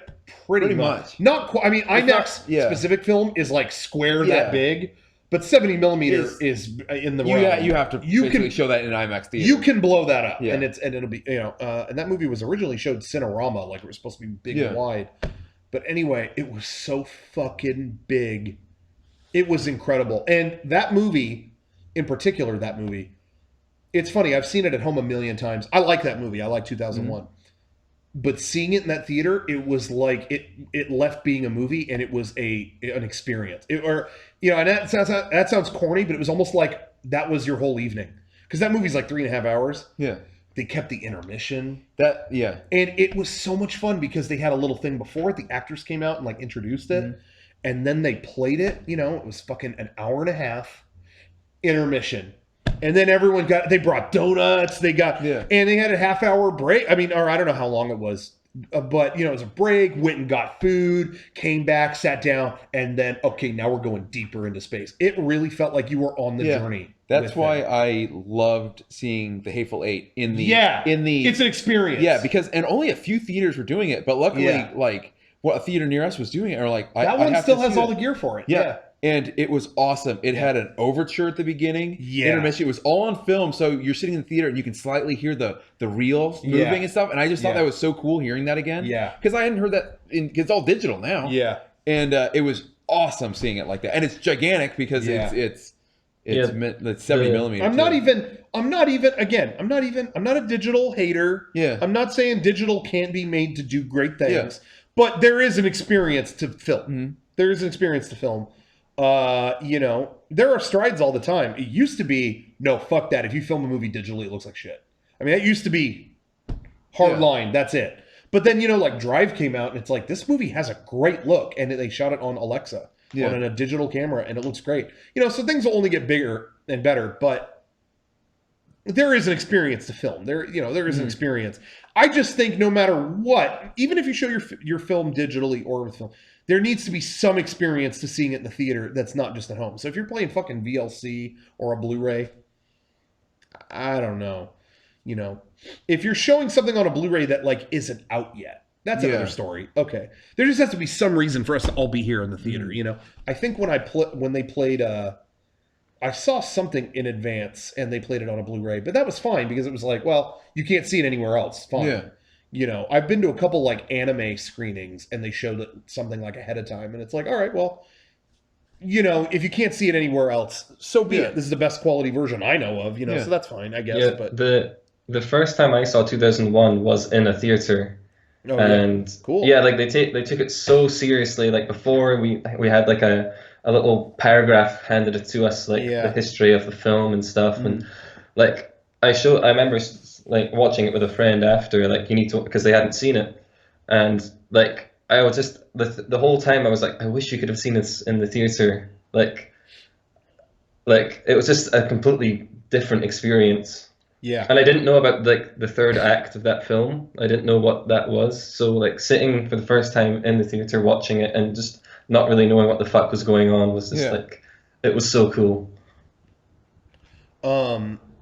Pretty much. Not quite. I mean, IMAX specific film is like square that big. But 70 millimeter is in the realm. You have to show that in an IMAX theater. You can blow that up, and it'll be and that movie was originally showed Cinerama, like it was supposed to be big and wide. But anyway, it was so fucking big. It was incredible, and that movie, in particular, it's funny. I've seen it at home a million times. I like that movie. I like 2001. But seeing it in that theater, it was like it left being a movie and it was an experience. And that sounds corny, but it was almost like that was your whole evening. Because that movie's like 3.5 hours. Yeah. They kept the intermission. And it was so much fun because they had a little thing before it. The actors came out and like introduced it. And then they played it. It was fucking an hour and a half intermission. And then everyone they brought donuts, and they had a half-hour break. I mean, or I don't know how long it was, but it was a break, went and got food, came back, sat down, and then, okay, now we're going deeper into space. It really felt like you were on the journey. That's why I loved seeing The Hateful Eight in the it's an experience. Yeah, because, and only a few theaters were doing it, but luckily, a theater near us was doing it. Or like, That one still has all the gear for it. Yeah. And it was awesome. It had an overture at the beginning. Yeah. Intermission. It was all on film, so you're sitting in the theater and you can slightly hear the reels moving and stuff. And I just thought that was so cool hearing that again. Yeah. Because I hadn't heard that. It's all digital now. Yeah. And it was awesome seeing it like that. And it's gigantic because it's 70 millimeter. I'm not a digital hater. Yeah. I'm not saying digital can't be made to do great things, but there is an experience to film. Mm-hmm. There is an experience to film. You know, there are strides all the time. It used to be, no, fuck that. If you film a movie digitally, it looks like shit. I mean, that used to be hard line. That's it. But then, you know, like Drive came out and it's like, this movie has a great look. And they shot it on Alexa on a digital camera and it looks great. You know, so things will only get bigger and better, but there is an experience to film. There is an experience. I just think no matter what, even if you show your film digitally or with film, there needs to be some experience to seeing it in the theater that's not just at home. So if you're playing fucking VLC or a Blu-ray, I don't know. You know, if you're showing something on a Blu-ray that like isn't out yet, that's another story. Okay, there just has to be some reason for us to all be here in the theater. You know, I think when they played, I saw something in advance and they played it on a Blu-ray, but that was fine because it was like, well, you can't see it anywhere else. Fine. Yeah. You know, I've been to a couple like anime screenings and they showed it something like ahead of time, and it's like, all right, well, you know, if you can't see it anywhere else, so be it. This is the best quality version I know of. You know, so that's fine, I guess. Yeah, but the first time I saw 2001 was in a theater. Oh, and cool. Yeah, like they took it so seriously. Like before we had like a little paragraph handed it to us, like the history of the film and stuff. And like I remember like watching it with a friend after, like you need to, because they hadn't seen it. And like I was just the whole time I was like, I wish you could have seen this in the theater. Like it was just a completely different experience. Yeah. And I didn't know about like the third act of that film. I didn't know what that was. So like sitting for the first time in the theater watching it and just not really knowing what the fuck was going on was just like, it was so cool.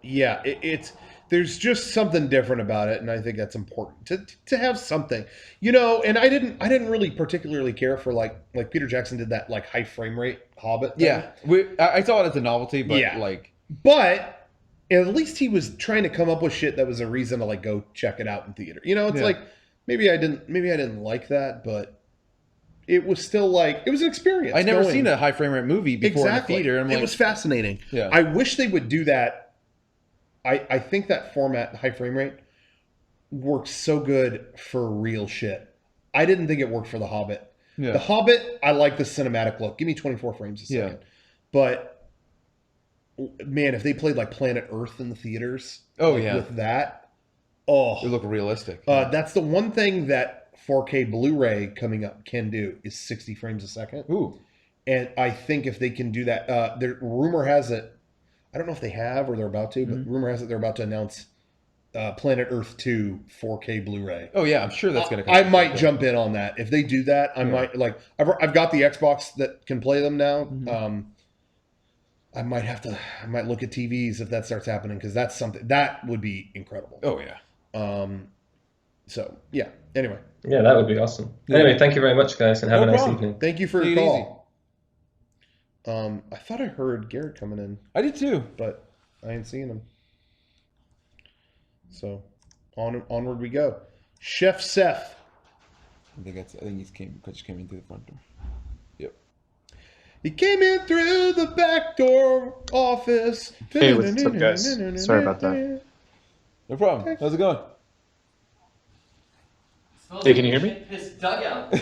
Yeah, it's there's just something different about it, and I think that's important to have something, you know. And I didn't really particularly care for like Peter Jackson did that like high frame rate Hobbit thing. Yeah, I saw it as a novelty, but but at least he was trying to come up with shit that was a reason to like go check it out in theater. You know, it's like maybe I didn't like that, but it was still like it was an experience. I never seen a high frame rate movie before in the theater. And it was fascinating. Yeah, I wish they would do that. I think that format, the high frame rate, works so good for real shit. I didn't think it worked for The Hobbit. Yeah. The Hobbit, I like the cinematic look. Give me 24 frames a second. Yeah. But man, if they played like Planet Earth in the theaters, with that, it look realistic. That's the one thing that 4K Blu-ray coming up can do is 60 frames a second. Ooh. And I think if they can do that, rumor has it. I don't know if they have or they're about to, but rumor has it they're about to announce Planet Earth 2 4K Blu-ray. Oh yeah, I'm sure that's going to come. I might jump in on that. If they do that, I might like. I've got the Xbox that can play them now. I might look at TVs if that starts happening, because that's something that would be incredible. Oh yeah. So yeah. Anyway. Yeah, that would be awesome. Anyway, thank you very much, guys, and have a nice evening. Thank you for your call. I thought I heard Garrett coming in. I did too, but I ain't seeing him. So, onward we go. Chef Seth. I think he just came in through the front door. Yep. He came in through the back door office. Hey, what's up, guys? Sorry about that. No problem. How's it going? Hey, can you hear me? Piss dugout.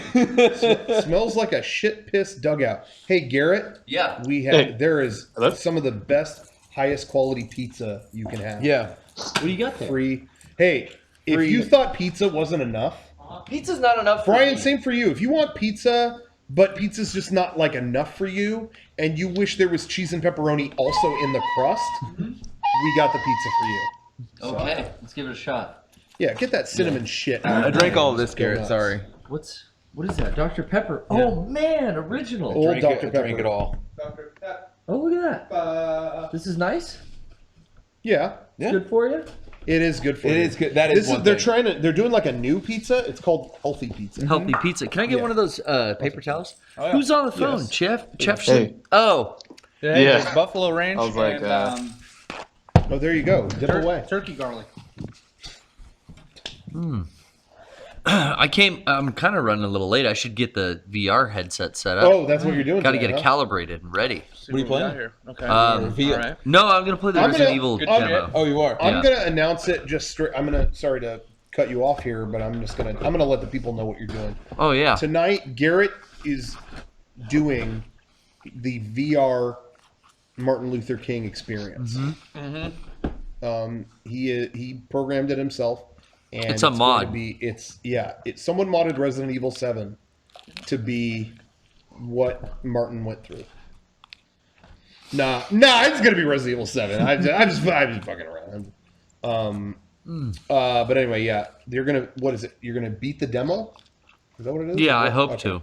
Smells like a shit piss dugout. Hey, Garrett. Yeah. There is some of the best, highest quality pizza you can have. Yeah. What do you got there? Free. Hey, if you thought pizza wasn't enough, pizza's not enough. Brian, same for you. If you want pizza, but pizza's just not like enough for you, and you wish there was cheese and pepperoni also in the crust, we got the pizza for you. Okay, let's give it a shot. Yeah, get that cinnamon shit. I drank all of this, Garrett. Sorry. What is that? Dr. Pepper. Yeah. Oh man, original. Old Dr. Pepper. Drank it all. Dr. Pepper. Oh, look at that. This is nice. Yeah. Good for you. It is good for you. It is good. That is one They're thing. They're doing like a new pizza. It's called healthy pizza. Healthy pizza. Can I get Yeah. one of those paper towels? Oh, yeah. Who's on the phone? Yes. Chef. Hey. Oh, Yeah. there's Buffalo Ranch I was like, and Oh, there you go. Dip away. turkey garlic. I'm kind of running a little late. I should get the VR headset set up. Oh, that's what you're doing. Got to tonight, get it huh? calibrated and ready. See What are you we got playing? here. Okay. Via- All right. No, I'm gonna play the I'm Resident gonna- Evil good demo. Oh, you are. I'm Yeah. gonna announce it just straight. Sorry to cut you off here, but I'm gonna let the people know what you're doing Oh yeah. tonight. Garrett is doing the VR Martin Luther King experience. He programmed it himself, and It's a going mod. to be, it's someone modded Resident Evil 7 to be what Martin went through. Nah, it's gonna be Resident Evil 7. I'm just fucking around. But anyway, yeah, you're gonna. What is it? You're gonna beat the demo? Is that what it is? Yeah, I Okay. hope to.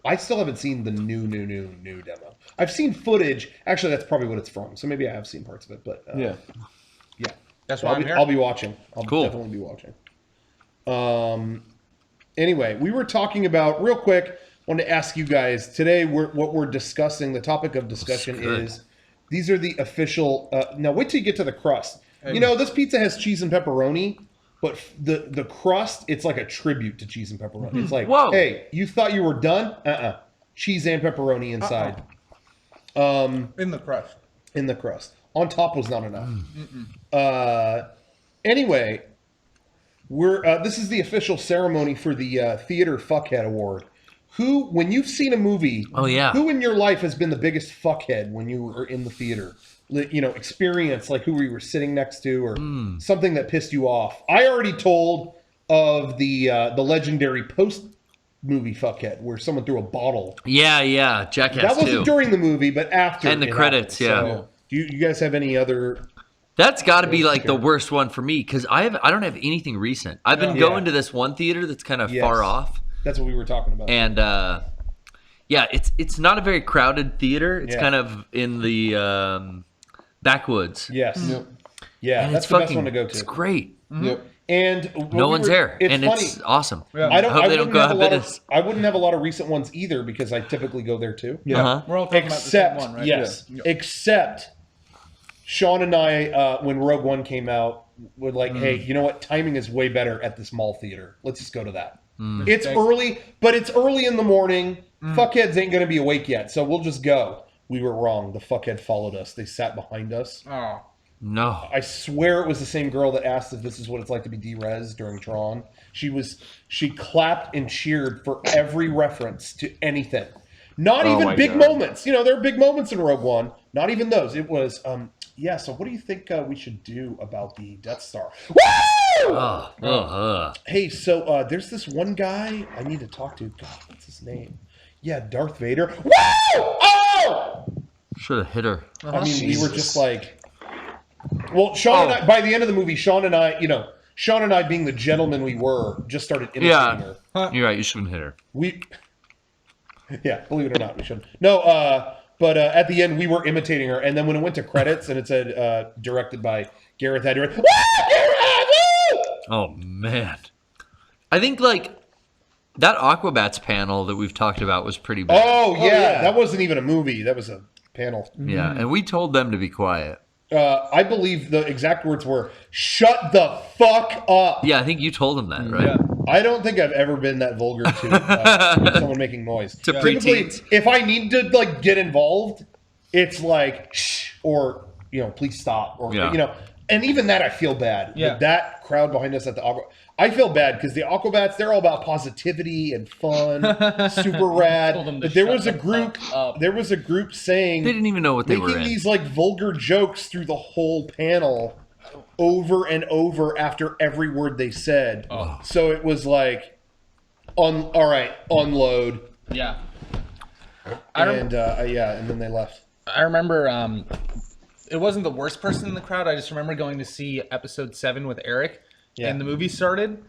I still haven't seen the new demo. I've seen footage. Actually, that's probably what it's from. So maybe I have seen parts of it. But Yeah. That's So why I'm here. I'll be watching. I'll Cool. definitely be watching. Anyway, we were talking about real quick. Wanted to ask you guys today. What we're discussing. The topic of discussion That's good. is these are the official. Now wait till you get to the crust. You know, this pizza has cheese and pepperoni, but the crust, it's like a tribute to cheese and pepperoni. It's like, Whoa. hey, you thought you were done? Cheese and pepperoni inside. In the crust. In the crust. On top was not enough. Anyway, this is the official ceremony for the Theater Fuckhead Award. Who, when you've seen a movie, Oh yeah. who in your life has been the biggest fuckhead when you were in the theater? You know, experience, like who we were sitting next to, or something that pissed you off. I already told of the legendary post movie fuckhead where someone threw a bottle. Yeah. Jackass That wasn't 2. during the movie, but after. And the it credits, happened. yeah. So, do you guys have any other? That's got to be like the worst one for me because I don't have anything recent. I've been going to this one theater that's kind of Yes. far off, That's what we were talking about. and yeah, it's not a very crowded theater. It's Yeah. kind of in the backwoods. Yes. Yep. Yeah, And that's it's the best fucking, one to go It's to. great. Yep. And No one's there, It's and funny. it's awesome. Yeah. I don't. hope I they don't wouldn't go have out a lot of of. business. I wouldn't have a lot of recent ones either because I typically go there too. Yeah. Uh-huh. We're all talking Except, about the same one, right? yes, Yeah. except Sean and I, when Rogue One came out, were like, hey, you know what? Timing is way better at this mall theater. Let's just go to that. It's early, but it's early in the morning. Fuckheads ain't gonna be awake yet, so we'll just go. We were wrong. The fuckhead followed us. They sat behind us. Oh. No. I swear it was the same girl that asked if this is what it's like to be derez during Tron. She clapped and cheered for every reference to anything. Not Oh even my big God. moments. You know, there are big moments in Rogue One. Not even those. It was, yeah, so what do you think we should do about the Death Star? Woo! Hey, so there's this one guy I need to talk to. God, what's his name? Yeah, Darth Vader. Woo! Oh! Should have hit her. I mean, we were just like, well, Sean and I, by the end of the movie, Sean and I, being the gentlemen we were, just started imitating her. You're right. You shouldn't hit her. Yeah, believe it or not, we shouldn't. No, but at the end, we were imitating her. And then when it went to credits and it said directed by Gareth Hedrick, Oh man, I think like that Aquabats panel that we've talked about was pretty bad. Oh, yeah, that wasn't even a movie. That was a panel. Yeah, and we told them to be quiet. I believe the exact words were, shut the fuck up. Yeah, I think you told them that, right? Yeah. I don't think I've ever been that vulgar to someone making noise. To Typically, preteens. if I need to like get involved, it's like shh, or please stop, or and even that I feel bad. Yeah. With that crowd behind us at the Aqua, I feel bad because the Aquabats, they're all about positivity and fun, super rad. Told them to But there shut was a the group. fuck up. There was a group saying They didn't even know what they were making in. these like vulgar jokes through the whole panel over and over after every word they said. Oh. So it was like, all right, unload. Yeah. And and then they left. I remember it wasn't the worst person in the crowd. I just remember going to see episode 7 with Eric, and the movie started,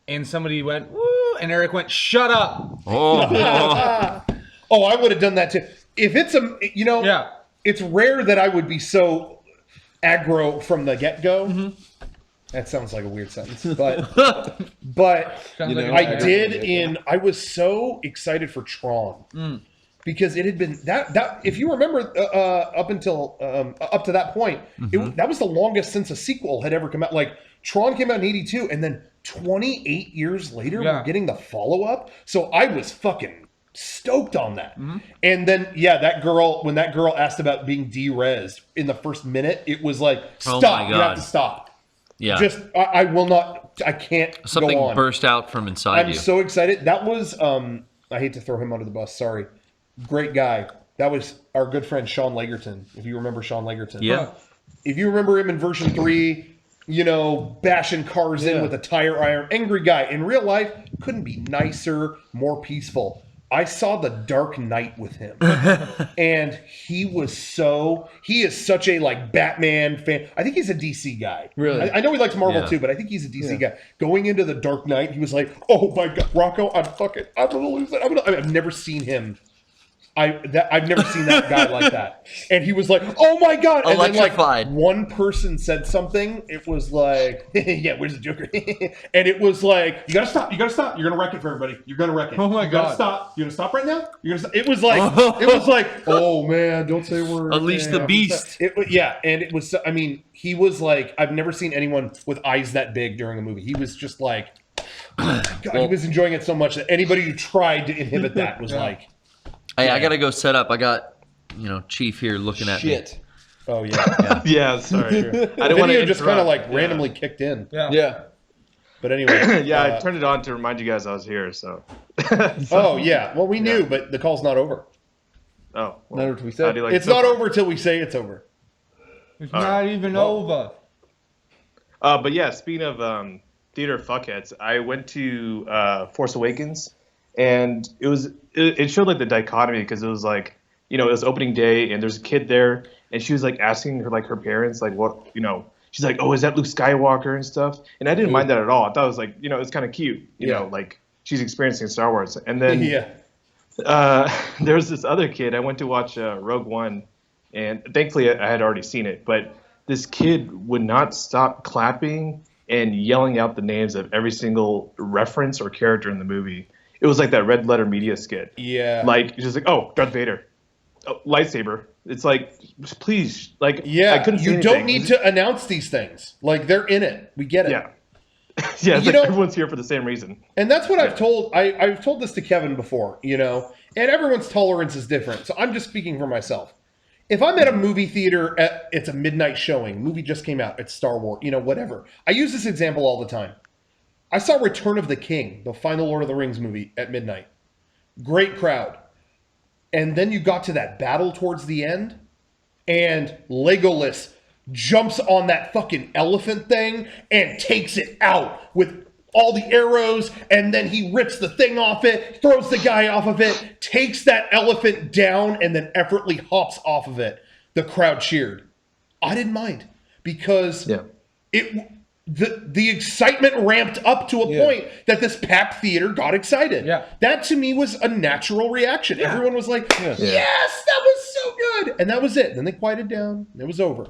and somebody went, woo, and Eric went, shut up. Oh, Oh, I would have done that too. If it's it's rare that I would be so aggro from the get-go. That sounds like a weird sentence, but I was so excited for Tron because it had been that if you remember up to that point, that was the longest since a sequel had ever come out. Like Tron came out in '82, and then 28 years later, we're getting the follow up. So I was fucking stoked on that. And then that girl, when that girl asked about being de-resed in the first minute, it was like, stop, you have to stop. Yeah. Just I will not, I can't Something go on. burst out from inside I'm you. so excited. That was I hate to throw him under the bus, sorry. Great guy. That was our good friend Sean Legerton, if you remember Sean Legerton. Yeah. If you remember him in version 3, bashing cars in with a tire iron. Angry guy. In real life, couldn't be nicer, more peaceful. I saw The Dark Knight with him. And he is such a Batman fan. I think he's a DC guy. Really? I know he likes Marvel too, but I think he's a DC guy. Going into The Dark Knight, he was like, oh my God, Rocco, I'm gonna lose it. I've never seen him. I've never seen that guy like that. And he was like, oh my God. And electrified. then one person said something. It was like, yeah, where's the Joker? And it was like, you gotta stop. You're gonna wreck it for everybody. You're gonna wreck it. Oh my You gotta God. stop. You're gonna stop right now? You're gonna stop. It was like, oh man, don't say a word. Unleash the beast. And it was, he was like, I've never seen anyone with eyes that big during a movie. He was just like, oh my God, he was enjoying it so much that anybody who tried to inhibit that was like, Hey, I gotta go set up. I got, Chief here looking at me. oh yeah. Yeah, sorry. I didn't want Video to just kind of randomly kicked in. Yeah. But anyway. Yeah, I turned it on to remind you guys I was here. So. Oh yeah. Well, we knew, but the call's not over. Oh. Not what we said. It's not over till we say it's over. It's not even over. But yeah, speaking of theater fuckheads, I went to Force Awakens, and it showed the dichotomy because it was it was opening day, and there's a kid there, and she was asking her parents what she's like, oh, is that Luke Skywalker and stuff, and I didn't mind that at all. I thought it was it was kind of cute, you know, she's experiencing Star Wars, and then there was this other kid. I went to watch Rogue One, and thankfully I had already seen it, but this kid would not stop clapping and yelling out the names of every single reference or character in the movie. It was like that Red Letter Media skit. Yeah. It's just oh, Darth Vader. Oh, lightsaber. It's please. I couldn't say you don't anything. need to announce these things. They're in it. We get it. Yeah. Yeah, it's everyone's here for the same reason. And that's what I've told. I've told this to Kevin before, and everyone's tolerance is different. So I'm just speaking for myself. If I'm at a movie theater, it's a midnight showing, movie just came out, it's Star Wars, whatever. I use this example all the time. I saw Return of the King, the final Lord of the Rings movie, at midnight. Great crowd. And then you got to that battle towards the end, and Legolas jumps on that fucking elephant thing and takes it out with all the arrows, and then he rips the thing off it, throws the guy off of it, takes that elephant down, and then effortlessly hops off of it. The crowd cheered. I didn't mind because the excitement ramped up to a point that this packed theater got excited. Yeah. That to me was a natural reaction. Yeah. Everyone was like, yes, that was so good. And that was it. Then they quieted down and it was over.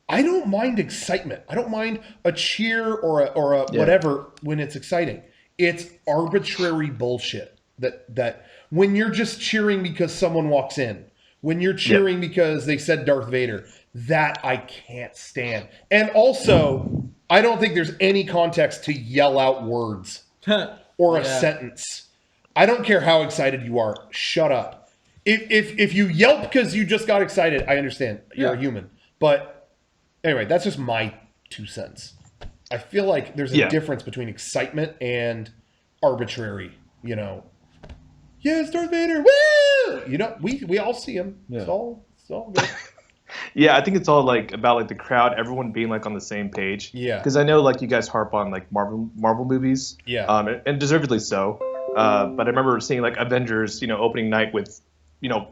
I don't mind excitement. I don't mind a cheer or a whatever when it's exciting. It's arbitrary bullshit that when you're just cheering because someone walks in, when you're cheering because they said Darth Vader, that I can't stand. And also, I don't think there's any context to yell out words or a sentence. I don't care how excited you are. Shut up. If you yelp because you just got excited, I understand. You're a human. But anyway, that's just my 2 cents. I feel like there's a difference between excitement and arbitrary, Yes, Darth Vader, woo! We all see him. Yeah. It's all good. Yeah, I think it's all about the crowd, everyone being on the same page. Yeah. Because I know you guys harp on Marvel movies. Yeah. And deservedly so. But I remember seeing Avengers, opening night with,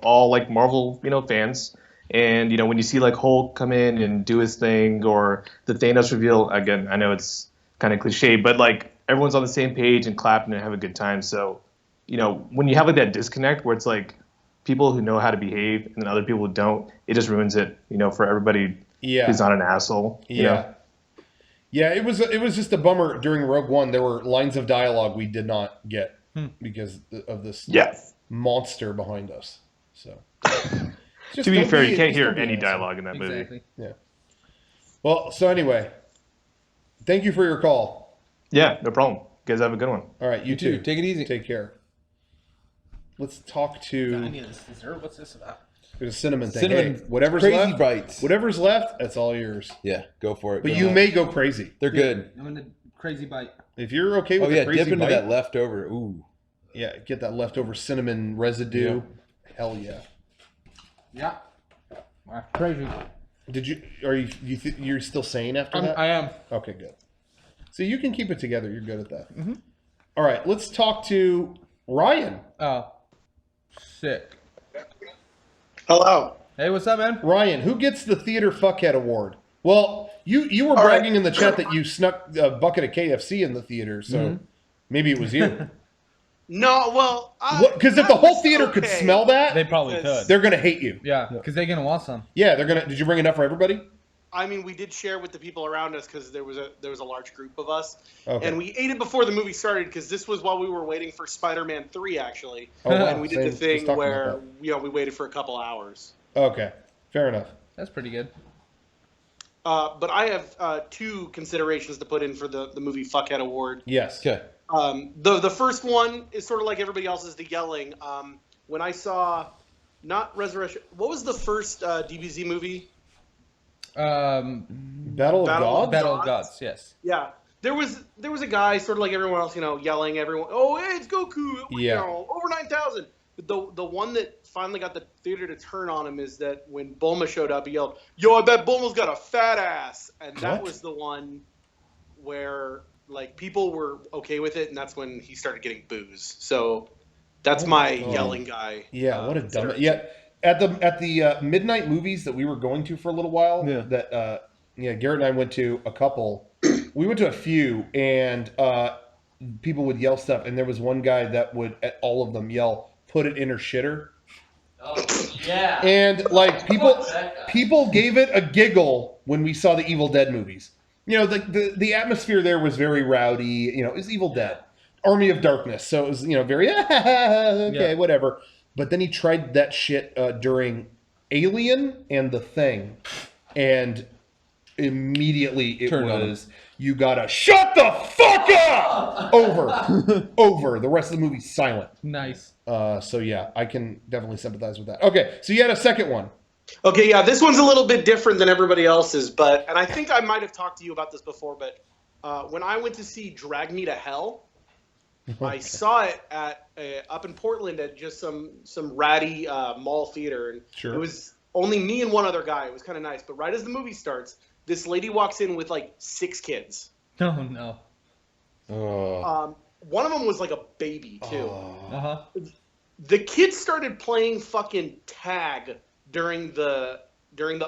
all Marvel, fans. And when you see Hulk come in and do his thing, or the Thanos reveal, again, I know it's kind of cliche, but everyone's on the same page and clapping and have a good time. So, when you have that disconnect where it's people who know how to behave and other people who don't, it just ruins it, for everybody who's not an asshole. Yeah. Yeah, it was just a bummer during Rogue One. There were lines of dialogue we did not get because of this monster behind us. So, to be fair, you can't hear any dialogue in that movie. Exactly. Yeah. Well, so anyway, thank you for your call. Yeah, no problem. You guys have a good one. All right, you too. Take it easy. Take care. Let's talk I to. need this dessert. What's this about? There's a cinnamon thing. Cinnamon, Hey, whatever's crazy left, bites. whatever's left, that's all yours. Yeah, go for it. But Go you nuts. may go crazy. They're good. I'm in the crazy bite. If you're okay with Oh yeah, the crazy dip into bite, that leftover. Ooh. yeah, get that leftover cinnamon residue. Hell yeah. Yeah. Crazy. Did you? Are you're still sane after that? I am. Okay, good. So you can keep it together. You're good at that. Mm-hmm. All right, let's talk to Ryan. Oh. Sick. Hello. Hey, what's up, man? Ryan, who gets the Theater Fuckhead Award? Well, you were bragging in the chat that you snuck a bucket of KFC in the theater, so maybe it was you. No, well, Because if the whole theater could smell that, They probably could. they're gonna hate you. Yeah, because they're gonna want some. Yeah, they're gonna. Did you bring enough for everybody? I mean, we did share with the people around us because there was a large group of us, Okay. and we ate it before the movie started because this was while we were waiting for Spider-Man 3 actually, Oh, wow. and we did Same. the Let's thing talk about where we waited for a couple hours. Okay, fair enough. That's pretty good. But I have two considerations to put in for the movie Fuckhead Award. Yes. Okay. The first one is sort of like everybody else's, the yelling. When I saw, not Resurrection, what was the first DBZ movie? Battle of Gods. Battle of Gods. Yes. Yeah, there was a guy sort of like everyone else, yelling everyone. Oh, hey, it's Goku! Yeah. Over 9,000. But the one that finally got the theater to turn on him is that when Bulma showed up, he yelled, "Yo, I bet Bulma's got a fat ass," and that What? was the one where like people were okay with it, and that's when he started getting boos. So that's my yelling guy. Yeah, what a dumb. Yeah, at the midnight movies that we were going to for a little while. Yeah. That Garrett and I went to a couple. We went to a few, and people would yell stuff, and there was one guy that would at all of them yell, "Put it in her shitter." Oh, yeah. And like people gave it a giggle when we saw the Evil Dead movies. The atmosphere there was very rowdy. It was Evil Dead, Army of Darkness, so it was very okay, whatever. But then he tried that shit during Alien and The Thing, and immediately it Turned on was you gotta shut the fuck up over. The rest of the movie's silent. Nice. So yeah, I can definitely sympathize with that. Okay, so you had a second one. Okay, yeah, this one's a little bit different than everybody else's, and I think I might have talked to you about this before, but when I went to see Drag Me to Hell, I saw it at up in Portland at just some ratty mall theater, and Sure. it was only me and one other guy. It was kind of nice, but right as the movie starts, this lady walks in with like 6 kids. Oh no. One of them was like a baby too. Uh-huh. The kids started playing fucking tag during the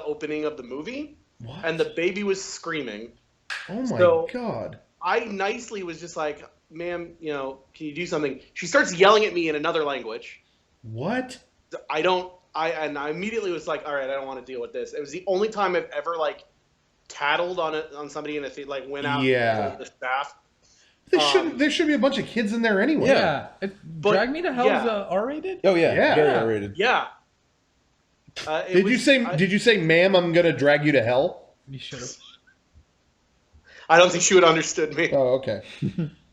opening of the movie, and the baby was screaming. Oh my god. I nicely was just like, "Ma'am, can you do something?" She starts yelling at me in another language. What? I immediately was like, "All right, I don't want to deal with this." It was the only time I've ever like tattled on somebody in a theater, like went out and told the staff. There should be a bunch of kids in there anyway. Yeah. Drag Me to Hell is R-rated? Oh yeah. Yeah. Very R-rated. Yeah. Did you say, "Ma'am, I'm gonna drag you to hell"? You should have. I don't think she would have understood me. Oh, okay.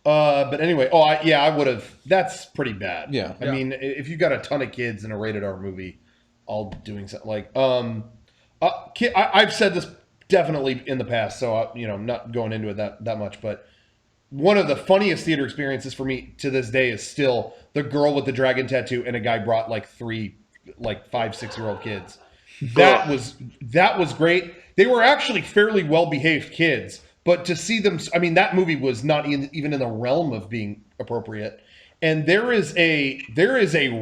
But anyway, I would have. That's pretty bad. Yeah. I mean, if you got a ton of kids in a rated R movie, all doing something like, I've said this definitely in the past, so I'm not going into it that much, but one of the funniest theater experiences for me to this day is still the girl with the dragon tattoo and a guy brought like 5, 6-year-old kids. That was great. They were actually fairly well-behaved kids, but to see them, I mean, that movie was not even in the realm of being appropriate. And there is a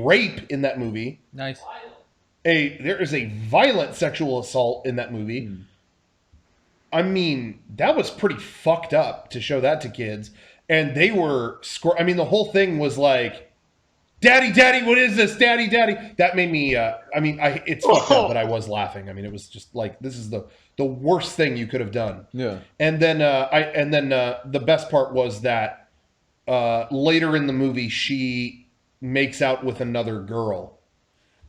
rape in that movie. Nice. There is a violent sexual assault in that movie. I mean, that was pretty fucked up to show that to kids. And they were, I mean, the whole thing was like, Daddy, what is this? Daddy. That made me. It's fucked up, but I was laughing. I mean, it was just like this is the worst thing you could have done. Yeah. And then the best part was that later in the movie she makes out with another girl,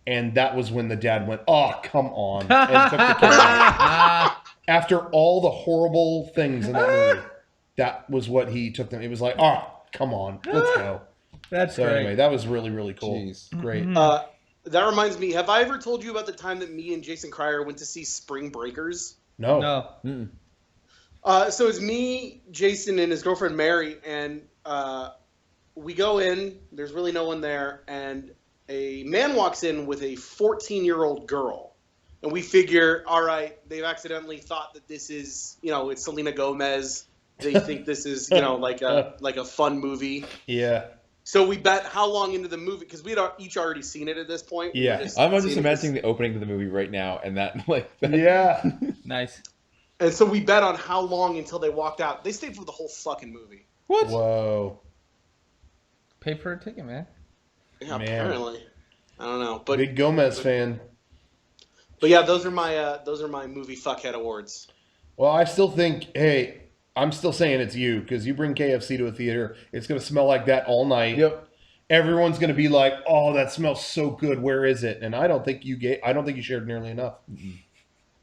and that was when the dad went, "Oh, come on," and took the kid out. After all the horrible things in that movie, that was what he took them. It was like, "Oh, come on, let's go." That's So great. anyway, that was really, really cool. Jeez. Great. That reminds me, have I ever told you about the time that me and Jason Cryer went to see Spring Breakers? No. No. So it's me, Jason, and his girlfriend Mary, and we go in. There's really no one there, and a man walks in with a 14-year-old girl, and we figure, all right, they've accidentally thought that this is, it's Selena Gomez. They think this is, like a fun movie. Yeah. So we bet how long into the movie, because we'd each already seen it at this point. Yeah. I'm just imagining the opening to the movie right now, and that Yeah. Nice. And so we bet on how long until they walked out. They stayed for the whole fucking movie. What? Whoa. Pay for a ticket, man. Yeah, Man. apparently. I don't know, but Big Gomez fan. But yeah, those are my movie fuckhead awards. Well, I still think, hey, I'm still saying it's you, because you bring KFC to a theater, it's going to smell like that all night. Yep. Everyone's going to be like, "Oh, that smells so good. Where is it?" And I don't think you shared nearly enough.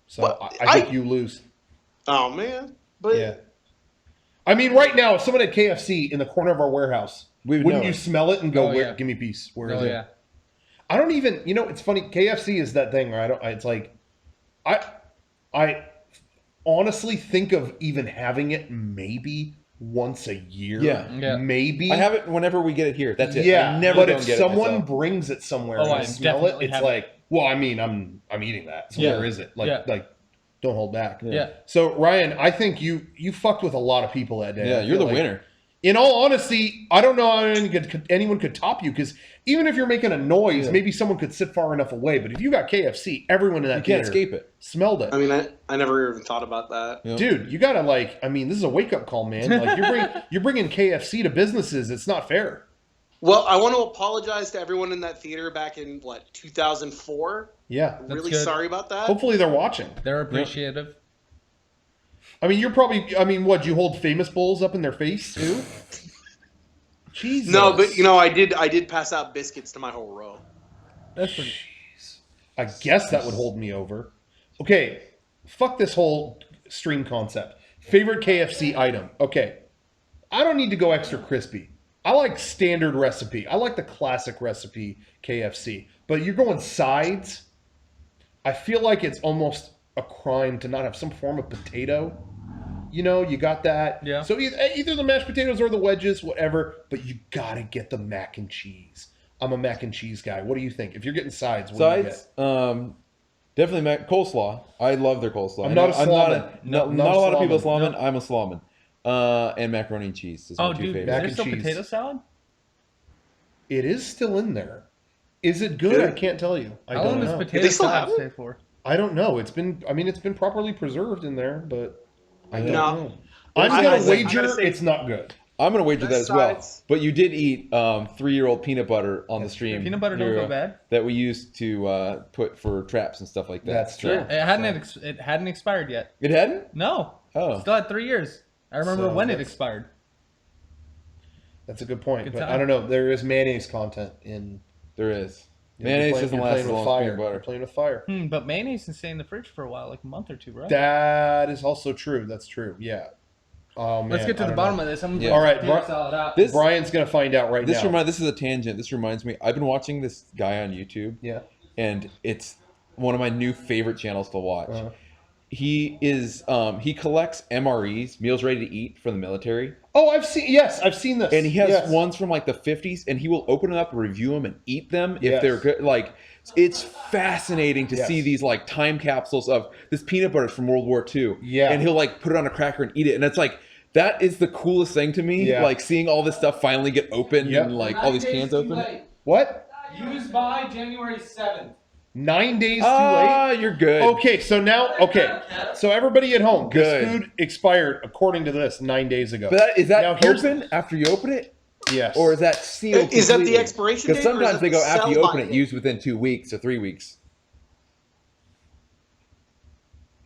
So But I think you lose. Oh man, but Yeah. I mean, right now, if someone had KFC in the corner of our warehouse, We would wouldn't know you it. smell it and go, Oh, yeah. "Give me a piece"? Where is Oh it? yeah. I don't even. It's funny. KFC is that thing where it's like, I honestly think of even having it maybe once a year. Yeah. Maybe. I have it whenever we get it here. That's it. Yeah, I never but go if and get someone it myself. brings it somewhere Oh, and I I smell it, definitely it's have like, well, I mean, I'm eating that. So Yeah. where is it? Like, Yeah. don't hold back. Yeah. So Ryan, I think you fucked with a lot of people that day. Yeah, I you're feel the like- winner. In all honesty, I don't know how anyone could top you, because even if you're making a noise, Yeah. maybe someone could sit far enough away. But if you got KFC, everyone in that You can't theater escape it. smelled it. I mean, I never even thought about that. Yep. Dude, you gotta this is a wake up call, man. Like you're bringing KFC to businesses. It's not fair. Well, I want to apologize to everyone in that theater back in 2004. Yeah. I'm really good. sorry about that. Hopefully they're watching. They're appreciative. I mean, you're probably. I mean, what? You hold Famous Bowls up in their face too? Jesus. No, but I did pass out biscuits to my whole row. That's pretty. I guess that would hold me over. Okay, fuck this whole stream concept. Favorite KFC item. Okay, I don't need to go extra crispy. I like standard recipe. I like the classic recipe KFC. But you're going sides. I feel like it's almost a crime to not have some form of potato. You got that. Yeah. So either the mashed potatoes or the wedges, whatever. But you gotta get the mac and cheese. I'm a mac and cheese guy. What do you think? If you're getting sides, what do you Sides, get? definitely coleslaw. I love their coleslaw. I'm not a slawman. Not Not a lot of slawman. people slawman. I'm a slawman. And macaroni and cheese is my Oh, two dude, favorites. is Mac there and still cheese. potato salad? It is still in there. Is it good? I can't tell you. I How don't long does know. potato they still salad have stay for? I don't know. It's been properly preserved in there, but I don't No. know. I'm I gonna gotta wager say- it's not good. I'm gonna wager that Best as well. sides. But you did eat 3-year-old peanut butter on the stream. Peanut butter don't Hero, go bad. That we used to put for traps and stuff like that. That's true. It hadn't expired yet. It hadn't? No. Oh. Still had 3 years. I remember So when it that's- expired. That's a good point. Good But time. I don't know. There is mayonnaise content in. There is. You're Mayonnaise playing- doesn't you're last playing as with long as fire. peanut You're butter. playing with fire. But mayonnaise can stay in the fridge for a while, like a month or two, bro. That is also true. That's true. Yeah. Oh man. Let's get to the bottom of this. I'm Yeah. All right, potato salad out. This Brian's gonna find out right now. This is a tangent. This reminds me. I've been watching this guy on YouTube. Yeah. And it's one of my new favorite channels to watch. Uh-huh. He collects MREs, meals ready to eat, for the military. Oh, I've seen this. And he has Yes. ones from like the 50s, and he will open them up, review them, and eat them if Yes. they're good. Like, it's fascinating to Yes. see these like time capsules of this peanut butter from World War II. Yeah. And he'll like put it on a cracker and eat it, and it's like that is the coolest thing to me. Yeah. Like seeing all this stuff finally get opened Yep. and like all these cans open. What? Used by January 7th. 9 days too Ah, late. you're good. Okay, so now, so everybody at home, Good. this food expired according to this 9 days ago. But is that Now, here's- open after you open it? Yes. Or is that sealed? Is that the completely? expiration date? Because or is sometimes it they the go after you sell-by open it, date? used within 2 weeks or 3 weeks.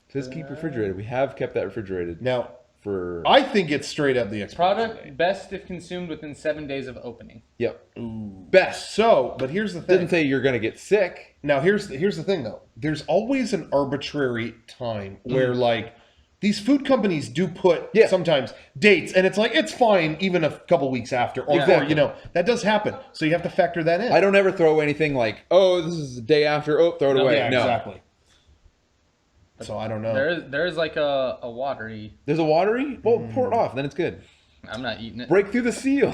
It says keep refrigerated. We have kept that refrigerated. Now, for I think it's straight up the expiration Product date. best if consumed within 7 days of opening. Yep. Best. So, but here's the thing. Didn't say you're gonna get sick. Now, here's the thing, though. There's always an arbitrary time where, like, these food companies do put sometimes dates, and it's like, it's fine even a couple weeks after. Or, Exactly. that does happen. So you have to factor that in. I don't ever throw anything like, oh, this is the day after. Oh, throw it away. Yeah, no. exactly. So I don't know. There's like a watery. There's a watery? Well, pour it off. Then it's good. I'm not eating it. Break through the seal.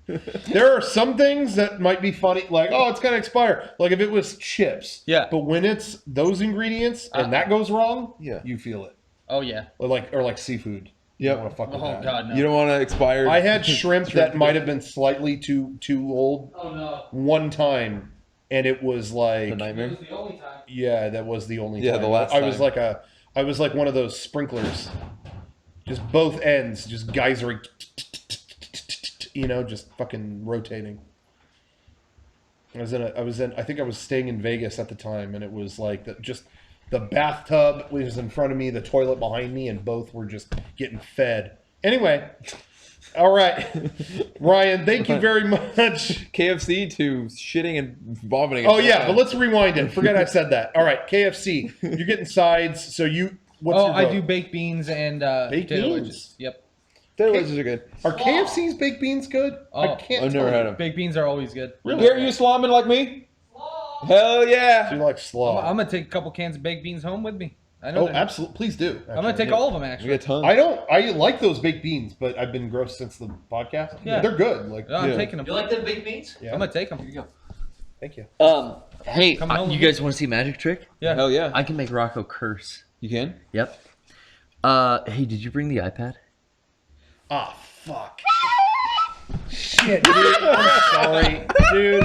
There are some things that might be funny, like, oh, it's going to expire. Like if it was chips. Yeah. But when it's those ingredients and that goes wrong, you feel it. Oh yeah. Or like seafood. You don't want to fuck with that. God, no. You don't want to expire. I had shrimp that might have been slightly too old. Oh no. One time, and it was like a nightmare. It was the only time. Yeah, that was the only Yeah, time. the last I was time. I was like one of those sprinklers. Just both ends, just geysering, just fucking rotating. I think I was staying in Vegas at the time, and it was like the bathtub was in front of me, the toilet behind me, and both were just getting fed. Anyway, all right, Ryan, thank you very much. KFC to shitting and vomiting. Oh yeah, but let's rewind it. Forget I said that. All right, KFC, you're getting sides. So what's your I vote? do baked beans and Baked potato beans? wedges. Yep. Potato wedges are good. Are KFC's baked beans good? I can't. I've never tell had you. them. Baked beans are always good. Really? Are you slamming like me? Hell yeah. Do you like slaw? I'm gonna take a couple cans of baked beans home with me. I know. Oh, they're- absolutely. Please do. I'm gonna actually. take all of them We actually. got tons. I like those baked beans, but I've been gross since the podcast. Yeah. They're good. Like, No, I'm Yeah. taking them. You like them baked beans? yeah. I'm gonna take them. Here you go. Thank you. Hey, Coming home you with guys want to see a magic trick? Yeah. Hell yeah. I can make Rocco curse. You can? Yep. Hey, did you bring the iPad? Ah, fuck. Shit, dude. I'm sorry, dude.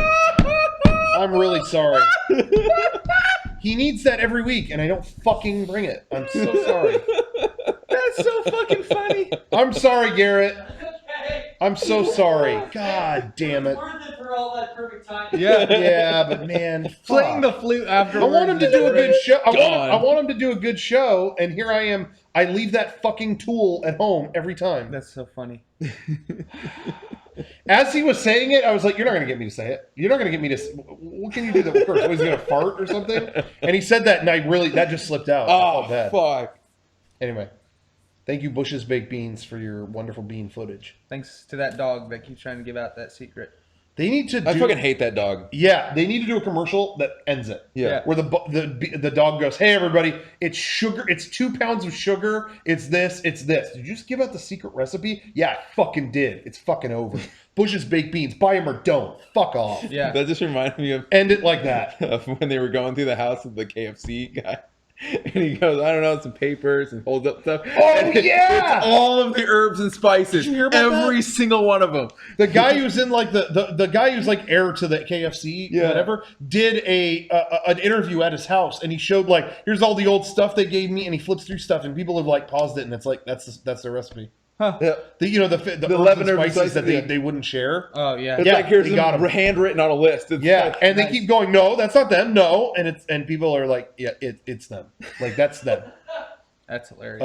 I'm really sorry. He needs that every week, and I don't fucking bring it. I'm so sorry. That's so fucking funny. I'm sorry, Garrett. I'm so sorry. God damn it. Worth it for all that perfect time. Yeah, but man, Playing fuck. the flute after. I want him to do a good show. I Gone. want him to do a good show, and here I am. I leave that fucking tool at home every time. That's so funny. As he was saying it, I was like, "You're not going to get me to say it. You're not going to get me to. What can you do that first? Was he going to fart or something?" And he said that, and that just slipped out. I Oh, felt bad. fuck. Anyway, thank you, Bush's Baked Beans, for your wonderful bean footage. Thanks to that dog that keeps trying to give out that secret. They need to. I fucking hate that dog. Yeah, they need to do a commercial that ends it. Yeah. Where the dog goes, "Hey everybody, it's sugar. It's 2 pounds of sugar. It's this. It's this. Did you just give out the secret recipe? Yeah, I fucking did. It's fucking over. Bush's Baked Beans. Buy them or don't. Fuck off. Yeah. That just reminded me of End it like that. when they were going through the house of the KFC guy. And he goes, I don't know, some papers and holds up stuff. Oh, And yeah! It's all of the herbs and spices. Did you hear about Every that? single one of them. The guy who's in like the guy who's like heir to the KFC, Yeah. whatever, did an interview at his house, and he showed like, here's all the old stuff they gave me, and he flips through stuff, and people have like paused it, and it's like that's their recipe. Yeah. The herbs and 11 herbs and spices that spices, they wouldn't share. Oh yeah. It's Yeah, like here's he got them 'em. handwritten on a list. It's Yeah, like, and they nice. keep going, no, that's not them, no, and people are like, yeah, it's them, like that's them. That's hilarious.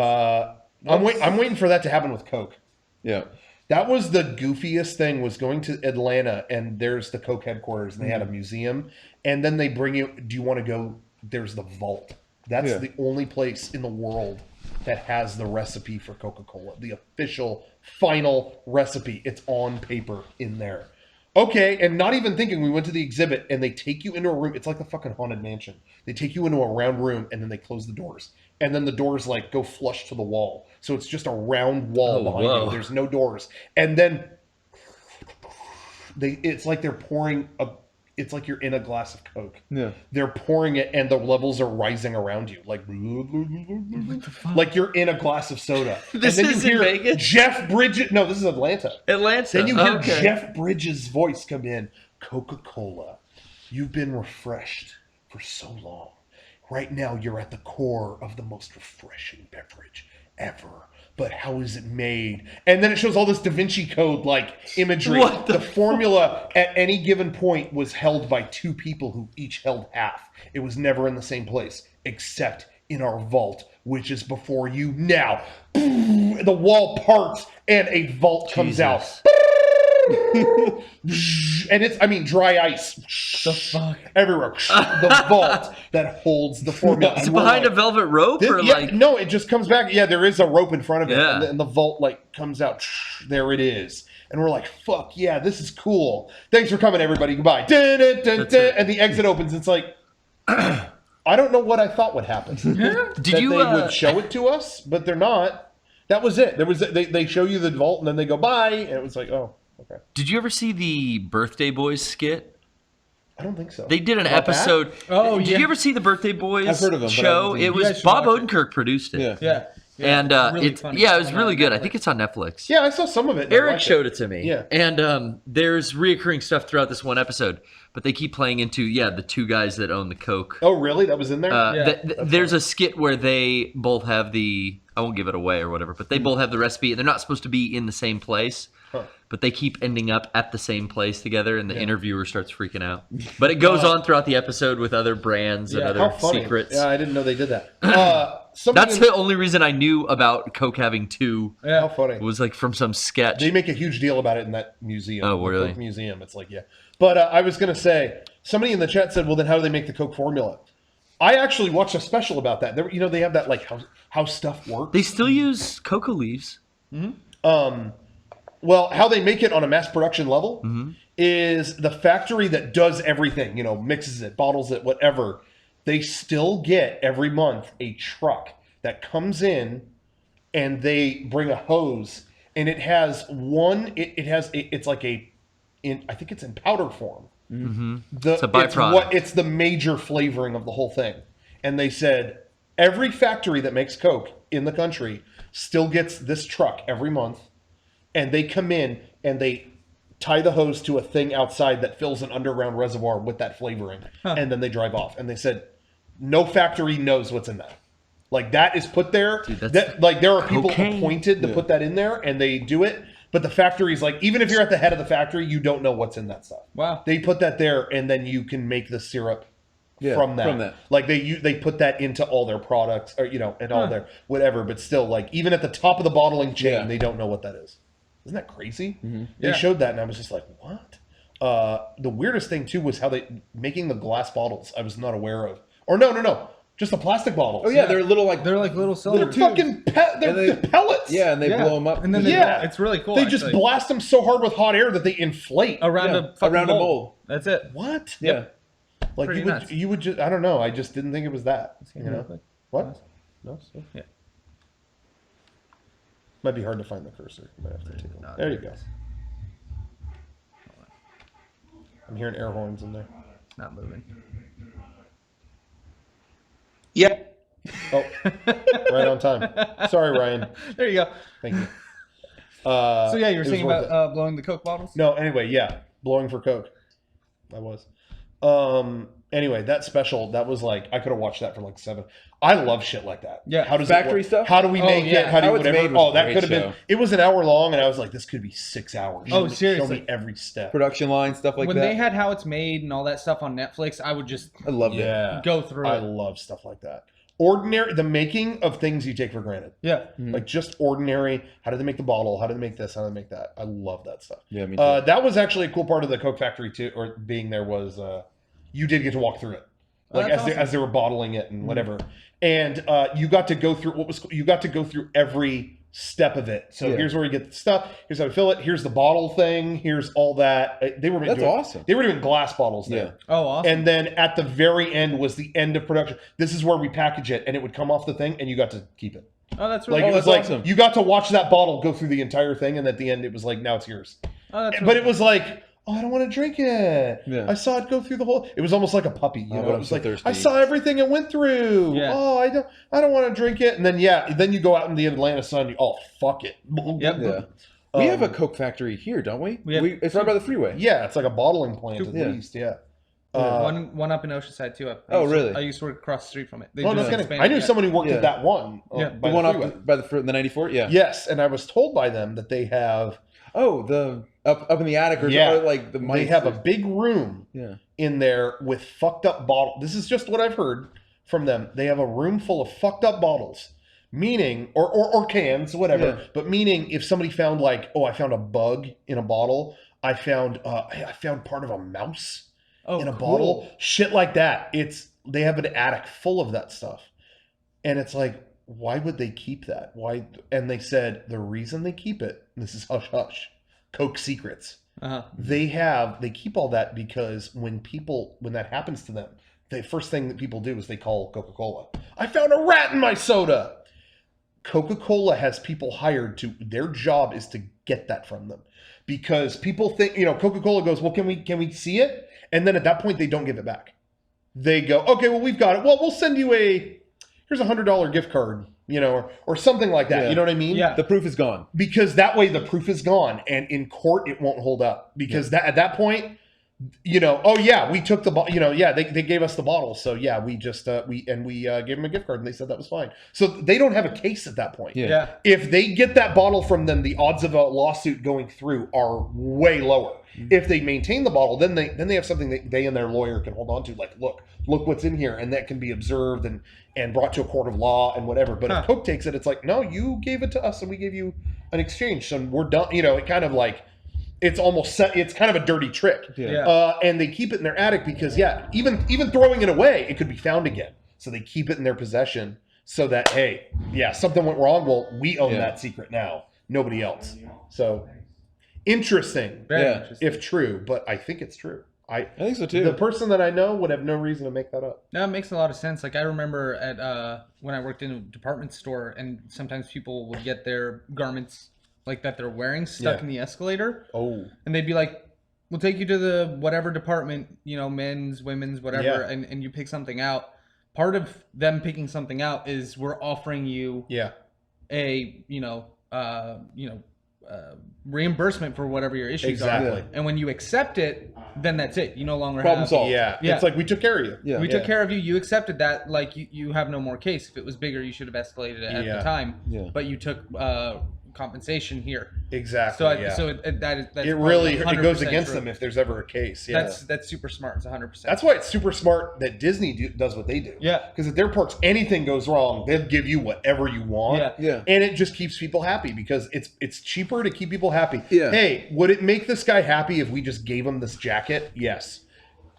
I'm waiting for that to happen with Coke. yeah. That was the goofiest thing, was going to Atlanta, and there's the Coke headquarters, and they had a museum, and then they bring you, do you want to go, there's the vault. That's Yeah. the only place in the world that has the recipe for Coca-Cola, the official final recipe. It's on paper in there. Okay, and not even thinking, we went to the exhibit, and they take you into a room. It's like the fucking Haunted Mansion. They take you into a round room, and then they close the doors. And then the doors like go flush to the wall. So it's just a round wall behind whoa. you. There's no doors. And then it's like they're pouring it's like you're in a glass of Coke. Yeah. They're pouring it, and the levels are rising around you, like like you're in a glass of soda. This and then is you in hear Vegas? Jeff Bridges. No, this is Atlanta. Atlanta. Then you hear Okay. Jeff Bridges' voice come in. Coca-Cola, you've been refreshed for so long. Right now, you're at the core of the most refreshing beverage ever. But how is it made? And then it shows all this Da Vinci Code like imagery. What the formula at any given point was held by two people who each held half. It was never in the same place, except in our vault, which is before you now. The wall parts and a vault comes out. And it's, I mean, dry ice. The fuck? Everywhere. The vault that holds the formula. It's behind a velvet rope, or like no, it just comes back. Yeah, there is a rope in front of it, Yeah. and the vault like comes out. There it is, and we're like, "Fuck yeah, this is cool." Thanks for coming, everybody. Goodbye. Dun, dun, dun, dun, and the exit opens. It's like, I don't know what I thought would happen. Did That you they would show it to us, but they're not. That was it. There was they show you the vault, and then they go bye, and it was like, oh, okay. Did you ever see the Birthday Boys skit? I don't think so. They did an About that? episode. Oh, Did yeah. you ever see the Birthday Boys I've heard of them, but I show? haven't seen It it. You guys was should Bob watch it. Odenkirk produced it. Yeah. And really it funny. yeah, it was On really good. I Netflix. think it's on Netflix. Yeah, I saw some of it. and I Eric liked showed it to me. Yeah. And there's reoccurring stuff throughout this one episode, but they keep playing into the two guys that own the Coke. Oh, really? That was in there? Yeah. There's a skit where they both have I won't give it away or whatever, but they both have the recipe, and they're not supposed to be in the same place. Huh. But they keep ending up at the same place together, and the interviewer starts freaking out. But it goes on throughout the episode with other brands and How other funny. secrets. Yeah, I didn't know they did that. That's the only reason I knew about Coke having two. How funny. Was like from some sketch. They make a huge deal about it in that museum. Oh, the really? Coke museum. It's like, yeah. But I was going to say, somebody in the chat said, well, then how do they make the Coke formula? I actually watched a special about that. They have that, like, how stuff works. They still use cocoa leaves. Well, how they make it on a mass production level Mm-hmm. is the factory that does everything, mixes it, bottles it, whatever. They still get every month a truck that comes in, and they bring a hose, and it has it's like I think it's in powder form. Mm-hmm. It's a byproduct. It's the major flavoring of the whole thing. And they said every factory that makes Coke in the country still gets this truck every month, and they come in and they tie the hose to a thing outside that fills an underground reservoir with that flavoring, and then they drive off. And they said no factory knows what's in that. Like, that is put there. Dude, there are people cocaine. appointed to put that in there, and they do it. But the factory's like, even if you're at the head of the factory, you don't know what's in that stuff. Wow. They put that there, and then you can make the syrup from that. Like, they put that into all their products, or and all their whatever. But still, like, even at the top of the bottling chain, they don't know what that is. Isn't that crazy? Mm-hmm. They showed that, and I was just like, what? The weirdest thing too was how they making the glass bottles. I was not aware of. Or no. Just the plastic bottles. Oh yeah, they're little little cylinder They're fucking they're pellets. Yeah, and they blow them up. And then it's really cool. They just blast them so hard with hot air that they inflate around a fucking mold. That's it. What? Yeah. Like Pretty nuts. you would just, I don't know. I just didn't think it was that. What? No. So? Yeah. Might be hard to find the cursor. You might have to take a look. There you go. I'm hearing air horns in there. Not moving. Yeah. Oh, right on time. Sorry, Ryan. There you go. Thank you. So yeah, you were it was saying worth about blowing the Coke bottles? No, anyway, yeah. Blowing for Coke. I was. Anyway, that special, that was like, I could have watched that for like 7. I love shit like that. Yeah. How does Factory it work? stuff? How do we make it? How do How you it's whatever? made was Oh, that great could have been. show. It was an hour long, and I was like, this could be 6 hours. Oh, Show seriously. me every step. Production line, stuff like when that. they had How It's Made and all that stuff on Netflix, I would just I loved Yeah. go through I it. love stuff like that. The making of things you take for granted. Yeah. Like just ordinary. How did they make the bottle? How did they make this? How did they make that? I love that stuff. Yeah, me too. That was actually a cool part of the Coke factory too, or being there was you did get to walk through it, like that's as they were bottling it and whatever, and you got to go through you got to go through every step of it. So here's where you get the stuff. Here's how to fill it. Here's the bottle thing. Here's all that. That's awesome. They were doing glass bottles there. Yeah. Oh, awesome. And then at the very end was the end of production. This is where we package it, and it would come off the thing, and you got to keep it. Oh, that's really Like cool. it was like awesome. you got to watch that bottle go through the entire thing, and at the end it was like, now it's yours. Oh, that's But really it was like, oh, I don't want to drink it. Yeah. I saw it go through the whole. It was almost like a puppy. You know, but it I'm was so like thirsty. I saw everything it went through. Yeah. Oh, I don't want to drink it. And then then you go out in the Atlanta sun. Oh, fuck it. Yep. Yeah. We have a Coke factory here, don't we? We have It's right by the freeway. Yeah, it's like a bottling plant at Yeah. least. Yeah. One up in Oceanside too. Really? I used to work across the street from it. They Oh, no just kidding. expanded, I knew someone who worked at that one. Yeah. By The one freeway. up by the 94. Yeah. Yes, and I was told by them that they have. Oh, the up in the attic or like the mics. They have a big room in there with fucked up bottles. This is just what I've heard from them. They have a room full of fucked up bottles, meaning or cans, whatever. Yeah. But meaning, if somebody found like, oh, I found a bug in a bottle. I found part of a mouse in a bottle. Shit like that. They have an attic full of that stuff, and it's like, why would they keep that? Why? And they said the reason they keep it. This is hush hush. Coke secrets. They keep all that because when that happens to them, the first thing that people do is they call Coca-Cola. I found a rat in my soda. Coca-Cola has people hired to, their job is to get that from them, because people think, Coca-Cola goes, well, can we see it? And then at that point they don't give it back. They go, okay, well, we've got it. Well, we'll send you here's a $100 gift card, or something like that. Yeah. You know what I mean? Yeah. The proof is gone. Because that way the proof is gone, and in court it won't hold up. Because at that point, oh yeah, we took the they gave us the bottle, so yeah, we just we gave them a gift card, and they said that was fine. So they don't have a case at that point. Yeah. If they get that bottle from them, the odds of a lawsuit going through are way lower. If they maintain the bottle, then they have something that they and their lawyer can hold on to, like, look what's in here, and that can be observed and brought to a court of law and whatever. But if Coke takes it, it's like, no, you gave it to us and we gave you an exchange, so we're done. It kind of like, it's almost set. It's kind of a dirty trick. Yeah. And they keep it in their attic because even throwing it away, it could be found again. So they keep it in their possession so that, hey, something went wrong. Well, we own that secret now, nobody else. So interesting. Very interesting. If true, but I think it's true. I think so too. The person that I know would have no reason to make that up. No, it makes a lot of sense. Like, I remember at when I worked in a department store, and sometimes people would get their garments like that they're wearing stuck in the escalator. Oh. And they'd be like, we'll take you to the whatever department, men's, women's, whatever, and you pick something out. Part of them picking something out is we're offering you a reimbursement for whatever your issues are. And when you accept it, then that's it. You no longer Problem have solved. Yeah. It's like, we took care of you. We took care of you. You accepted that. Like, you have no more case. If it was bigger, you should have escalated it at the time. Yeah. But you took compensation here. Exactly. It really goes against them if there's ever a case. Yeah. That's super smart. It's 100%. That's why it's super smart that Disney does what they do. Yeah. Because at their parks, anything goes wrong, they'll give you whatever you want. Yeah. And it just keeps people happy because it's cheaper to keep people happy. Yeah. Hey, would it make this guy happy if we just gave him this jacket? Yes.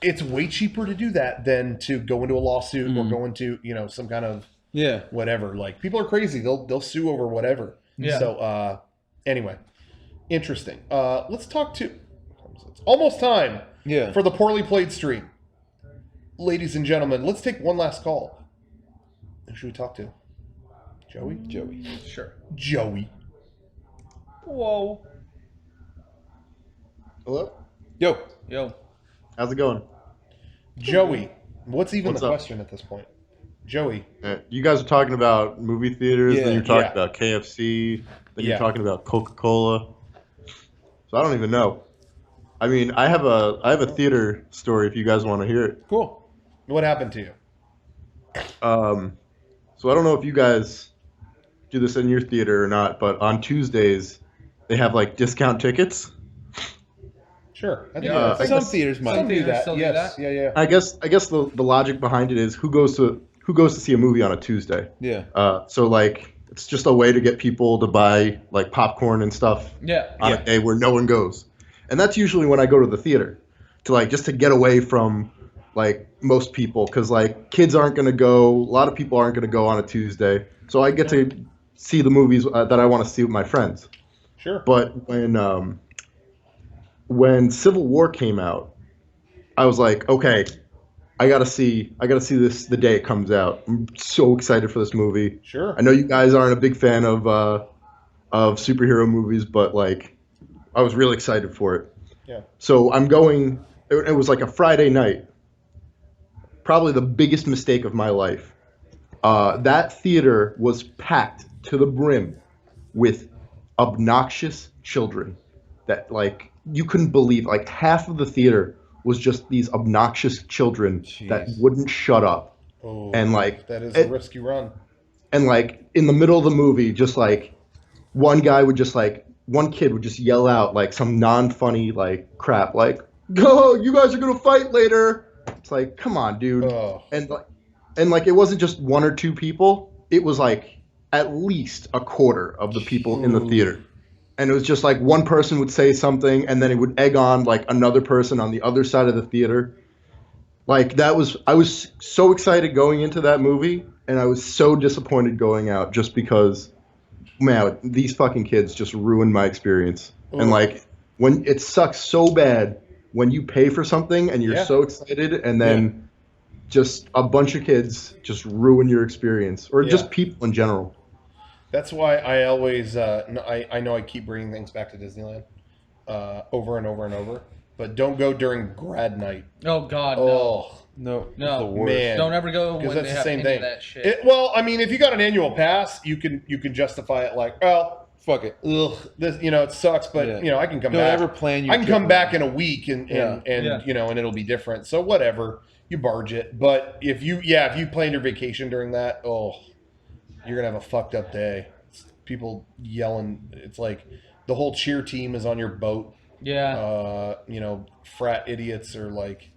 It's way cheaper to do that than to go into a lawsuit or go into, some kind of whatever. Like, people are crazy. They'll sue over whatever. Yeah. So anyway, interesting. Let's talk to. It's almost time. For the poorly played stream, ladies and gentlemen. Let's take one last call. Who should we talk to? Joey. Sure. Joey. Whoa. Hello. Yo. How's it going? Joey. What's even What's the up? question at this point? Joey. You guys are talking about movie theaters, then you're talking Yeah. about KFC, then Yeah. you're talking about Coca-Cola. So I don't even know. I mean, I have a theater story if you guys want to hear it. Cool. What happened to you? So I don't know if you guys do this in your theater or not, but on Tuesdays they have like discount tickets. Sure. I think Yeah. that's- Some theaters might. Some do theaters that. still do Yes. that. Yeah. I guess the logic behind it is who goes to see a movie on a Tuesday. Yeah. So like it's just a way to get people to buy like popcorn and stuff Yeah. on a day where no one goes. And that's usually when I go to the theater just to get away from like most people, because like kids aren't going to go, a lot of people aren't going to go on a Tuesday. So I get to see the movies that I want to see with my friends. Sure. But when Civil War came out, I was like, okay, I gotta see this the day it comes out. I'm so excited for this movie. Sure. I know you guys aren't a big fan of superhero movies, but like, I was really excited for it. Yeah. So I'm going. It was like a Friday night. Probably the biggest mistake of my life. That theater was packed to the brim with obnoxious children that like you couldn't believe. Like half of the theater was just these obnoxious children that wouldn't shut up. Oh, And like that is a risky run. And like in the middle of the movie, just like one kid would just yell out like some non-funny like crap, like "Go, you guys are gonna fight later." It's like, come on, dude. And like it wasn't just one or two people; it was like at least a quarter of the people in the theater. And it was just like one person would say something, and then it would egg on like another person on the other side of the theater. Like I was so excited going into that movie, and I was so disappointed going out just because, man, these fucking kids just ruined my experience. And like when it sucks so bad when you pay for something and you're so excited, and then just a bunch of kids just ruin your experience, or just people in general. That's why I always I know I keep bringing things back to Disneyland over and over and over, but don't go during grad night. Oh God, no, no, man, don't ever go because when that's they the have same any of thing. that shit. Well, I mean, if you got an annual pass, you can justify it like, well, fuck it. Ugh, this it sucks, but I can come Don't back. ever plan your I can trip come back in a week and Yeah. and it'll be different. So whatever, you barge it. But if you plan your vacation during that, you're gonna have a fucked up day. It's people yelling. It's like the whole cheer team is on your boat. Yeah. Frat idiots are like,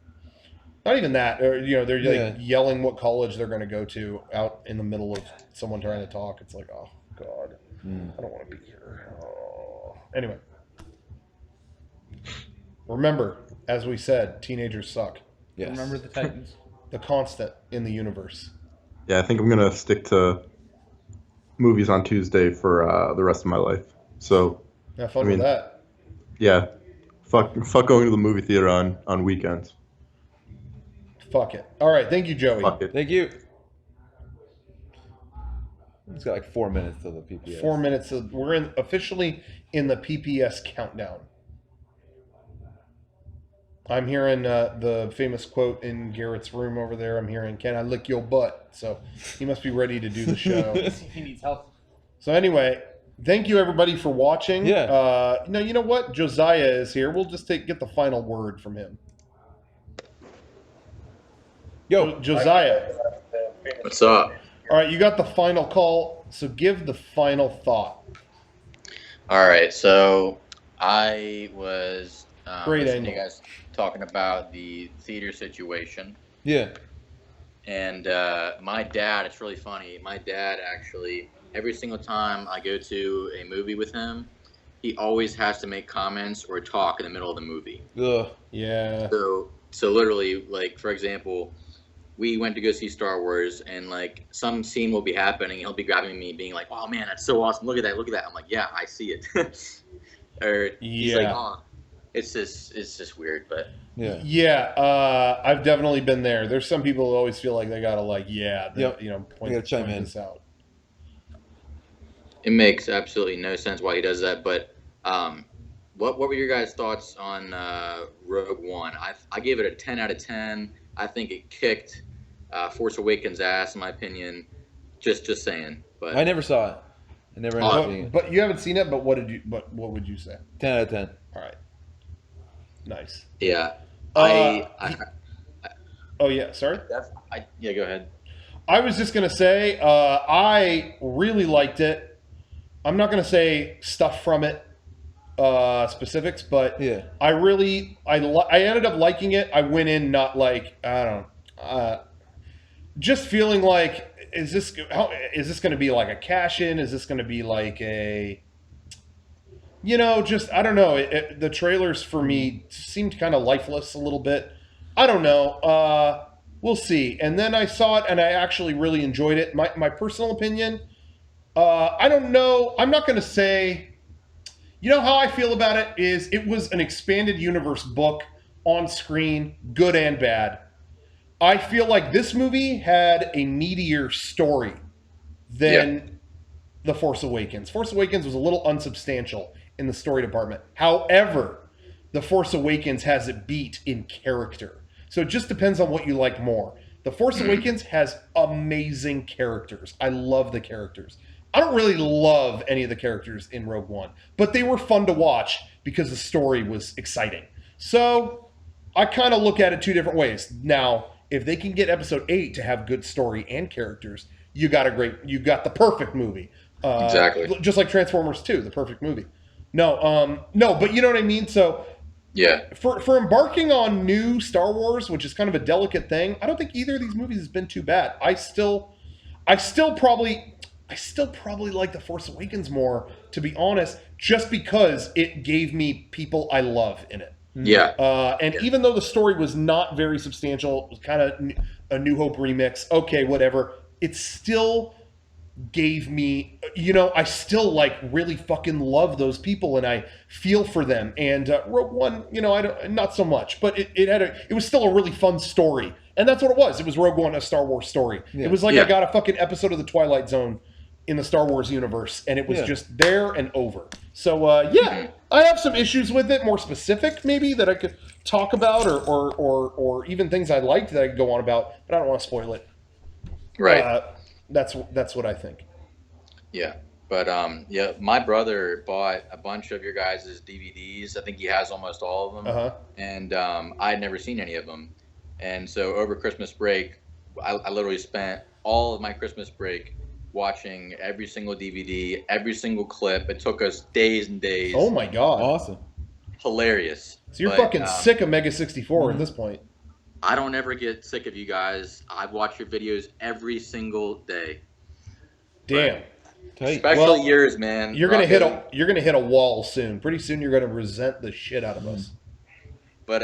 not even that. Or they're like yelling what college they're gonna go to out in the middle of someone trying to talk. It's like, oh God, I don't want to be here. Anyway, remember, as we said, teenagers suck. Yes. Remember the Titans. The constant in the universe. Yeah, I think I'm gonna stick to movies on Tuesday for the rest of my life. So Have fun with that. Yeah, fuck going to the movie theater on weekends. Fuck it. All right, thank you, Joey. Fuck it. Thank you. It's got like 4 minutes till the PPS. 4 minutes. We're officially in the PPS countdown. I'm hearing the famous quote in Garrett's room over there. I'm hearing, "Can I lick your butt?" So he must be ready to do the show. He needs help. So anyway, thank you everybody for watching. Yeah. You know what? Josiah is here. We'll just get the final word from him. Yo, Josiah. What's up? All right, you got the final call, so give the final thought. All right, so I was Great listening to you angle. guys talking about the theater situation. Yeah. And my dad, it's really funny. My dad actually, every single time I go to a movie with him, he always has to make comments or talk in the middle of the movie. Ugh. Yeah. So literally, like, for example, we went to go see Star Wars, and like some scene will be happening. He'll be grabbing me, being like, "Oh man, that's so awesome! Look at that! Look at that!" I'm like, "Yeah, I see it." Or he's like, "Oh, it's just weird." But yeah. I've definitely been there. There's some people who always feel like they gotta point chime in. this out. it makes absolutely no sense why he does that. But what were your guys' thoughts on Rogue One? I gave it a 10 out of 10. I think it kicked Force Awakens ass, in my opinion. Just saying. But I never saw it. I never ended up seeing it. But you haven't seen it. But what would you say? 10 out of 10. All right. Nice. Yeah. Oh yeah. Sorry. Yeah. Go ahead. I was just gonna say I really liked it. I'm not gonna say stuff from it, specifics, but I ended up liking it. I went in not like, I don't know, just feeling like, is this going to be like a cash in? Is this going to be like a, just, I don't know. The trailers for me seemed kind of lifeless a little bit. I don't know. We'll see. And then I saw it and I actually really enjoyed it. My personal opinion, I don't know. I'm not going to say, how I feel about it is it was an expanded universe book on screen, good and bad. I feel like this movie had a meatier story than The Force Awakens. Force Awakens was a little unsubstantial in the story department. However, The Force Awakens has it beat in character. So it just depends on what you like more. The Force Awakens has amazing characters. I love the characters. I don't really love any of the characters in Rogue One, but they were fun to watch because the story was exciting. So I kind of look at it two different ways. Now, if they can get episode 8 to have good story and characters, you got the perfect movie. Exactly. Just like Transformers 2, the perfect movie. No, but you know what I mean? So yeah, for embarking on new Star Wars, which is kind of a delicate thing, I don't think either of these movies has been too bad. I still probably like The Force Awakens more, to be honest, just because it gave me people I love in it. Yeah. And even though the story was not very substantial, it was kind of a New Hope remix, okay, whatever, it still gave me, I still like really fucking love those people and I feel for them. And Rogue One, I don't, not so much, but it was still a really fun story. And that's what it was. It was Rogue One, a Star Wars story. Yeah. It was like I got a fucking episode of The Twilight Zone in the Star Wars universe, and it was just there and over. So I have some issues with it, more specific maybe, that I could talk about, or even things I liked that I could go on about, but I don't want to spoil it. Right. That's what I think. Yeah. But my brother bought a bunch of your guys' DVDs. I think he has almost all of them. And I had never seen any of them. And so over Christmas break, I literally spent all of my Christmas break watching every single DVD, every single clip. It took us days and days. Oh my god. Awesome. Hilarious. So you're fucking sick of Mega 64 at this point. I don't ever get sick of you guys. I watch your videos every single day. Damn. Special years, man. You're gonna hit a wall soon. Pretty soon you're gonna resent the shit out of us. But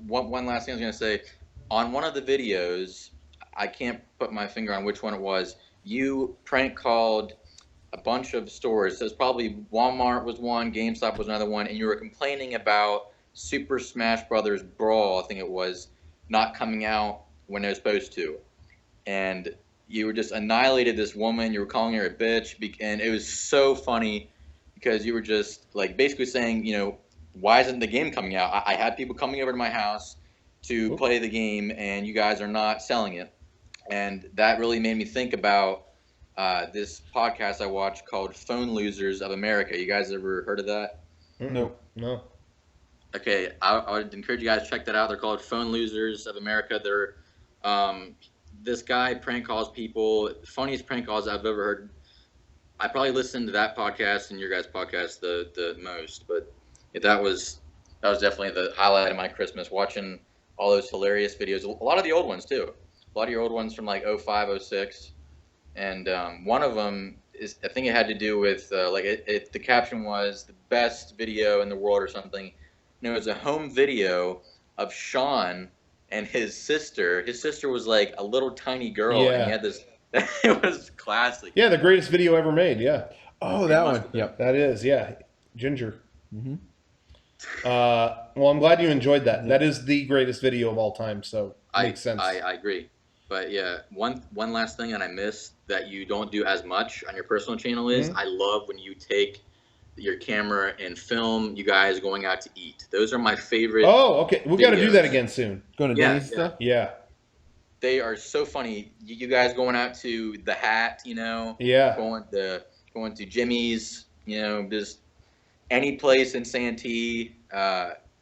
one last thing I was gonna say. On one of the videos, I can't put my finger on which one it was. You prank called a bunch of stores. So it's probably Walmart was one, GameStop was another one, and you were complaining about Super Smash Brothers Brawl, I think it was, not coming out when it was supposed to. And you were just annihilated this woman. You were calling her a bitch, and it was so funny because you were just like basically saying, why isn't the game coming out? I had people coming over to my house to play the game, and you guys are not selling it. And that really made me think about this podcast I watched called Phone Losers of America. You guys ever heard of that? No. Okay, I would encourage you guys to check that out. They're called Phone Losers of America. They're this guy prank calls people. Funniest prank calls I've ever heard. I probably listened to that podcast and your guys' podcast the most, but that was definitely the highlight of my Christmas, watching all those hilarious videos. A lot of the old ones too. A lot of your old ones from like 05, 06. And one of them is, I think it had to do with the caption was the best video in the world or something. And it was a home video of Sean and his sister. His sister was like a little tiny girl, and he had this. It was classic. Yeah, the greatest video ever made. Yeah. Oh, that one. Yep, that is. Yeah, Ginger. Mm-hmm. Well, I'm glad you enjoyed that. That is the greatest video of all time. So makes sense. I agree. But yeah, one last thing that I missed that you don't do as much on your personal channel is I love when you take your camera and film you guys going out to eat. Those are my favorite. Oh, okay. We got to do that again soon. Going to Denny's stuff? Yeah. They are so funny. You guys going out to the Hat, Yeah. Going to Jimmy's, just any place in Santee.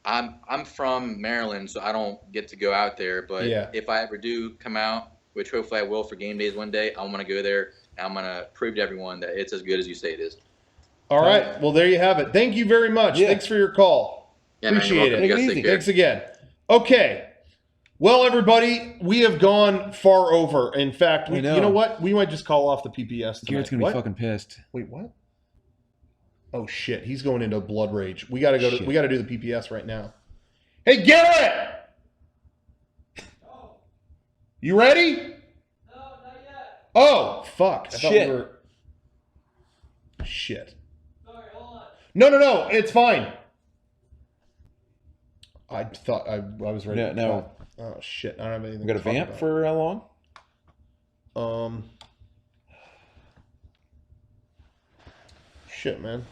I'm from Maryland, so I don't get to go out there. But if I ever do come out, which hopefully I will for game days one day, I want to go there. And I'm going to prove to everyone that it's as good as you say it is. All right. Well, there you have it. Thank you very much. Yeah. Thanks for your call. Yeah, appreciate it. Take it easy. Thanks again. Okay. Well, everybody, we have gone far over. In fact, you know what? We might just call off the PPS tonight. Garrett's going to be fucking pissed. Wait, what? Oh shit, he's going into blood rage. We got to we got to do the PPS right now. Hey, Garrett! You ready? No, not yet. Oh, fuck. I thought we were... Shit. Sorry, hold on. No, it's fine. I thought I was ready. No. Oh shit, I don't have anything. We got a vamp for how long? Shit, man.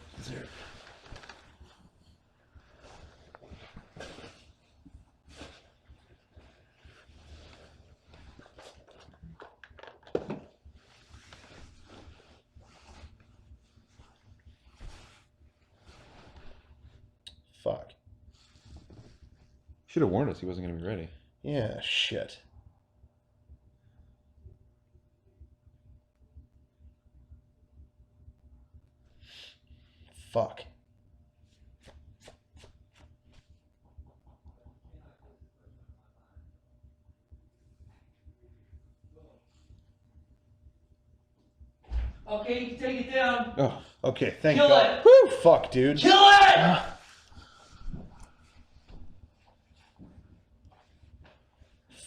Fuck. Should have warned us he wasn't going to be ready. Yeah, shit. Fuck. Okay, you can take it down. Oh, okay. Thank Kill God. it. Woo, fuck, dude. Kill it!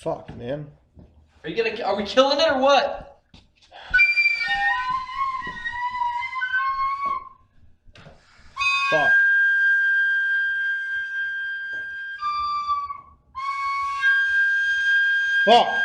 Fuck, man. Are we killing it or what? Fuck. Fuck.